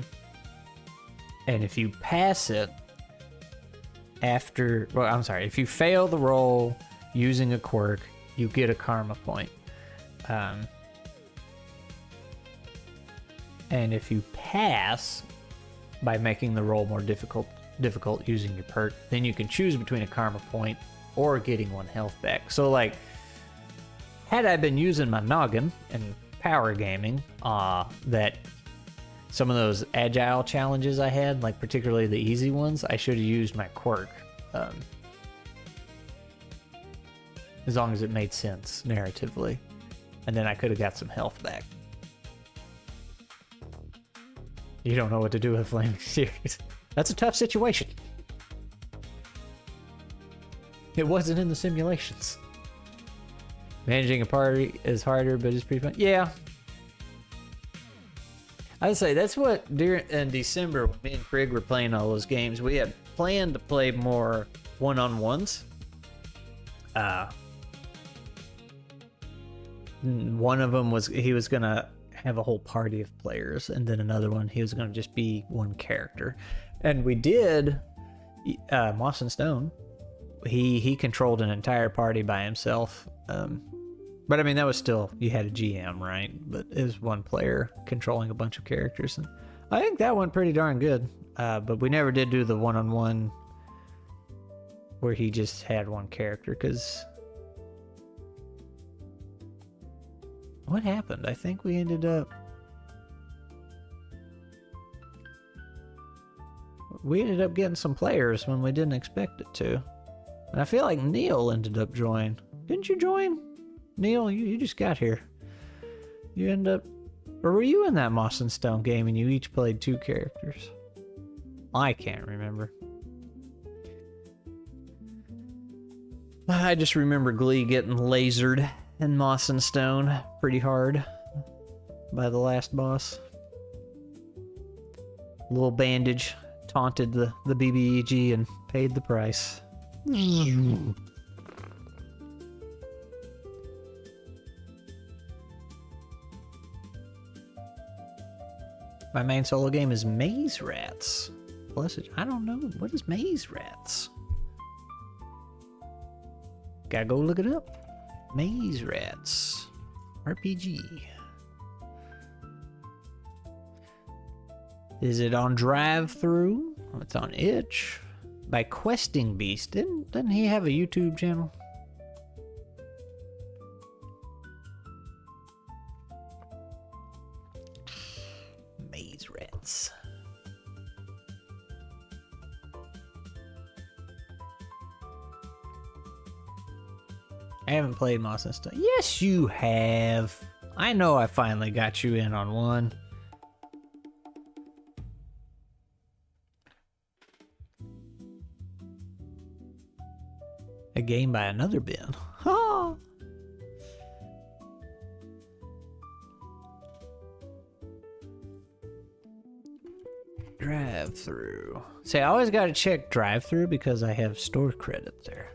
And if you pass it after, well, I'm sorry, if you fail the roll using a quirk, you get a karma point. And if you pass by making the roll more difficult using your perk, then you can choose between a karma point or getting 1 health back. So like, had I been using my noggin and power gaming, that some of those agile challenges I had, like particularly the easy ones, I should have used my quirk. As long as it made sense narratively. And then I could have got some health back. You don't know what to do with Flaming Series. That's a tough situation. It wasn't in the simulations. Managing a party is harder, but it's pretty fun. Yeah. I would say that's what in December when me and Craig were playing all those games, we had planned to play more one-on-ones. One of them was he was gonna have a whole party of players, and then another one he was gonna just be one character. And we did Moss and Stone. He controlled an entire party by himself. But I mean, that was still, you had a GM, right? But it was one player controlling a bunch of characters. And I think that went pretty darn good. But we never did do the one-on-one where he just had one character, because what happened? I think we ended up getting some players when we didn't expect it to. And I feel like Neil ended up joining. Didn't you join? Neil, you just got here. You end up... Or were you in that Moss and Stone game and you each played 2 characters? I can't remember. I just remember Glee getting lasered in Moss and Stone pretty hard by the last boss. Little bandage taunted the BBEG and paid the price. My main solo game is Maze Rats. I don't know. What is Maze Rats? Gotta go look it up. Maze Rats. RPG. Is it on DriveThru? It's on Itch. By Questing Beast. Didn't he have a YouTube channel? Maze Rats. I haven't played Moss and Stone. Yes, you have. I know I finally got you in on one. A game by another Ben. Ha! DriveThru. See, I always gotta check DriveThru because I have store credit there.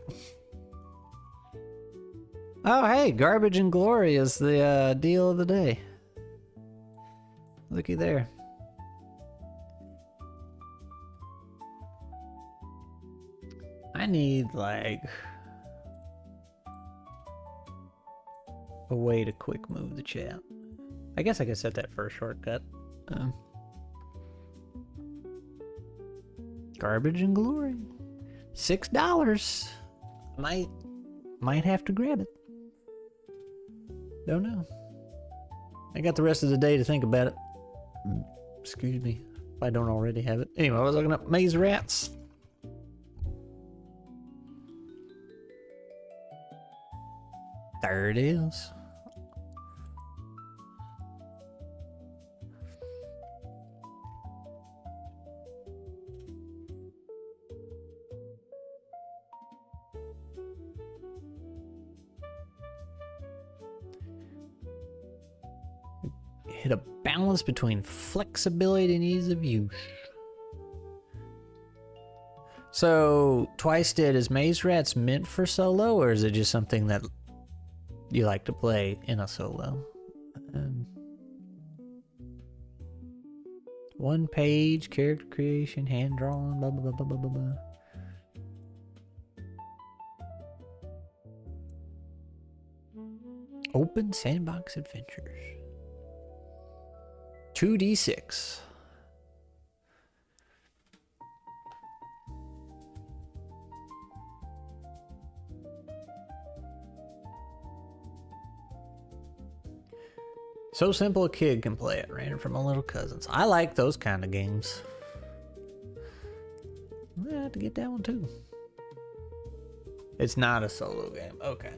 Oh, hey, Garbage and Glory is the deal of the day. Looky there. I need, like, a way to quick move the chat. I guess I could set that for a shortcut. Garbage and Glory. $6. Might have to grab it. Don't know. I got the rest of the day to think about it. Excuse me if I don't already have it. Anyway, I was looking up Maze Rats. There it is. Hit a balance between flexibility and ease of use. So, Twice Dead, is Maze Rats meant for solo, or is it just something that you like to play in a solo? One page, character creation, hand drawing, blah blah blah blah blah blah. Open sandbox adventures. 2d6. So simple a kid can play it, ran it from my little cousins. I like those kind of games. I'm gonna have to get that one too. It's not a solo game. Okay.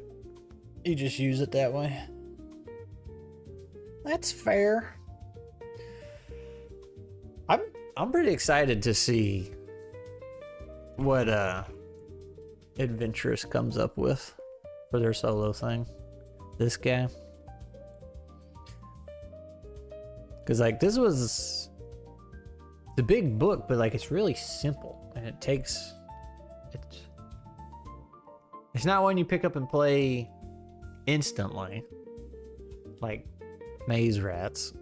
You just use it that way. That's fair. I'm pretty excited to see what adventurous comes up with for their solo thing. This guy. Because, like, this was... It's a big book, but, like, it's really simple. And it takes... It's not one you pick up and play instantly. Like Maze Rats.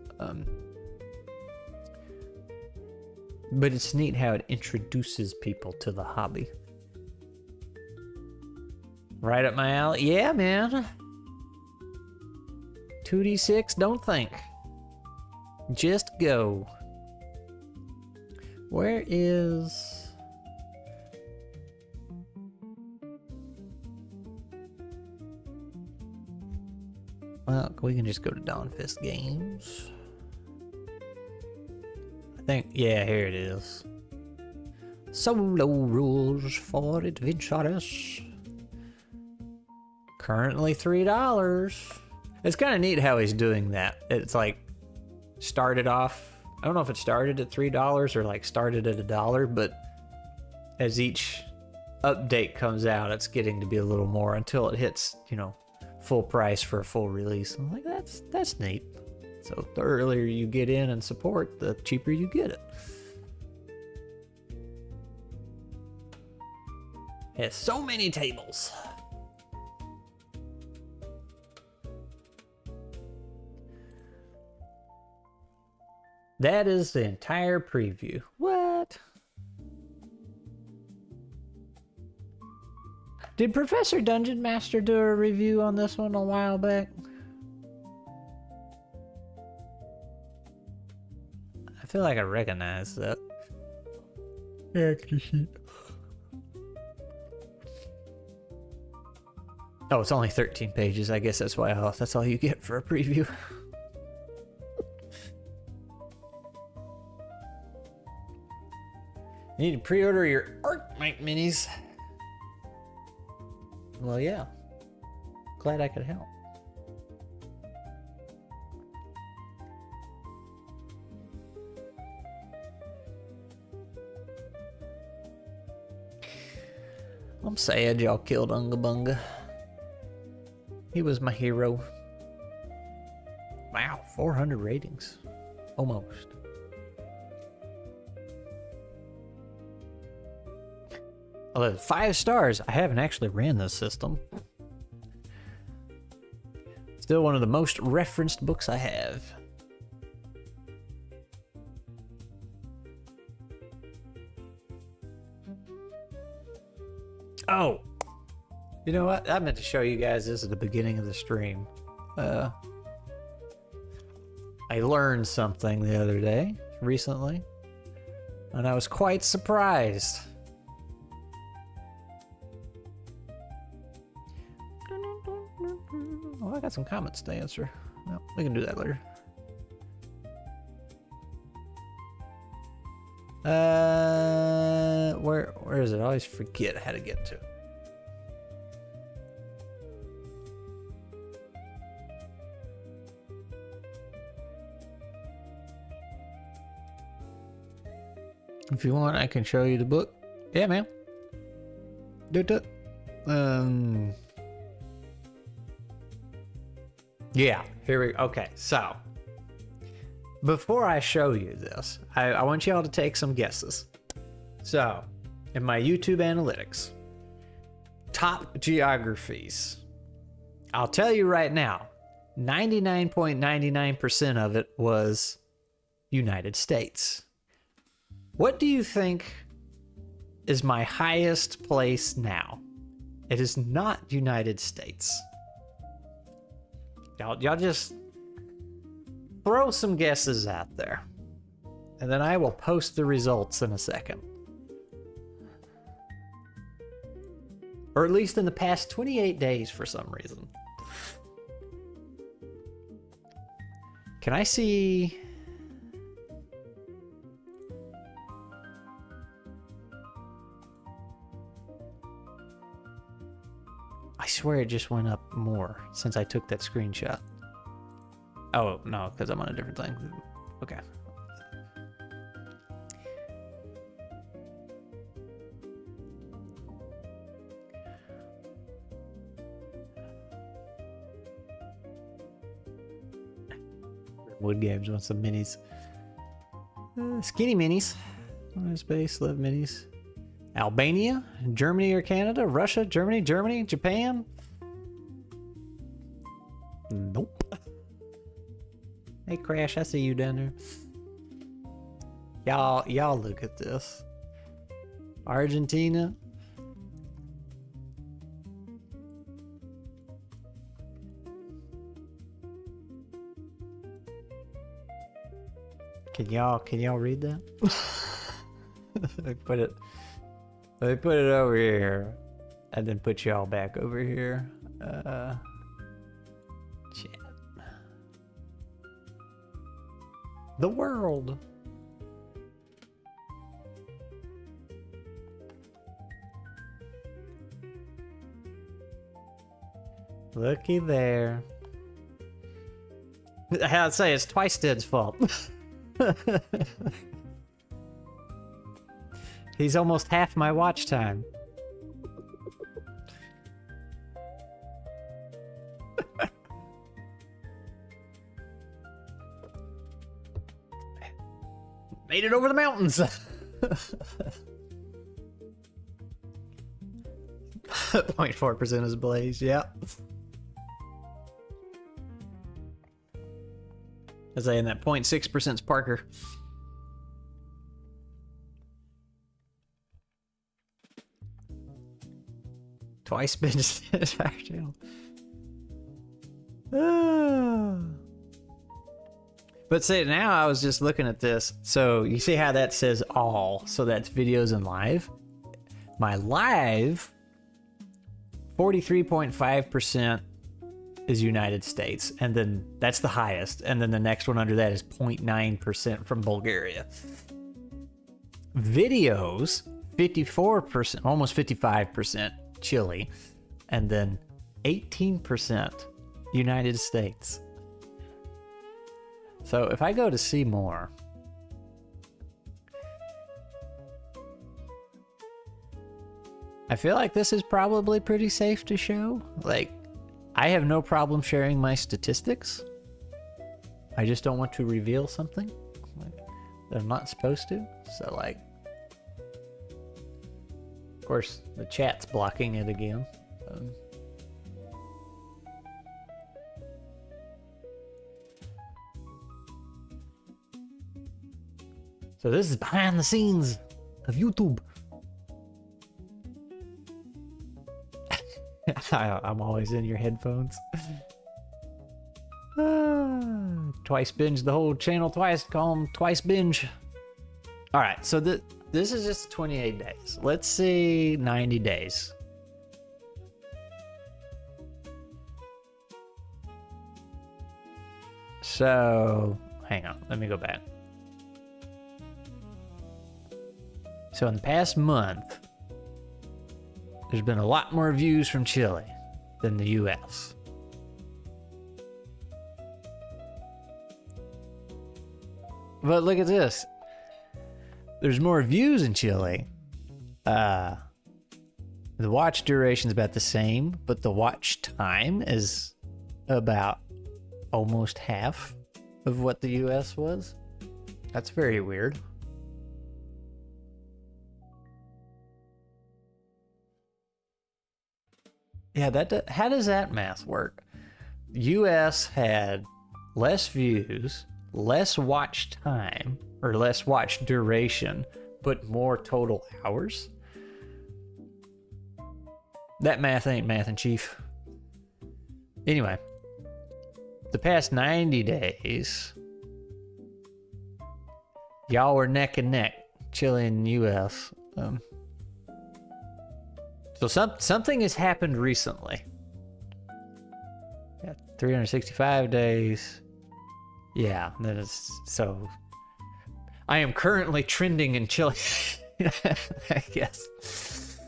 But it's neat how it introduces people to the hobby. Right up my alley. Yeah, man. 2d6, don't think. Just go. Where is... Well, we can just go to Dawnfist Games. I think, yeah, here it is. Solo rules for adventurers. Currently $3. It's kind of neat how he's doing that. It's like started off, I don't know if it started at $3 or like started at $1, but as each update comes out, it's getting to be a little more until it hits, you know, full price for a full release. I'm like, that's neat. So the earlier you get in and support, the cheaper you get it. It has so many tables. That is the entire preview. What? Did Professor Dungeon Master do a review on this one a while back? I feel like I recognize that. Extra sheet. Oh, it's only 13 pages. I guess that's why that's all you get for a preview. You need to pre-order your Arknight minis. Well, yeah. Glad I could help. I'm sad y'all killed Unga Bunga. He was my hero. Wow, 400 ratings. Almost. Although 5 stars, I haven't actually ran this system. Still one of the most referenced books I have. Oh! You know what? I meant to show you guys this at the beginning of the stream. I learned something the other day, recently, and I was quite surprised. Oh, I got some comments to answer. No, we can do that later. Where is it? I always forget how to get to it. If you want, I can show you the book. Yeah, man. Do it. Yeah, here we go. Okay, so before I show you this, I want y'all to take some guesses. So, in my YouTube analytics, top geographies. I'll tell you right now, 99.99% of it was United States. What do you think is my highest place now? It is not United States. Y'all just throw some guesses out there. And then I will post the results in a second. Or at least in the past 28 days for some reason. Can I see... I swear it just went up more since I took that screenshot. Oh, no, because I'm on a different thing. Okay. Wood Games wants some minis. Skinny minis. Space, love minis. Albania, Germany or Canada, Russia, Germany, Japan. Nope. Hey Crash, I see you down there. Y'all look at this. Argentina. Can y'all read that? Let me put it over here and then put y'all back over here. Chat. The world. Looky there. I'd say it's twice Dead's fault. He's almost half my watch time. Made it over the mountains. 0.4% is Blaze, yeah. As I in that 0.6% is Parker. Twice binged the entire channel. But say now I was just looking at this. So you see how that says all. So that's videos and live. My live, 43.5% is United States. And then that's the highest. And then the next one under that is 0.9% from Bulgaria. Videos, 54%, almost 55%. Chile, and then 18% United States. So if I go to see more, I feel like this is probably pretty safe to show. Like, I have no problem sharing my statistics. I just don't want to reveal something that I'm not supposed to. So like, of course, the chat's blocking it again. So this is behind the scenes of YouTube. I'm always in your headphones. Twice binge the whole channel twice. Call them twice binge. All right, so this is just 28 days. Let's see 90 days. So, hang on, let me go back. So in the past month, there's been a lot more views from Chile than the US. But look at this. There's more views in Chile. The watch duration is about the same, but the watch time is about almost half of what the US was. That's very weird. Yeah, how does that math work? US had less views, less watch time, or less watch duration, but more total hours? That math ain't mathin', Chief. Anyway, the past 90 days, y'all were neck and neck, Chile and US. So something has happened recently. Yeah, 365 days. Yeah, that is so. I am currently trending in Chile, I guess.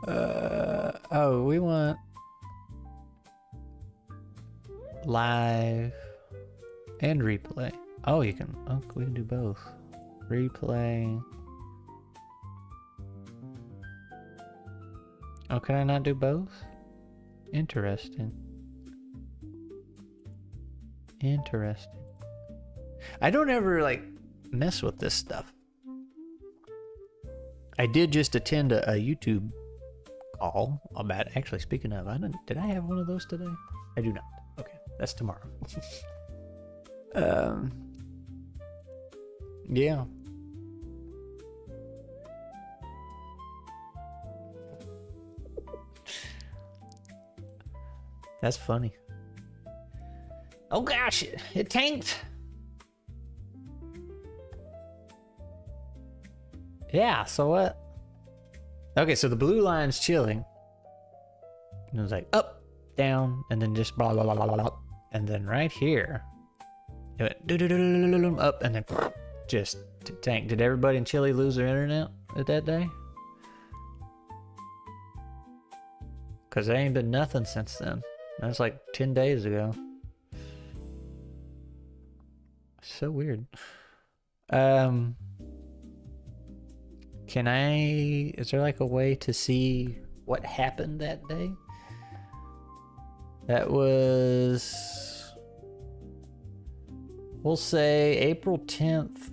Oh, we want live and replay. Oh, you can. Oh, we can do both. Replay. Oh, can I not do both? Interesting. Interesting. I don't ever like mess with this stuff. I did just attend a YouTube call about, actually speaking of, did I have one of those today? I do not. Okay, that's tomorrow. Yeah. That's funny. Oh gosh, it tanked. Yeah, so what? Okay, so the blue line's chilling. And it was like up, down, and then just blah, blah, blah, blah, blah. And then right here, it went up, and then just tanked. Did everybody in Chile lose their internet at that day? Because there ain't been nothing since then. That's like 10 days ago. So weird. Is there like a way to see what happened that day? That was, we'll say April 10th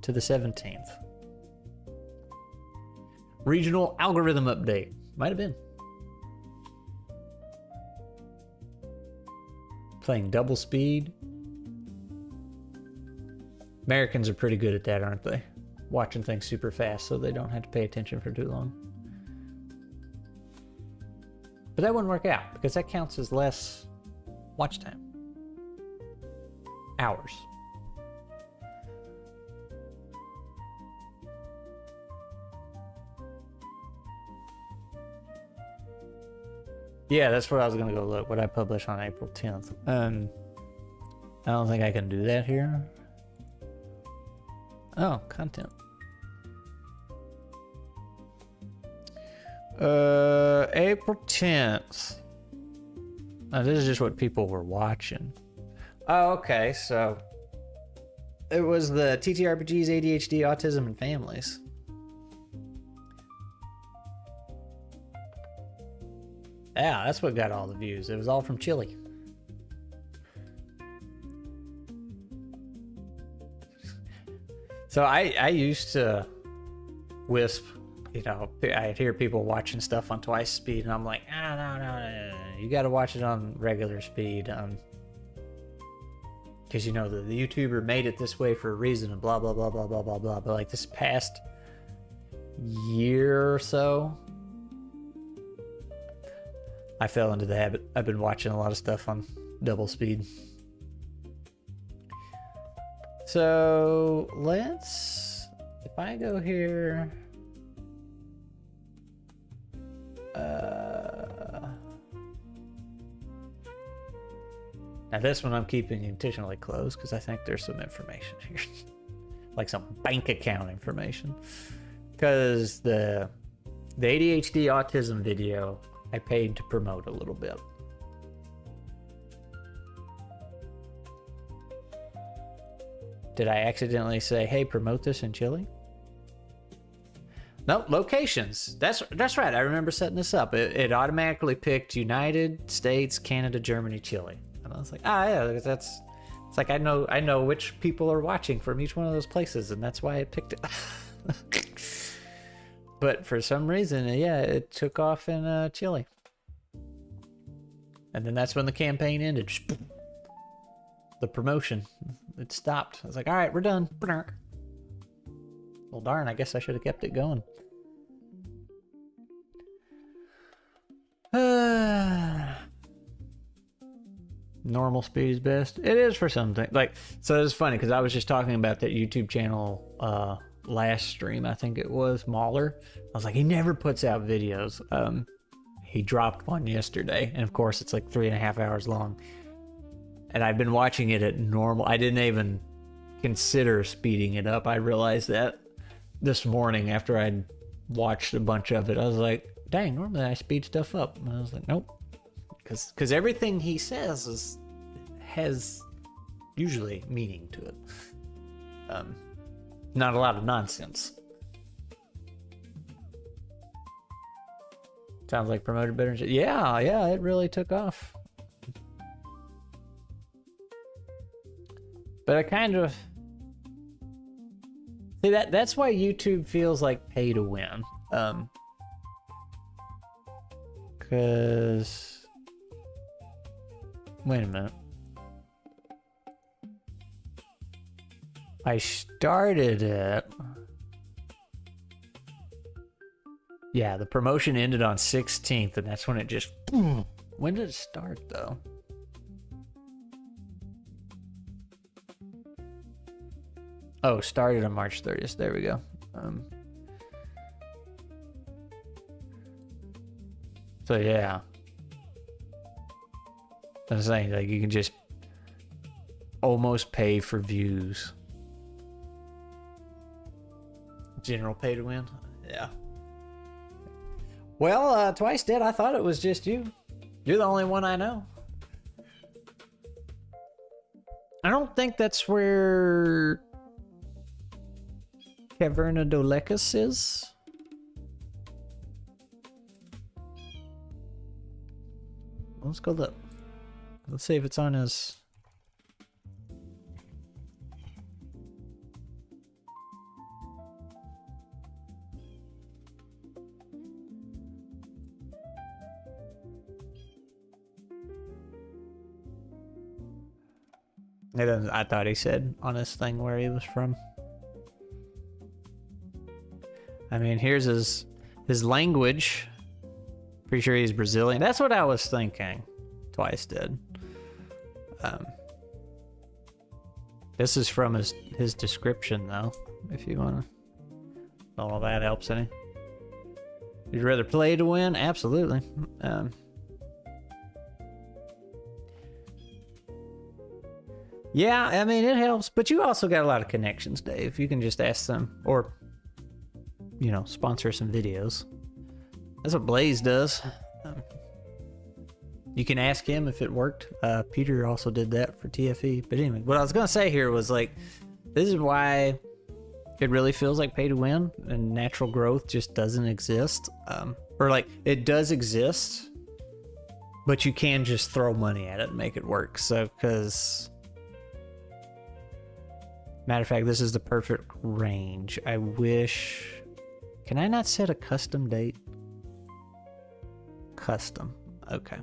to the 17th. Regional algorithm update. Might have been. Playing double speed. Americans are pretty good at that, aren't they? Watching things super fast so they don't have to pay attention for too long. But that wouldn't work out because that counts as less watch time. Hours. Yeah, that's where I was gonna go look. What I published on April 10th. I don't think I can do that here. Oh, content. April 10th. Now, this is just what people were watching. Oh, okay, so it was the TTRPGs, ADHD, Autism, and Families. Yeah, that's what got all the views. It was all from Chile. So I used to wisp, you know, I'd hear people watching stuff on twice speed, and I'm like, no, you got to watch it on regular speed, because you know the YouTuber made it this way for a reason, and blah blah blah blah blah blah blah. But like this past year or so, I fell into the habit. I've been watching a lot of stuff on double speed. So let's, if I go here, now this one I'm keeping intentionally closed because I think there's some information here, like some bank account information, because the ADHD autism video I paid to promote a little bit. Did I accidentally say, hey, promote this in Chile? Nope, locations. That's right. I remember setting this up. It automatically picked United States, Canada, Germany, Chile. And I was like, yeah, it's like I know which people are watching from each one of those places, and that's why I picked it. But for some reason, yeah, it took off in Chile. And then that's when the campaign ended. The promotion, it stopped. I was like, all right, we're done. Well, darn, I guess I should have kept it going. Normal speed is best. It is for something. Like, so it's funny because I was just talking about that YouTube channel last stream. I think it was Mahler. I was like, he never puts out videos. He dropped one yesterday, and of course it's like 3.5 hours long. And I've been watching it at normal. I didn't even consider speeding it up. I realized that this morning after I'd watched a bunch of it. I was like, dang, normally I speed stuff up. And I was like, nope. Because everything he says has usually meaning to it. Not a lot of nonsense. Sounds like promoted better. Yeah, it really took off. But I kind of see that's why YouTube feels like pay to win. Cause wait a minute. I started it. Yeah, the promotion ended on 16th, and that's when it just boom. When did it start though? Oh, started on March 30th. There we go. So yeah, I was saying, like, you can just almost pay for views. General pay to win. Yeah. Well, Twice Dead, I thought it was just you. You're the only one I know. I don't think that's where Caverna Dolecus is. Let's go look. Let's see if it's on his... It doesn't, I thought he said on his thing where he was from. I mean, here's his language. Pretty sure he's Brazilian. That's what I was thinking. Twice did. This is from his description, though. If you wanna, don't know if that helps any. You'd rather play to win? Absolutely. Yeah, I mean, it helps, but you also got a lot of connections, Dave. You can just ask them, or, you know, sponsor some videos. That's what Blaze does. You can ask him if it worked. Peter also did that for TFE. But anyway, what I was going to say here was, like, this is why it really feels like pay to win, and natural growth just doesn't exist. Or, like, it does exist, but you can just throw money at it and make it work. So, because... Matter of fact, this is the perfect range. I wish... Can I not set a custom date? Custom. Okay.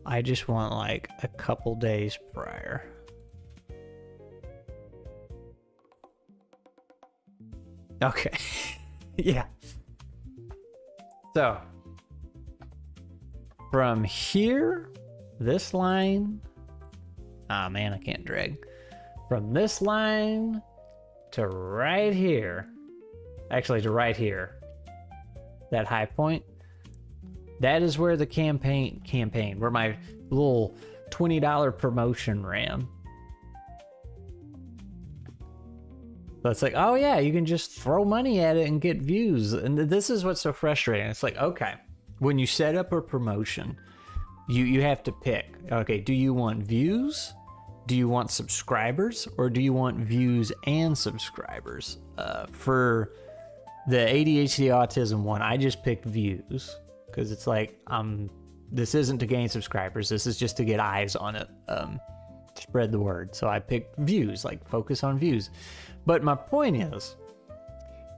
I just want like a couple days prior. Okay. Yeah. So, from here, this line... Ah, man, I can't drag. From this line to right here, actually to right here, that high point, that is where the campaign, where my little $20 promotion ran. So it's like, oh yeah, you can just throw money at it and get views. And this is what's so frustrating. It's like, okay, when you set up a promotion, you have to pick, okay, do you want views? Do you want subscribers, or do you want views and subscribers? For the ADHD autism one, I just picked views because it's like, this isn't to gain subscribers. This is just to get eyes on it, spread the word. So I picked views, like focus on views. But my point is,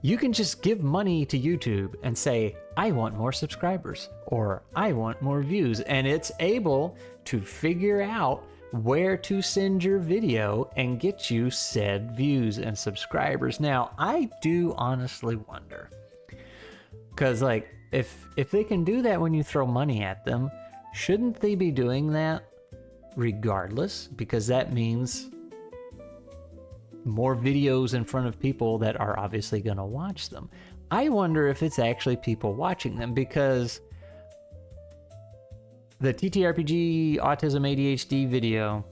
you can just give money to YouTube and say, I want more subscribers, or I want more views. And it's able to figure out where to send your video and get you said views and subscribers. Now, I do honestly wonder, because like, if they can do that when you throw money at them, shouldn't they be doing that regardless? Because that means more videos in front of people that are obviously going to watch them. I wonder if it's actually people watching them, because the ttrpg autism ADHD video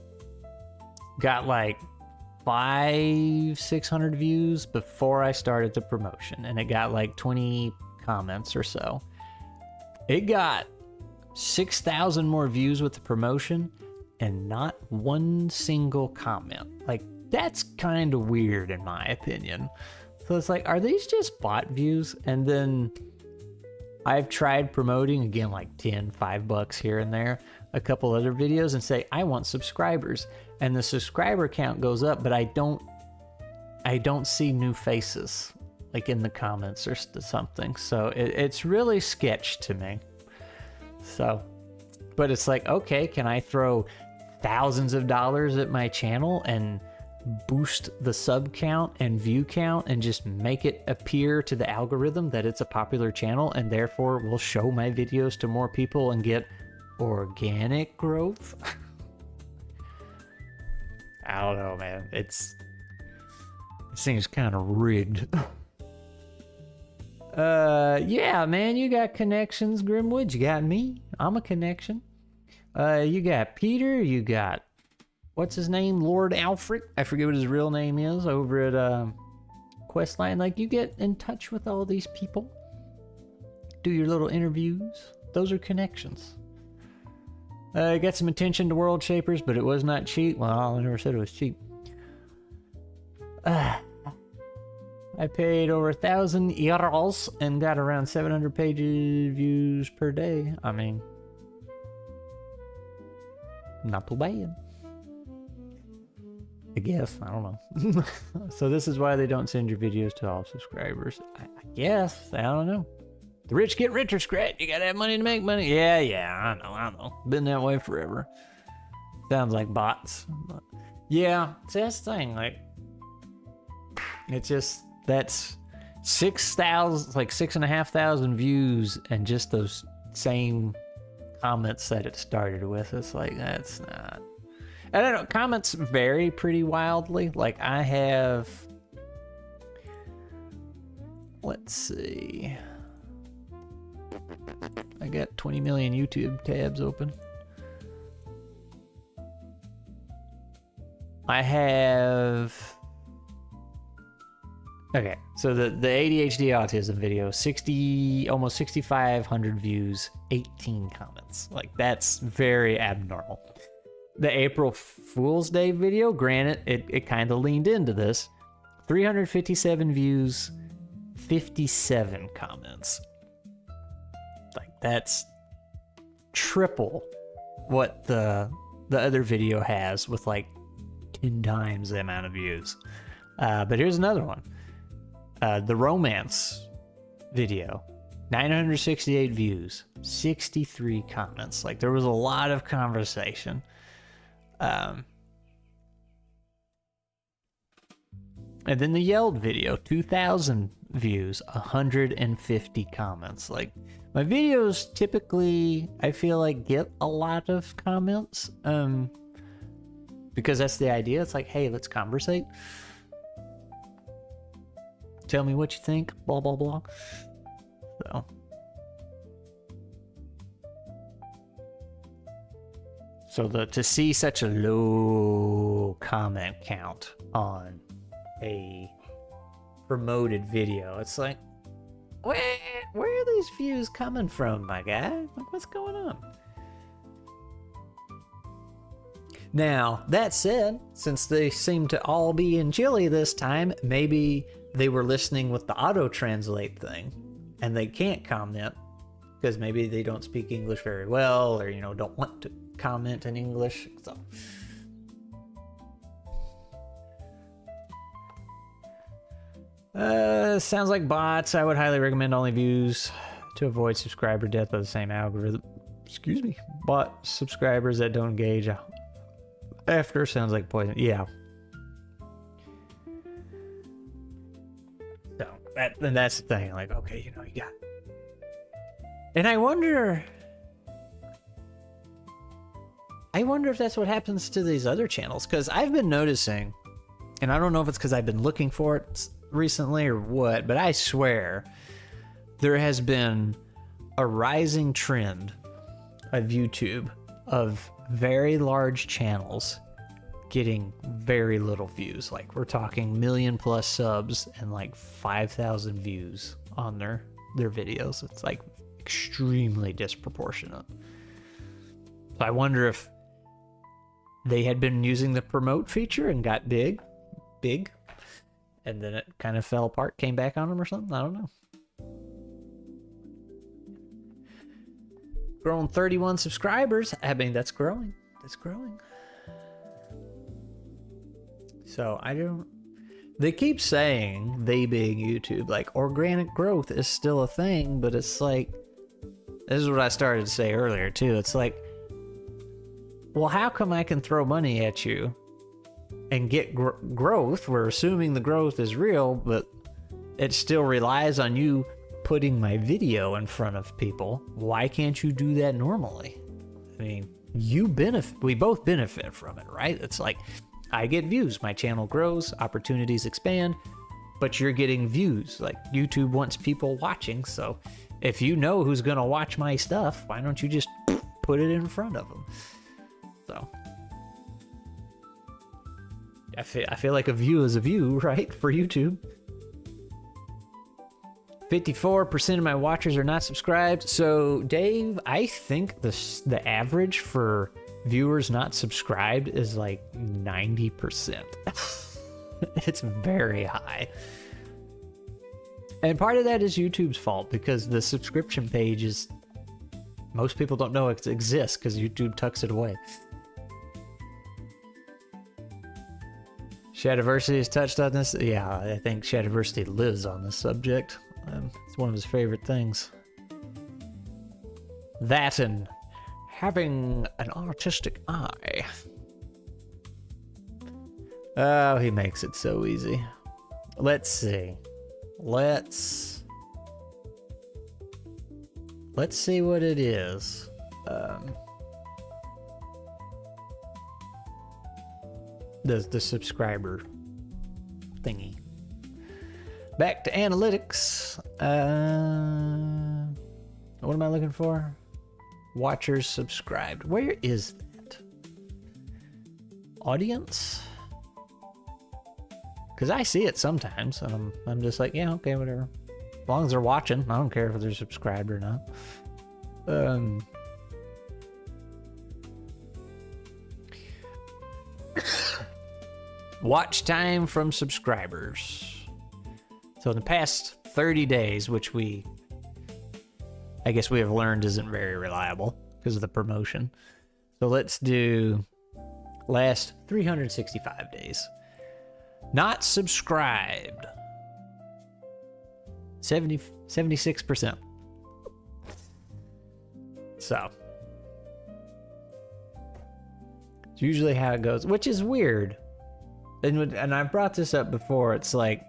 got like 500-600 views before I started the promotion, and it got like 20 comments or so. It got 6,000 more views with the promotion and not one single comment. Like, that's kind of weird in my opinion. So it's like, are these just bot views? And then I've tried promoting, again, like $5 here and there, a couple other videos, and say, I want subscribers. And the subscriber count goes up, but I don't see new faces, like in the comments or something. So it's really sketch to me. So, but it's like, okay, can I throw thousands of dollars at my channel and boost the sub count and view count and just make it appear to the algorithm that it's a popular channel and therefore will show my videos to more people and get organic growth? I don't know, man. It seems kind of rigged. Yeah, man, you got connections, Grimwood. You got me. I'm a connection. You got Peter. You got, what's his name? Lord Alfred. I forget what his real name is over at Questline. Like, you get in touch with all these people. Do your little interviews. Those are connections. Got some attention to World Shapers, but it was not cheap. Well, I never said it was cheap. I paid over 1,000 euros and got around 700 page views per day. I mean, not too bad. I guess. I don't know. So this is why they don't send your videos to all subscribers. I guess. I don't know. The rich get richer, Scratch. You gotta have money to make money. Yeah, I know. Been that way forever. Sounds like bots. But yeah, see, that's the thing. Like, it's just, that's 6,000, like 6,500 views, and just those same comments that it started with. It's like, that's not. I don't know. Comments vary pretty wildly. Like, I have, let's see. I got 20 million YouTube tabs open. I have... Okay, so the ADHD autism video, almost 6,500 views, 18 comments. Like, that's very abnormal. The April Fool's Day video, granted, it kind of leaned into this. 357 views, 57 comments. Like, that's triple what the other video has, with like 10 times the amount of views. But here's another one. The romance video, 968 views, 63 comments. Like, there was a lot of conversation. And then the Yelled video, 2,000 views, 150 comments. Like, my videos typically, I feel like, get a lot of comments, because that's the idea. It's like, hey, let's conversate. Tell me what you think, blah, blah, blah. So to see such a low comment count on a promoted video, it's like, where are these views coming from, my guy? Like, what's going on? Now, that said, since they seem to all be in Chile this time, maybe they were listening with the auto-translate thing, and they can't comment, because maybe they don't speak English very well, or, don't want to comment in English. So, sounds like bots. I would highly recommend only views to avoid subscriber death by the same algorithm. Excuse me. Bot subscribers that don't engage after sounds like poison. Yeah. So that's the thing. Like, okay, you got. And I wonder if that's what happens to these other channels, because I've been noticing, and I don't know if it's because I've been looking for it recently or what, but I swear there has been a rising trend of YouTube of very large channels getting very little views. Like, we're talking million+ subs and like 5,000 views on their videos. It's like extremely disproportionate. So I wonder if they had been using the promote feature and got big, and then it kind of fell apart, came back on them or something. I don't know. Grown 31 subscribers. I mean, that's growing. That's growing. So I don't... They keep saying, they being YouTube, like, organic growth is still a thing, but it's like... This is what I started to say earlier, too. It's like, well, how come I can throw money at you and get growth? We're assuming the growth is real, but it still relies on you putting my video in front of people. Why can't you do that normally? I mean, we both benefit from it, right? It's like, I get views, my channel grows, opportunities expand, but you're getting views. Like, YouTube wants people watching, so if you know who's gonna watch my stuff, why don't you just put it in front of them? So I feel like a view is a view, right? For YouTube. 54% of my watchers are not subscribed. So Dave, I think the average for viewers not subscribed is like 90%. It's very high. And part of that is YouTube's fault, because the subscription page is... Most people don't know it exists because YouTube tucks it away. Shadiversity has touched on this. Yeah, I think Shadiversity lives on this subject. It's one of his favorite things. That and having an artistic eye. Oh, he makes it so easy. Let's see. Let's see what it is. The subscriber thingy. Back to analytics. What am I looking for? Watchers subscribed. Where is that? Audience? Because I see it sometimes, and I'm just like, yeah, okay, whatever. As long as they're watching, I don't care if they're subscribed or not. Watch time from subscribers. So in the past 30 days, which I guess we have learned isn't very reliable because of the promotion. So let's do last 365 days. Not subscribed. 76%. So it's usually how it goes, which is weird. And I've brought this up before. It's like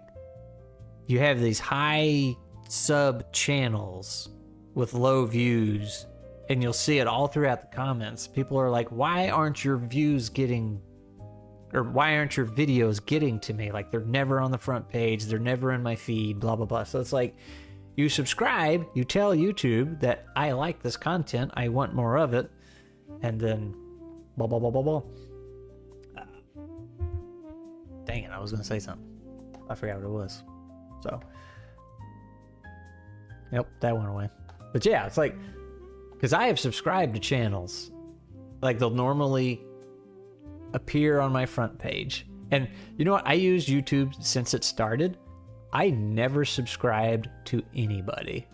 you have these high sub channels with low views, and you'll see it all throughout the comments. People are like, why aren't your views getting, or why aren't your videos getting to me? Like, they're never on the front page, they're never in my feed, blah, blah, blah. So it's like, you subscribe, you tell YouTube that I like this content, I want more of it, and then blah, blah, blah, blah, blah. Dang it, I was going to say something. I forgot what it was. So, yep, that went away. But yeah, it's like, because I have subscribed to channels, like they'll normally appear on my front page. And you know what? I use YouTube since it started. I never subscribed to anybody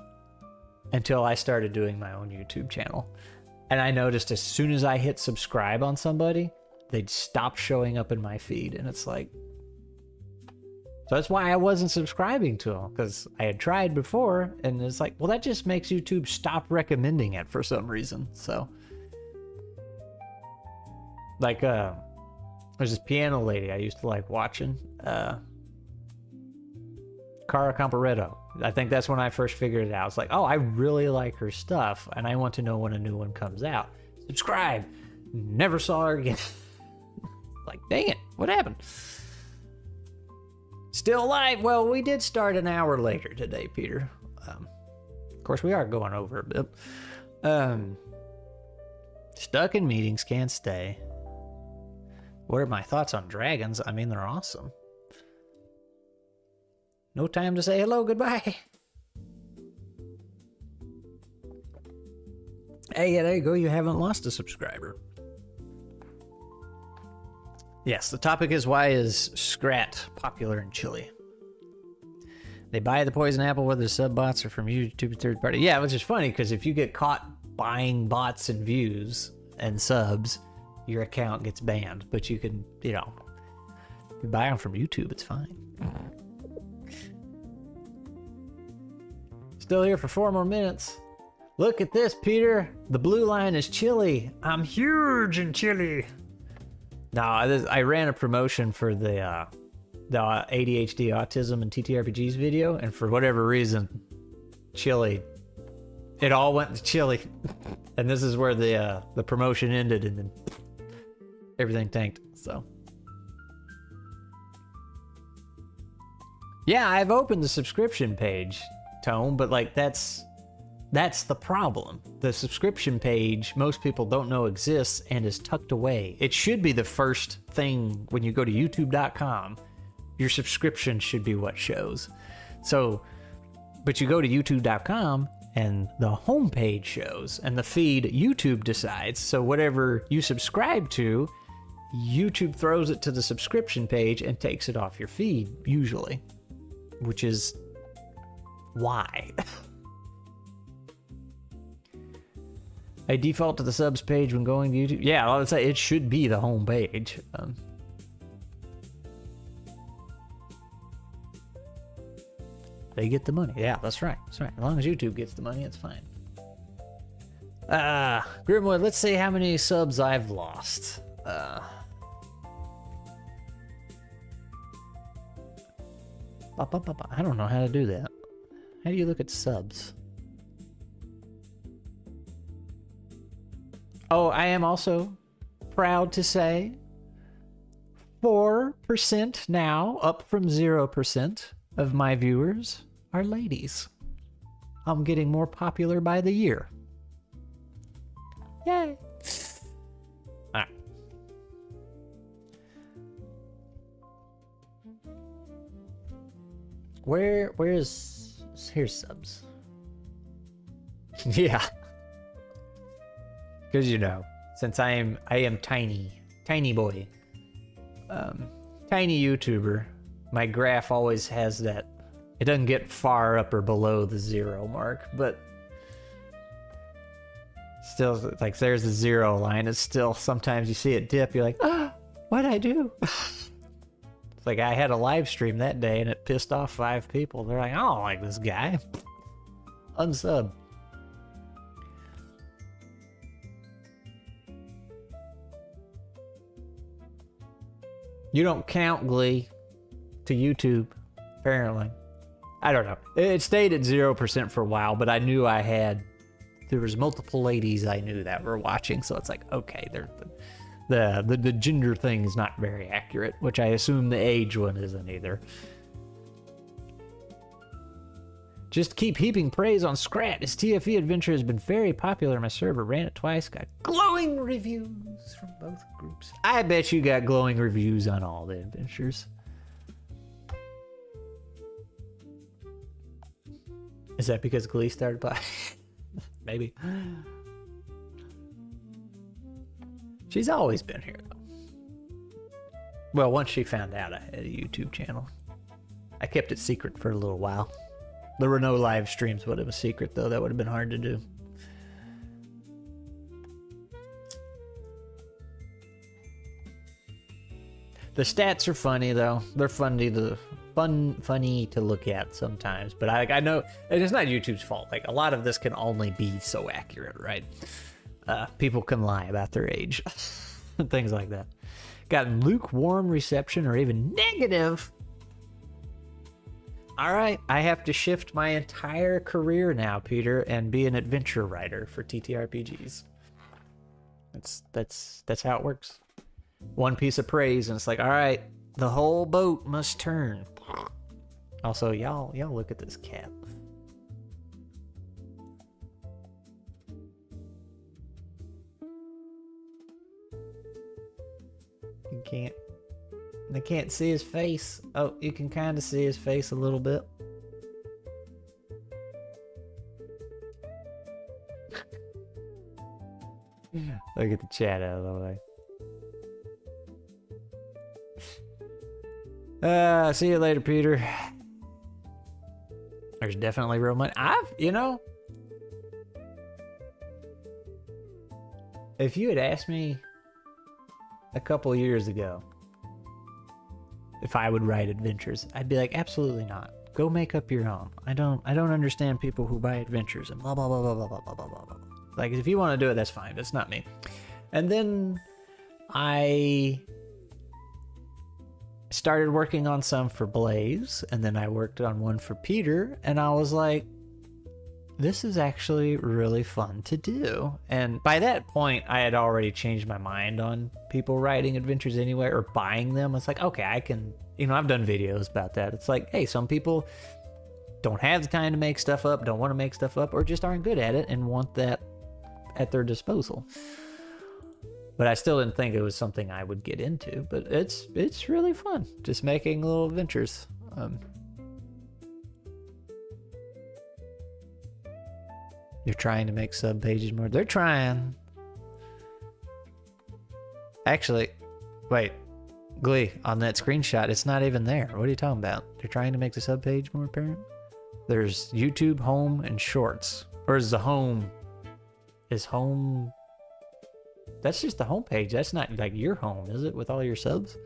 until I started doing my own YouTube channel. And I noticed as soon as I hit subscribe on somebody, they'd stop showing up in my feed. And it's like, so that's why I wasn't subscribing to them, because I had tried before, and it's like, well, that just makes YouTube stop recommending it for some reason. So, like, there's this piano lady I used to like watching, Cara Comparetto. I think that's when I first figured it out. It's like, oh, I really like her stuff, and I want to know when a new one comes out. Subscribe. Never saw her again. Like, dang it, what happened? Still alive. Well, we did start an hour later today, Peter. Of course, we are going over a bit. Stuck in meetings, can't stay. What are my thoughts on dragons? I mean, they're awesome. No time to say hello, goodbye. Hey, there you go. You haven't lost a subscriber. Yes, the topic is, why is Scrat popular in Chile? They buy the poison apple, whether the sub bots are from YouTube third party. Yeah, which is funny, because if you get caught buying bots and views and subs, your account gets banned. But you can, you know, you buy them from YouTube, it's fine. Still here for 4 more minutes. Look at this, Peter. The blue line is chili. I'm huge in chili. No, I ran a promotion for the ADHD, autism, and TTRPGs video, and for whatever reason, chili. It all went to chili, and this is where the promotion ended, and then everything tanked. So, yeah, I've opened the subscription page, Tone, but like that's the problem. The subscription page, most people don't know exists and is tucked away. It should be the first thing when you go to youtube.com. Your subscription should be what shows. So, but you go to youtube.com and the homepage shows and the feed YouTube decides. So whatever you subscribe to, YouTube throws it to the subscription page and takes it off your feed, usually, which is why. I default to the subs page when going to YouTube. Yeah, I would say it should be the home page. They get the money. Yeah, that's right. That's right. As long as YouTube gets the money, it's fine. Grimwood, let's see how many subs I've lost. I don't know how to do that. How do you look at subs? Oh, I am also proud to say 4% now, up from 0% of my viewers are ladies. I'm getting more popular by the year. Yay! All right. Here's subs. Yeah. Because, you know, since I am tiny boy, tiny YouTuber, my graph always has that. It doesn't get far up or below the 0 mark, but still, like, there's the 0 line. It's still, sometimes you see it dip, you're like, ah, what'd I do? It's like I had a live stream that day and it pissed off 5 people. They're like, I don't like this guy. Unsub. You don't count Glee to YouTube, apparently. I don't know. It stayed at 0% for a while, but I knew there was multiple ladies I knew that were watching, so it's like, okay, the gender thing is not very accurate, which I assume the age one isn't either. Just keep heaping praise on Scrat. His TFE adventure has been very popular on my server. Ran it twice, got glowing reviews from both groups. I bet you got glowing reviews on all the adventures. Is that because Glee started by? Maybe. She's always been here, though. Well, once she found out I had a YouTube channel. I kept it secret for a little while. There were no live streams, but it was secret, though. That would have been hard to do. The stats are funny, though. They're funny to look at sometimes. But I know, and it's not YouTube's fault. Like, a lot of this can only be so accurate, right? People can lie about their age. Things like that. Gotten lukewarm reception or even negative. All right, I have to shift my entire career now, Peter, and be an adventure writer for TTRPGs. That's how it works. One piece of praise, and it's like, all right, the whole boat must turn. Also, y'all look at this cat. They can't see his face. Oh, you can kind of see his face a little bit. Look at the chat out of the way. See you later, Peter. There's definitely real money. if you had asked me a couple years ago if I would write adventures, I'd be like, absolutely not. Go make up your own. I don't understand people who buy adventures and blah blah blah blah blah blah blah blah blah. Like, if you want to do it, that's fine. That's not me. And then I started working on some for Blaze, and then I worked on one for Peter, and I was like, this is actually really fun to do. And by that point, I had already changed my mind on people writing adventures anyway, or buying them. It's like, okay, I can, you know, I've done videos about that. It's like, hey, some people don't have the time to make stuff up, don't want to make stuff up, or just aren't good at it and want that at their disposal. But I still didn't think it was something I would get into, but it's really fun just making little adventures. They're trying to make sub pages more. They're trying. Actually, wait, Glee, on that screenshot, it's not even there. What are you talking about? They're trying to make the sub page more apparent? There's YouTube, home, and shorts. Or is the home... Is home... That's just the home page. That's not like your home, is it? With all your subs?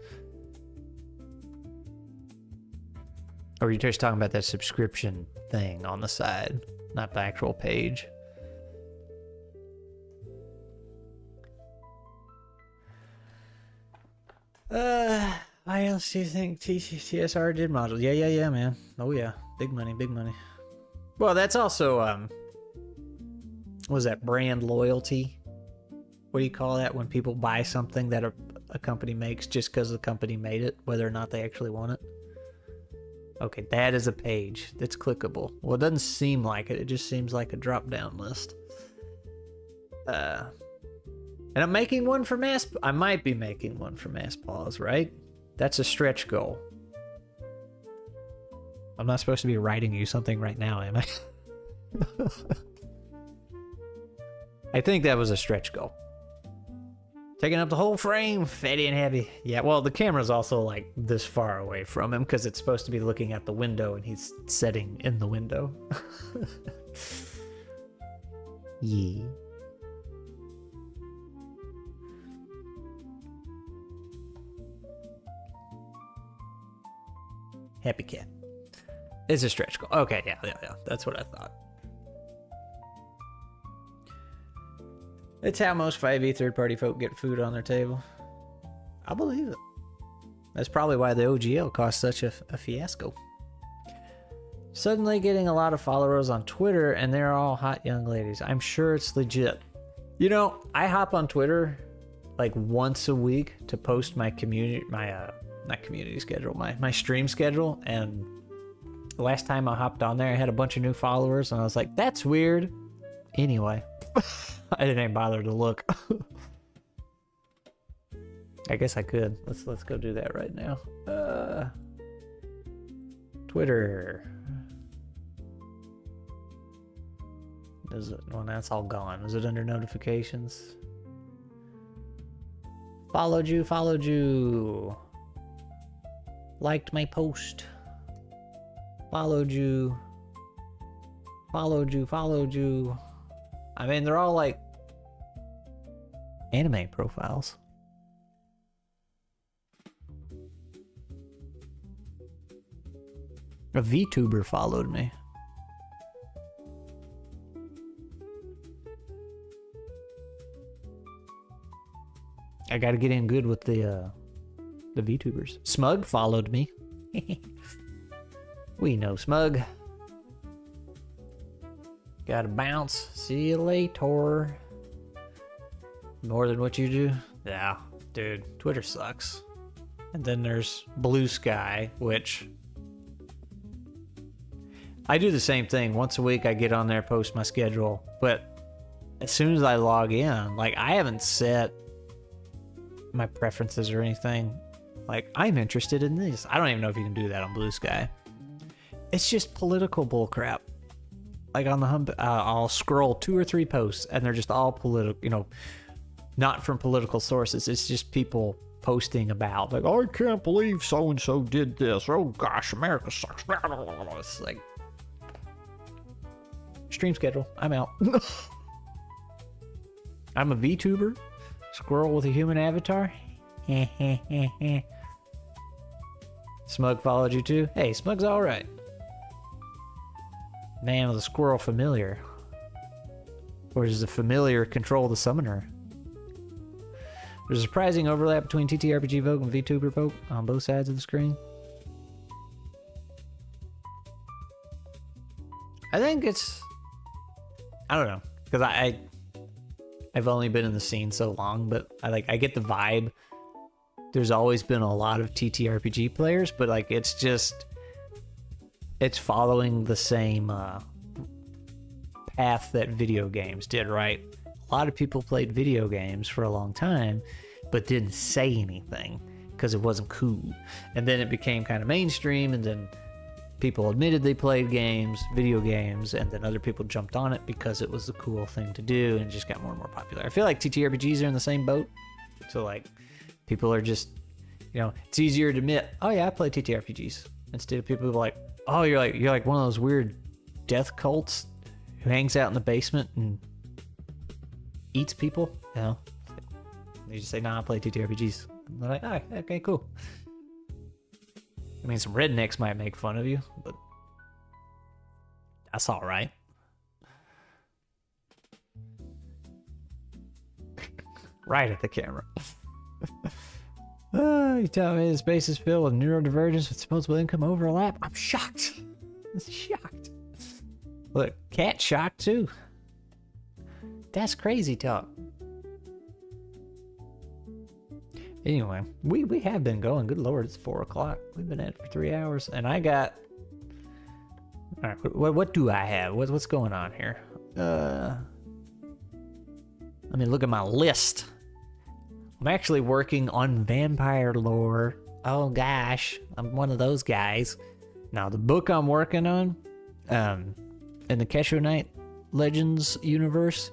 Or are you just talking about that subscription thing on the side? Not the actual page. Why else do you think TSR did model? Yeah, man. Oh yeah, big money, big money. Well, that's also what was that, brand loyalty? What do you call that when people buy something that a company makes just because the company made it, whether or not they actually want it? Okay, that is a page that's clickable. Well, it doesn't seem like it. It just seems like a drop-down list. And I'm making one for Mass... I might be making one for Mass Pause, right? That's a stretch goal. I'm not supposed to be writing you something right now, am I? I think that was a stretch goal. Taking up the whole frame, fatty and heavy. Yeah, well, the camera's also like this far away from him because it's supposed to be looking at the window and he's sitting in the window. Yeah. Happy cat. It's a stretch goal. Okay, yeah. That's what I thought. It's how most 5e third-party folk get food on their table. I believe it. That's probably why the OGL cost such a fiasco. Suddenly getting a lot of followers on Twitter, and they're all hot young ladies. I'm sure it's legit. You know, I hop on Twitter like once a week to post my community, not community schedule, my stream schedule, and the last time I hopped on there, I had a bunch of new followers, and I was like, that's weird. Anyway. I didn't even bother to look. I guess I could. Let's go do that right now. Twitter. Is it? Well, that's all gone. Is it under notifications? Followed you. Liked my post. Followed you. I mean, they're all like anime profiles. A VTuber followed me. I gotta get in good with the VTubers. Smug followed me. We know Smug. Gotta bounce. See you later. More than what you do? Yeah, dude. Twitter sucks. And then there's Blue Sky, which... I do the same thing. Once a week I get on there, post my schedule. But as soon as I log in, like, I haven't set my preferences or anything. Like, I'm interested in this. I don't even know if you can do that on Blue Sky. It's just political bullcrap. Like on the I'll scroll 2 or 3 posts and they're just all political, you know, not from political sources. It's just people posting about, like, oh, I can't believe so-and-so did this. Oh gosh, America sucks. It's like, stream schedule. I'm out. I'm a VTuber. Squirrel with a human avatar. Smug followed you too. Hey, Smug's all right. Man with a squirrel familiar. Or does the familiar control the summoner? There's a surprising overlap between ttrpg folk and VTuber folk on both sides of the screen. I think it's... I don't know. Because I've only been in the scene so long, but I get the vibe. There's always been a lot of ttrpg players, but like it's following the same path that video games did, right? A lot of people played video games for a long time, but didn't say anything because it wasn't cool. And then it became kind of mainstream, and then people admitted they played games, video games, and then other people jumped on it because it was the cool thing to do, and it just got more and more popular. I feel like ttrpgs are in the same boat. So like, people are just, you know, it's easier to admit, oh yeah, I play ttrpgs, instead of people who are like, oh, you're like one of those weird death cults who hangs out in the basement and eats people, you know. They just say, nah, I play ttrpgs. And they're like, oh, okay, cool. I mean, some rednecks might make fun of you, but that's all right. Right at the camera. You tell me the space is filled with neurodivergence with disposable income overlap? I'm shocked. I'm shocked. Look, Cat's shocked too. That's crazy talk. Anyway, we have been going. Good lord, it's 4 o'clock. We've been at it for 3 hours, and I got... All right, what do I have? What's going on here? Let me look at my list. I'm actually working on vampire lore. Oh gosh, I'm one of those guys. Now, the book I'm working on, in the Kesho Knight Legends universe,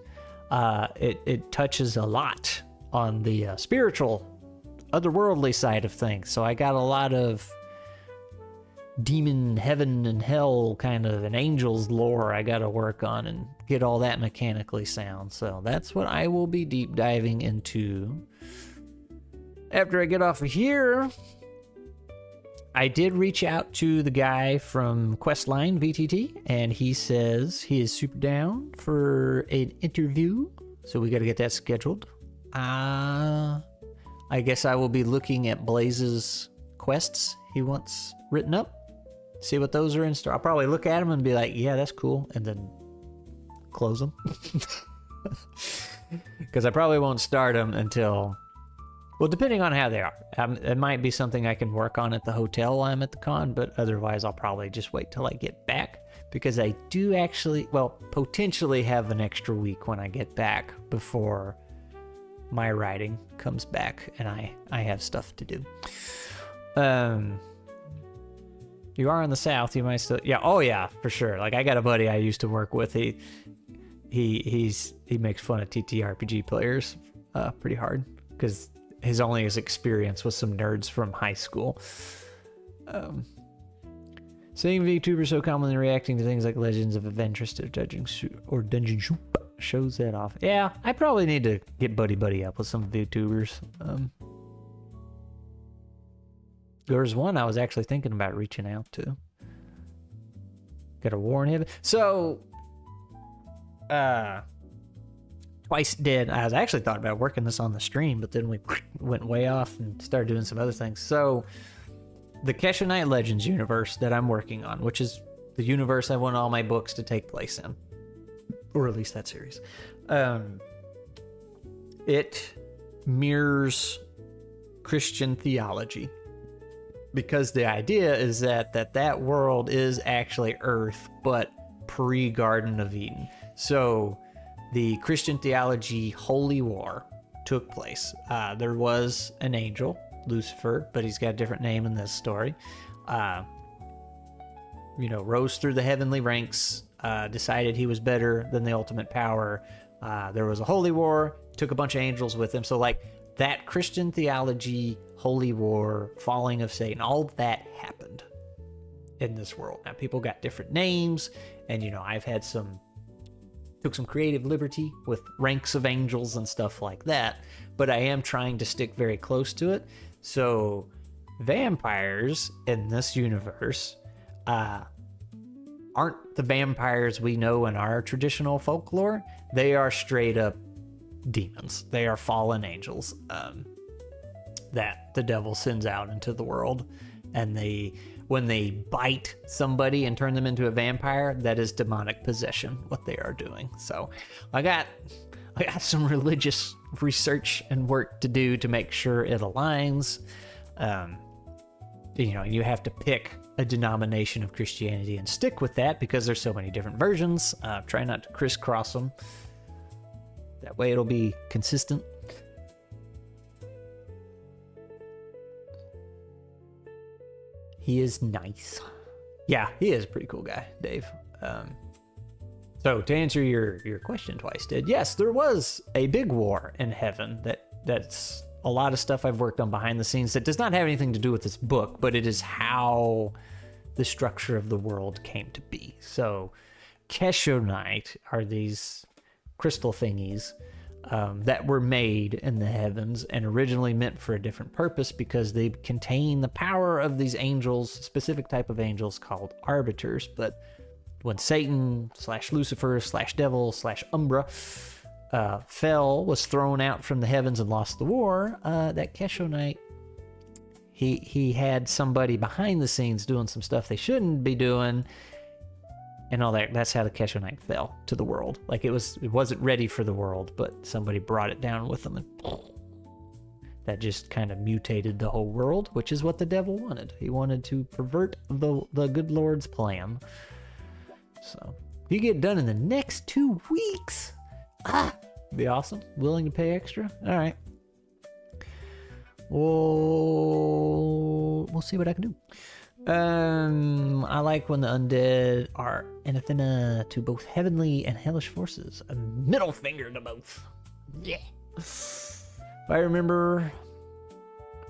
it touches a lot on the spiritual, otherworldly side of things. So I got a lot of demon heaven and hell kind of an angel's lore I got to work on and get all that mechanically sound. So that's what I will be deep diving into after I get off of here. I did reach out to the guy from Questline VTT, and he says he is super down for an interview. So we got to get that scheduled. I guess I will be looking at Blaze's quests he wants written up. See what those are in store. I'll probably look at them and be like, yeah, that's cool. And then close them. Because I probably won't start them until... Well, depending on how they are. It might be something I can work on at the hotel while I'm at the con, but otherwise I'll probably just wait till I get back. Because I do actually, well, potentially have an extra week when I get back before my writing comes back and I have stuff to do. You are in the South, you might still... Yeah, oh yeah, for sure. Like, I got a buddy I used to work with. He makes fun of TTRPG players pretty hard, because his experience was some nerds from high school. Seeing VTubers so commonly reacting to things like Legends of Adventurous or Dungeon Soup shows that off. Yeah, I probably need to get buddy up with some VTubers. There was one I was actually thinking about reaching out to. Got a war in heaven. So, Twice did. I was actually thought about working this on the stream, but then we went way off and started doing some other things. So, the Kesho Knight Legends universe that I'm working on, which is the universe I want all my books to take place in, or at least that series, it mirrors Christian theology, because the idea is that world is actually Earth, but pre-Garden of Eden. So the Christian theology holy war took place. There was an angel, Lucifer, but he's got a different name in this story. Rose through the heavenly ranks, decided he was better than the ultimate power. There was a holy war, took a bunch of angels with him. So like that Christian theology, holy war, falling of Satan, all that happened in this world. Now people got different names, and I've had some took some creative liberty with ranks of angels and stuff like that, but I am trying to stick very close to it. So vampires in this universe aren't the vampires we know in our traditional folklore. They are straight up demons. They are fallen angels that the devil sends out into the world, and when they bite somebody and turn them into a vampire, that is demonic possession, what they are doing. So I got some religious research and work to do to make sure it aligns. You have to pick a denomination of Christianity and stick with that because there's so many different versions. Try not to crisscross them. That way it'll be consistent. He is nice. Yeah, he is a pretty cool guy, Dave. So to answer your question twice, yes, there was a big war in heaven. That's a lot of stuff I've worked on behind the scenes that does not have anything to do with this book, but it is how the structure of the world came to be. So Keshonite are these crystal thingies that were made in the heavens and originally meant for a different purpose because they contain the power of these angels, specific type of angels called arbiters. But when Satan / Lucifer / devil / Umbra was thrown out from the heavens and lost the war, that Keshonite, he had somebody behind the scenes doing some stuff they shouldn't be doing, and all that. That's how the Keshonite fell to the world. Like it wasn't ready for the world, but somebody brought it down with them, and that just kind of mutated the whole world, which is what the devil wanted. He wanted to pervert the good Lord's plan. So if you get done in the next 2 weeks, be awesome. Willing to pay extra? All right. We'll see what I can do. I like when the undead are anathema to both heavenly and hellish forces. A middle finger to both. Yeah. If I remember,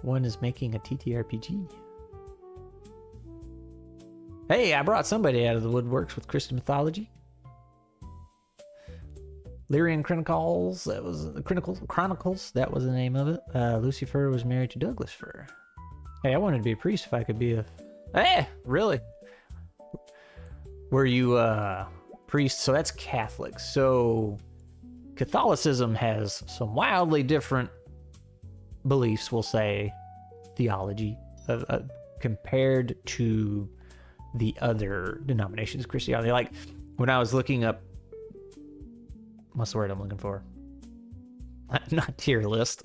one is making a TTRPG. Hey, I brought somebody out of the woodworks with Christian mythology. Lyrian Chronicles, that was the Chronicles, that was the name of it. Lucifer was married to Douglas Fir. Hey, I wanted to be a priest if I could be a... Hey, really? Were you a priest? So that's Catholic. So Catholicism has some wildly different beliefs, we'll say, theology, compared to the other denominations of Christianity. Like when I was looking up, what's the word I'm looking for? Not tier list,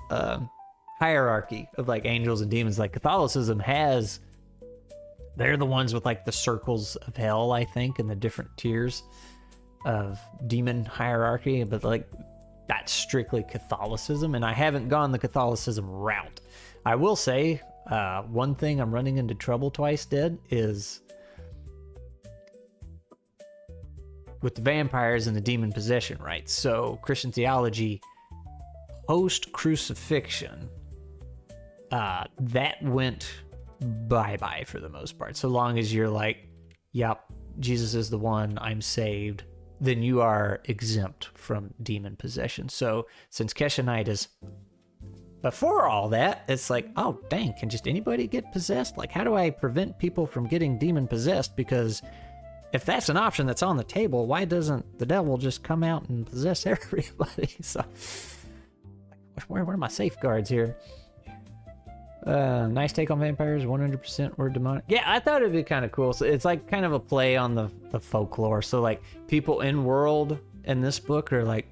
hierarchy of like angels and demons. Like Catholicism has, they're the ones with like the circles of hell, I think, and the different tiers of demon hierarchy. But like that's strictly Catholicism, and I haven't gone the Catholicism route. I will say one thing I'm running into trouble twice dead is with the vampires and the demon possession, right? So Christian theology, post-crucifixion, that went bye-bye for the most part. So long as you're like, yep, Jesus is the one, I'm saved, then you are exempt from demon possession. So since Keshonite is before all that, it's like, oh, dang, can just anybody get possessed? Like, how do I prevent people from getting demon possessed? Because if that's an option that's on the table, why doesn't the devil just come out and possess everybody? So, where are my safeguards here? Nice take on vampires, 100% were demonic. Yeah, I thought it'd be kind of cool. So it's like kind of a play on the folklore. So like people in world in this book are like,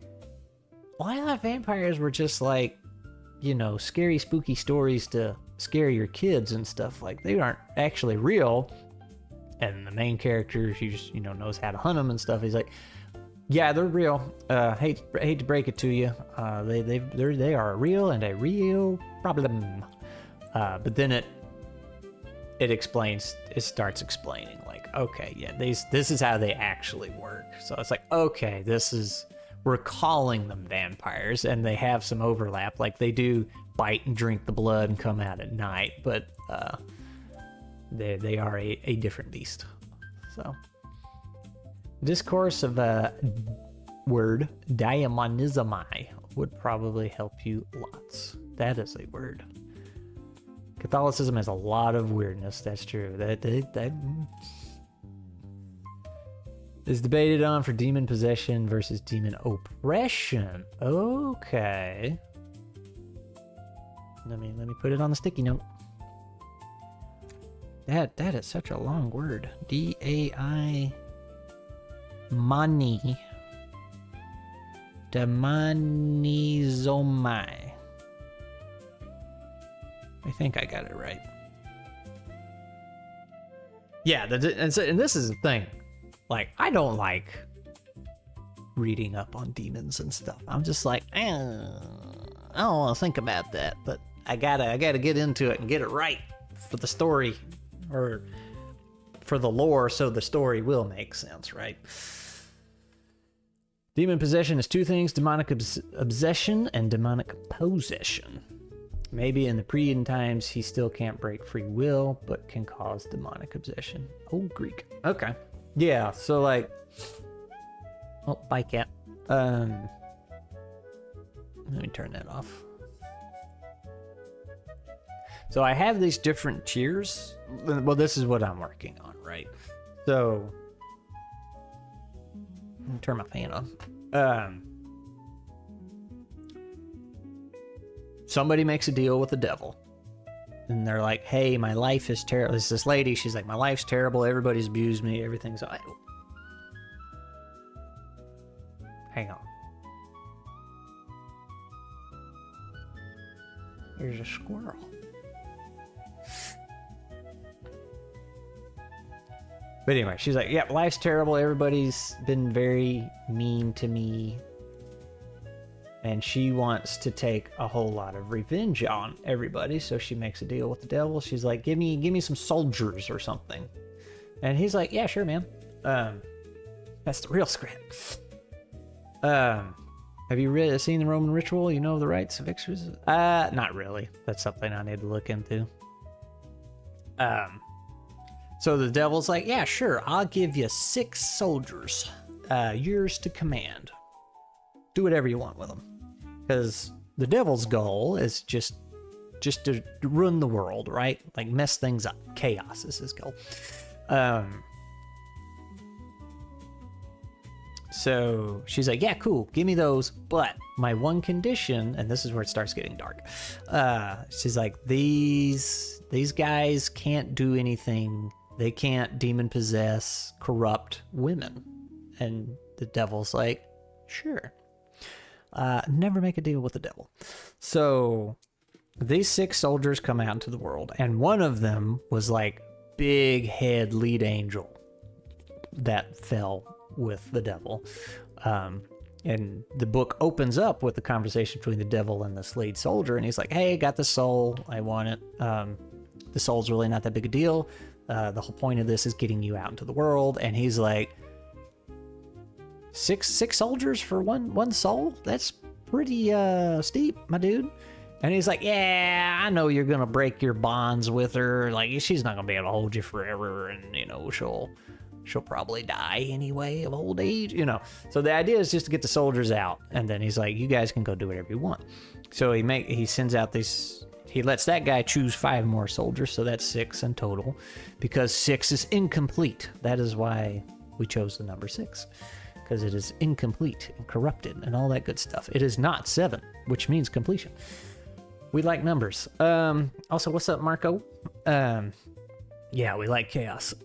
well, I thought vampires were just like, scary, spooky stories to scare your kids and stuff. Like they aren't actually real. And the main character, he just, knows how to hunt them and stuff. He's like, yeah, they're real. Hate to break it to you. They are real and a real problem. But then it starts explaining like, okay, yeah, this is how they actually work. So it's like, okay, we're calling them vampires, and they have some overlap. Like they do bite and drink the blood and come out at night, but they are a different beast. So discourse of word, diamonizami, would probably help you lots. That is a word. Catholicism has a lot of weirdness. That's true. That is debated on for demon possession versus demon oppression. Okay. Let me put it on the sticky note. That is such a long word. D-A-I Mani. Demonizomai. I think I got it right. Yeah, and this is the thing. Like, I don't like reading up on demons and stuff. I'm just like, I don't want to think about that, but I gotta get into it and get it right for the story, or for the lore, so the story will make sense, right? Demon possession is two things: demonic obsession and demonic possession. Maybe in the pre-Eden times, he still can't break free will, but can cause demonic obsession. Oh, Greek. Okay. Yeah, so like... Oh, bye, cat. Let me turn that off. So I have these different tiers. Well, this is what I'm working on, right? So... Let me turn my fan on. Somebody makes a deal with the devil. And they're like, hey, my life is terrible. It's this lady. She's like, my life's terrible. Everybody's abused me. Everything's... Hang on. Here's a squirrel. But anyway, she's like, yeah, life's terrible. Everybody's been very mean to me. And she wants to take a whole lot of revenge on everybody. So she makes a deal with the devil. She's like, give me some soldiers or something. And he's like, yeah, sure, man. That's the real script. Have you seen the Roman ritual? You know the rites of exorcism? Not really. That's something I need to look into. So the devil's like, yeah, sure. I'll give you 6 soldiers. Yours to command. Do whatever you want with them. Because the devil's goal is just to run the world, right? Like, mess things up. Chaos is his goal. So she's like, yeah, cool, give me those, but my one condition, and this is where it starts getting dark. She's like, these guys can't do anything. They can't demon possess, corrupt women. And the devil's like, sure. Never make a deal with the devil. So these 6 soldiers come out into the world, and one of them was like big head lead angel that fell with the devil. And the book opens up with the conversation between the devil and this lead soldier, and he's like, hey, got the soul, I want it. The soul's really not that big a deal. The whole point of this is getting you out into the world. And he's like, six soldiers for one soul? That's pretty steep, my dude. And he's like, yeah, I know you're gonna break your bonds with her. Like, she's not gonna be able to hold you forever, and you know, she'll probably die anyway of old age, you know. So the idea is just to get the soldiers out, and then he's like, you guys can go do whatever you want. So he sends out these, he lets that guy choose 5 more soldiers, so that's 6 in total, because 6 is incomplete. That is why we chose the number 6, because it is incomplete and corrupted and all that good stuff. It is not 7, which means completion. We like numbers. Also, what's up, Marco? Yeah, we like chaos.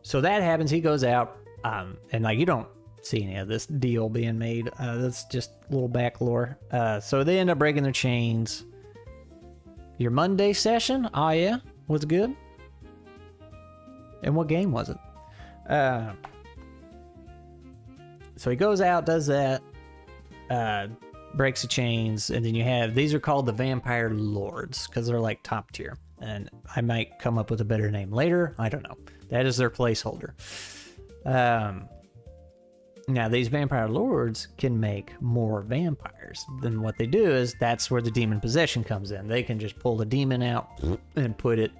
So that happens. He goes out, and like, you don't see any of this deal being made. That's just a little back lore. So they end up breaking their chains. Your Monday session? Oh yeah, was it good? And what game was it? So he goes out, does that, breaks the chains, and then you have, these are called the Vampire Lords, because they're like top tier. And I might come up with a better name later. I don't know. That is their placeholder. Now, these Vampire Lords can make more vampires. Then what they do is, that's where the demon possession comes in. They can just pull the demon out and put it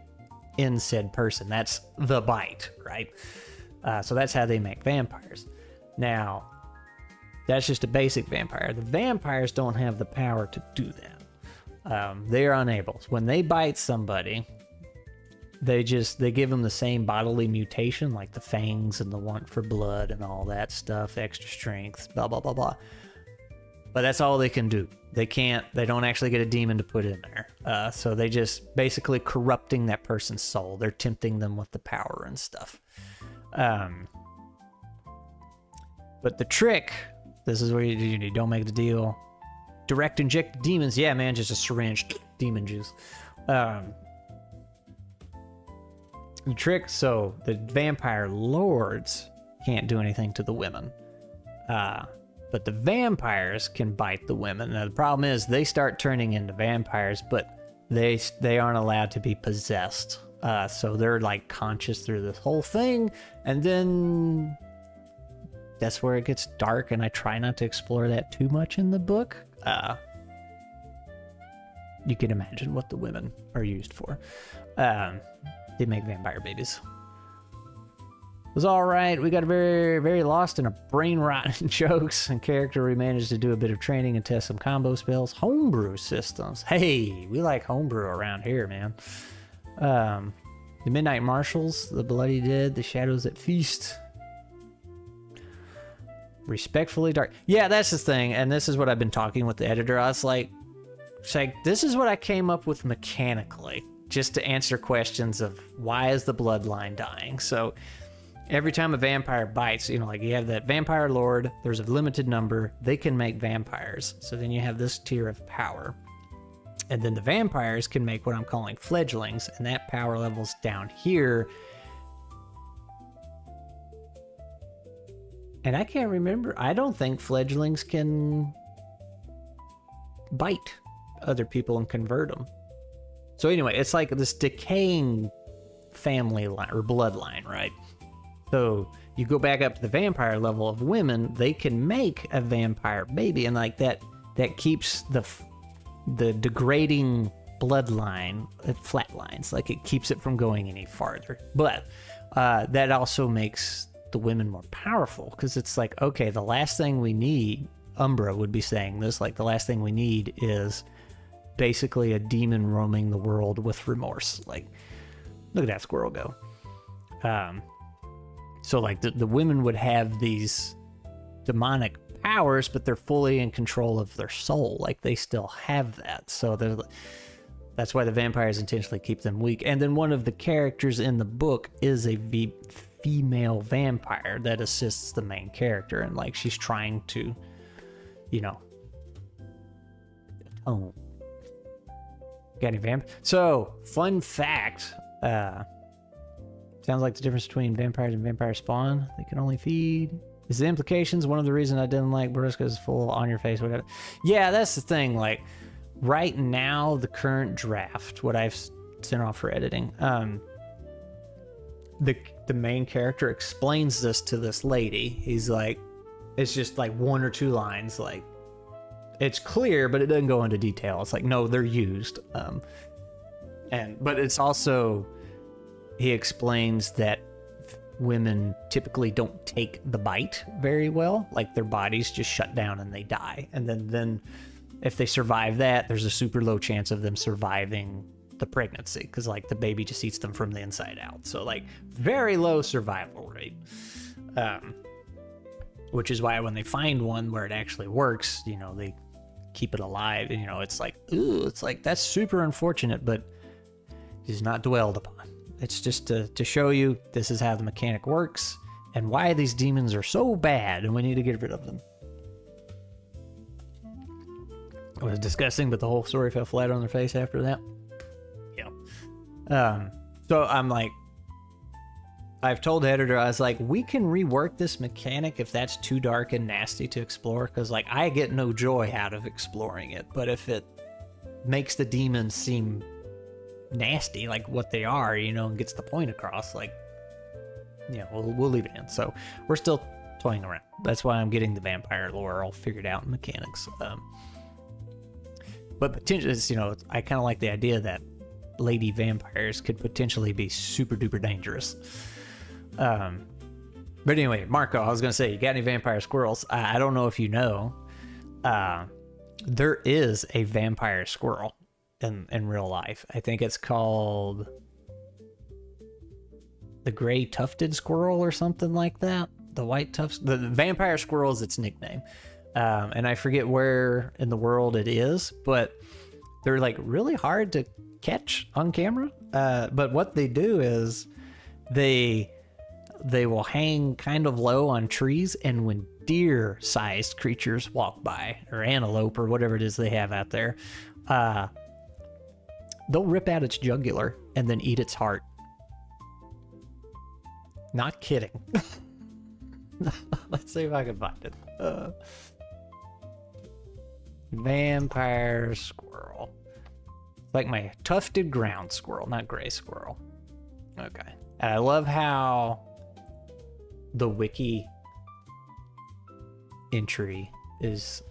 in said person. That's the bite, right? So that's how they make vampires. Now, that's just a basic vampire. The vampires don't have the power to do that. They are unable. When they bite somebody, they give them the same bodily mutation, like the fangs and the want for blood and all that stuff, extra strength, blah, blah, blah, blah. But that's all they can do. They don't actually get a demon to put in there. So they just basically corrupting that person's soul. They're tempting them with the power and stuff. But the trick, this is where you don't make the deal. Direct inject demons. Yeah, man, just a syringe, demon juice. The trick, so the vampire lords can't do anything to the women. But the vampires can bite the women. Now, the problem is they start turning into vampires, but they aren't allowed to be possessed. So they're like conscious through this whole thing. And then that's where it gets dark, and I try not to explore that too much in the book. You can imagine what the women are used for. They make vampire babies. It was all right. We got very, very lost in a brain rot in jokes and character. We managed to do a bit of training and test some combo spells. Homebrew systems. Hey, we like homebrew around here, man. The Midnight Marshals, the Bloody Dead, the Shadows that Feast. Respectfully dark. Yeah, that's the thing. And this is what I've been talking with the editor. I was like, this is what I came up with mechanically, just to answer questions of why is the bloodline dying. So every time a vampire bites, like you have that vampire lord, there's a limited number, they can make vampires. So then you have this tier of power. And then the vampires can make what I'm calling fledglings, and that power level's down here. And I can't remember. I don't think fledglings can bite other people and convert them. So anyway, it's like this decaying family line or bloodline, right? So you go back up to the vampire level of women, they can make a vampire baby, and like that keeps the degrading bloodline, it flatlines, like it keeps it from going any farther. But that also makes the women more powerful, because it's like, okay, the last thing we need, Umbra would be saying this, like the last thing we need is basically a demon roaming the world with remorse. Like, look at that squirrel go. So like the women would have these demonic powers, but they're fully in control of their soul. Like they still have that. So that's why the vampires intentionally keep them weak. And then one of the characters in the book is a female vampire that assists the main character, and like she's trying to, atone. Got any vamp? So, fun fact, sounds like the difference between vampires and vampire spawn. They can only feed. Is the implications one of the reasons I didn't like Briska is full on your face? Yeah, that's the thing. Like, right now, the current draft, what I've sent off for editing, the main character explains this to this lady. He's like, it's just like one or two lines, like, it's clear, but it doesn't go into detail. It's like, no, they're used. But it's also, he explains that women typically don't take the bite very well. Like their bodies just shut down and they die. And then if they survive that, there's a super low chance of them surviving the pregnancy, because like the baby just eats them from the inside out. So like very low survival rate. Which is why when they find one where it actually works, they keep it alive. And, it's like, ooh, it's like, that's super unfortunate, but it's not dwelled upon. It's just to show you this is how the mechanic works and why these demons are so bad and we need to get rid of them. It was disgusting, but the whole story fell flat on their face after that. Yeah. So I'm like, I've told the editor, I was like, we can rework this mechanic if that's too dark and nasty to explore, because like I get no joy out of exploring it, but if it makes the demons seem nasty, like what they are, and gets the point across, like, we'll leave it in. So we're still toying around. That's why I'm getting the vampire lore all figured out in mechanics. But potentially, I kind of like the idea that lady vampires could potentially be super duper dangerous. But anyway, Marco, I was gonna say, you got any vampire squirrels? I don't know if you know, there is a vampire squirrel in real life. I think it's called the gray tufted squirrel or something like that. The white tufts. The vampire squirrel is its nickname, and I forget where in the world it is, but they're like really hard to catch on camera. But what they do is they will hang kind of low on trees, and when deer-sized creatures walk by, or antelope, or whatever it is they have out there, they'll rip out its jugular and then eat its heart. Not kidding. Let's see if I can find it. Vampire squirrel. Like my tufted ground squirrel, not gray squirrel. Okay. And I love how the wiki entry is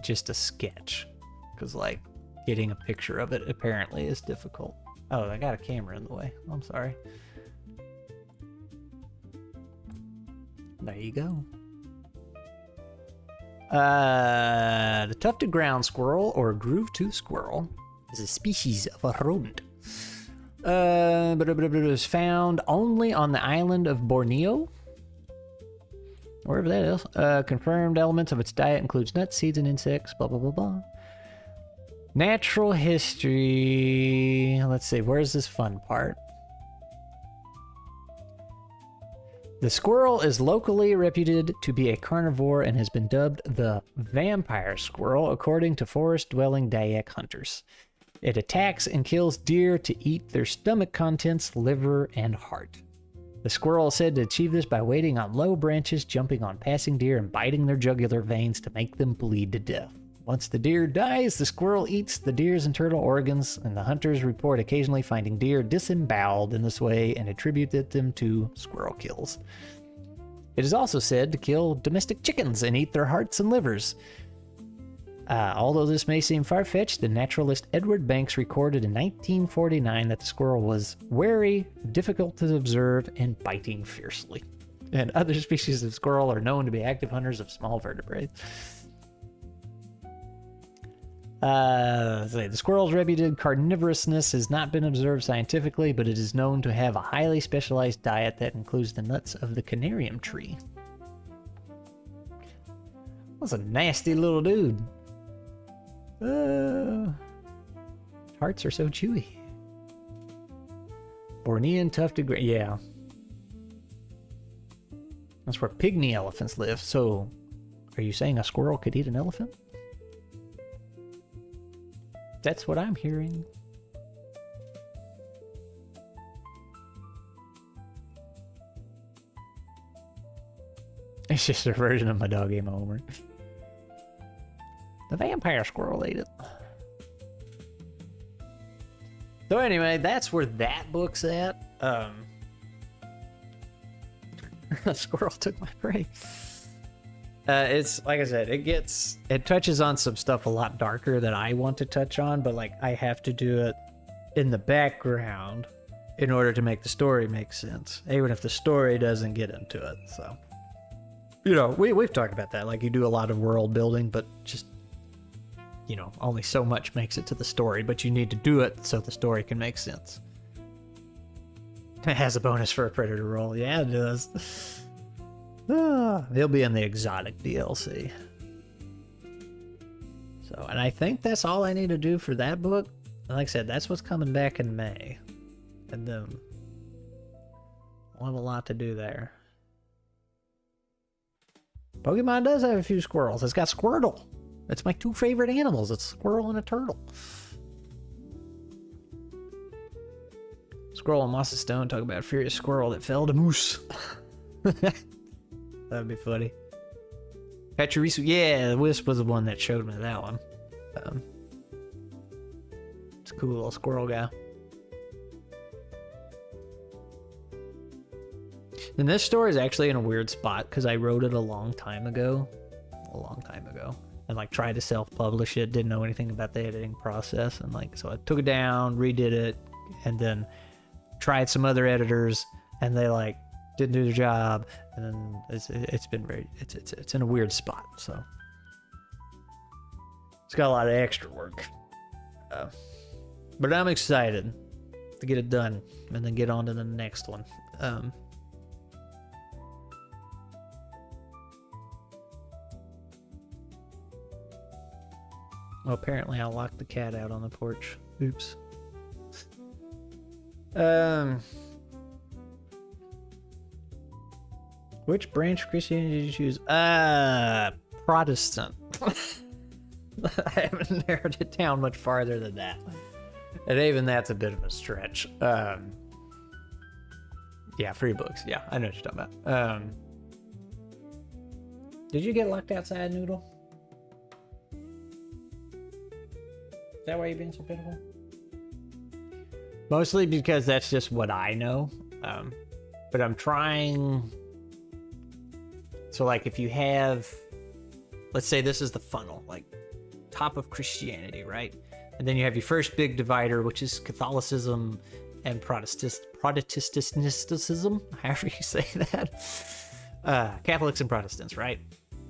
just a sketch, because like getting a picture of it apparently is difficult. Oh, I got a camera in the way. I'm sorry. There you go. The tufted ground squirrel, or groove-toothed squirrel, is a species of a rodent. But it is found only on the island of Borneo, wherever that is. Confirmed elements of its diet includes nuts, seeds, and insects. Blah blah blah blah. Natural history. Let's see. Where's this fun part? The squirrel is locally reputed to be a carnivore and has been dubbed the vampire squirrel, according to forest-dwelling Dayak hunters. It attacks and kills deer to eat their stomach contents, liver, and heart. The squirrel is said to achieve this by waiting on low branches, jumping on passing deer, and biting their jugular veins to make them bleed to death. Once the deer dies, the squirrel eats the deer's internal organs, and the hunters report occasionally finding deer disemboweled in this way and attributed them to squirrel kills. It is also said to kill domestic chickens and eat their hearts and livers. Although this may seem far-fetched, the naturalist Edward Banks recorded in 1949 that the squirrel was wary, difficult to observe, and biting fiercely. And other species of squirrel are known to be active hunters of small vertebrates. The squirrel's reputed carnivorousness has not been observed scientifically, but it is known to have a highly specialized diet that includes the nuts of the canarium tree. That's a nasty little dude. Hearts are so chewy. Bornean tufted yeah. That's where pygmy elephants live. So, are you saying a squirrel could eat an elephant? That's what I'm hearing. It's just a version of my dog game over. The vampire squirrel ate it. So anyway, that's where that book's at. A squirrel took my prey. It's like I said, it touches on some stuff a lot darker that I want to touch on, but like I have to do it in the background in order to make the story make sense, even if the story doesn't get into it. So, you know, we've talked about that. Like, you do a lot of world building, but just, you know, only so much makes it to the story, but you need to do it so the story can make sense. It has a bonus for a predator roll. Yeah, it does. He'll be in the exotic DLC. So, and I think that's all I need to do for that book. And like I said, that's what's coming back in May. And then we'll have a lot to do there. Pokemon does have a few squirrels. It's got Squirtle. It's my two favorite animals. It's a squirrel and a turtle. Squirrel and Moss's Stone talk about a furious squirrel that fell to moose. That'd be funny. Pachirisu, yeah, Wisp was the one that showed me that one. It's a cool little squirrel guy. And this story is actually in a weird spot because I wrote it a long time ago. And like tried to self-publish it, didn't know anything about the editing process. And like, so I took it down, redid it, and then tried some other editors, and they like didn't do the job, and then it's been very it's in a weird spot. So it's got a lot of extra work, but I'm excited to get it done and then get on to the next one. Well, apparently I locked the cat out on the porch. Oops. Which branch of Christianity did you choose? Protestant. I haven't narrowed it down much farther than that. And even that's a bit of a stretch. Yeah, free books. Yeah, I know what you're talking about. Did you get locked outside, Noodle? Is that why you're being so pitiful? Mostly because that's just what I know. But I'm trying. So, like, if you have, let's say this is the funnel, like top of Christianity, right? And then you have your first big divider, which is Catholicism and Protestantism, however you say that. Catholics and Protestants, right?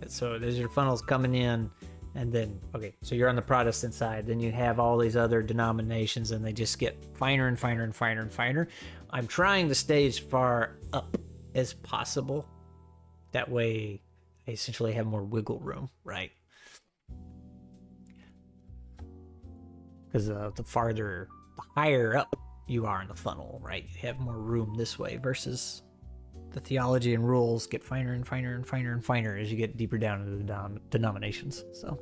So there's your funnels coming in. And then, okay, so you're on the Protestant side. Then you have all these other denominations, and they just get finer and finer and finer and finer. I'm trying to stay as far up as possible. That way, I essentially have more wiggle room, right? Because the higher up you are in the funnel, right? You have more room this way versus the theology and rules get finer and finer and finer and finer as you get deeper down into the denominations. So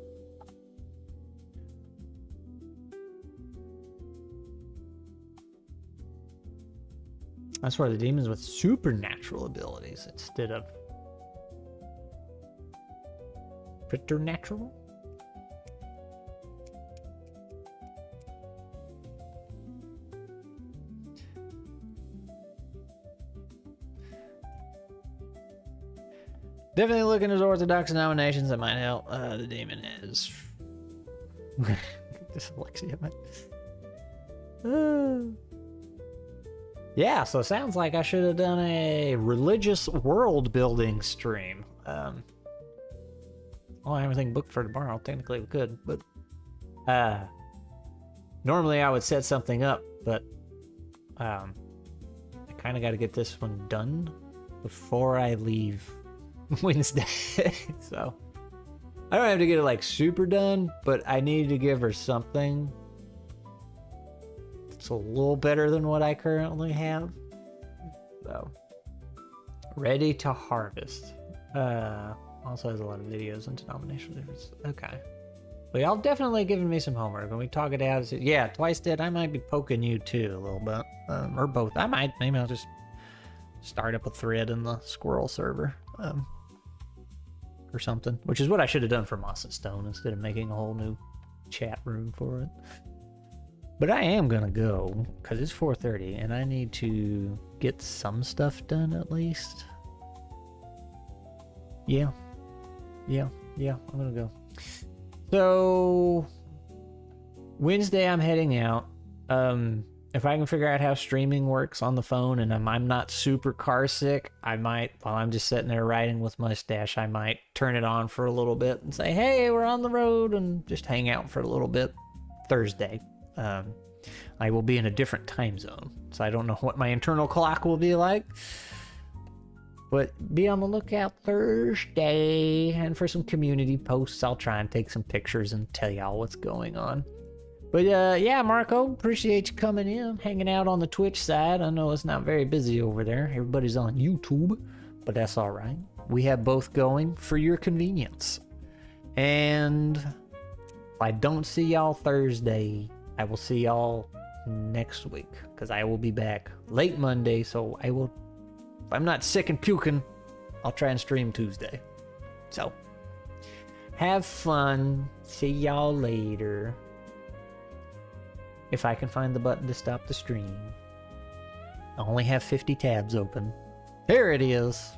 that's why the demons with supernatural abilities instead of preternatural. Definitely looking at Orthodox denominations that might help. The demon is dyslexia, man. Yeah, so it sounds like I should have done a religious world building stream. Well, I have everything booked for tomorrow. Technically, we could, but normally I would set something up, but I kind of got to get this one done before I leave Wednesday. So I don't have to get it like super done, but I need to give her something that's a little better than what I currently have. So ready to harvest. Also has a lot of videos and denominational differences. Okay. Well, y'all definitely giving me some homework. When we talk it out, yeah, Twice Dead, I might be poking you too a little bit. Or both. Maybe I'll just start up a thread in the Squirrel server. Or something, which is what I should have done for Moss and Stone instead of making a whole new chat room for it. But I am gonna go because it's 4:30 and I need to get some stuff done at least. Yeah, I'm gonna go. So Wednesday I'm heading out. If I can figure out how streaming works on the phone and I'm not super car sick, I might, while I'm just sitting there riding with Mustache, I might turn it on for a little bit and say, hey, we're on the road, and just hang out for a little bit Thursday. I will be in a different time zone, so I don't know what my internal clock will be like. But be on the lookout Thursday, and for some community posts, I'll try and take some pictures and tell y'all what's going on. But yeah, Marco, appreciate you coming in, hanging out on the Twitch side. I know it's not very busy over there. Everybody's on YouTube, but that's all right. We have both going for your convenience. And if I don't see y'all Thursday, I will see y'all next week, because I will be back late Monday. So I will, if I'm not sick and puking, I'll try and stream Tuesday. So have fun. See y'all later. If I can find the button to stop the stream. I only have 50 tabs open. There it is.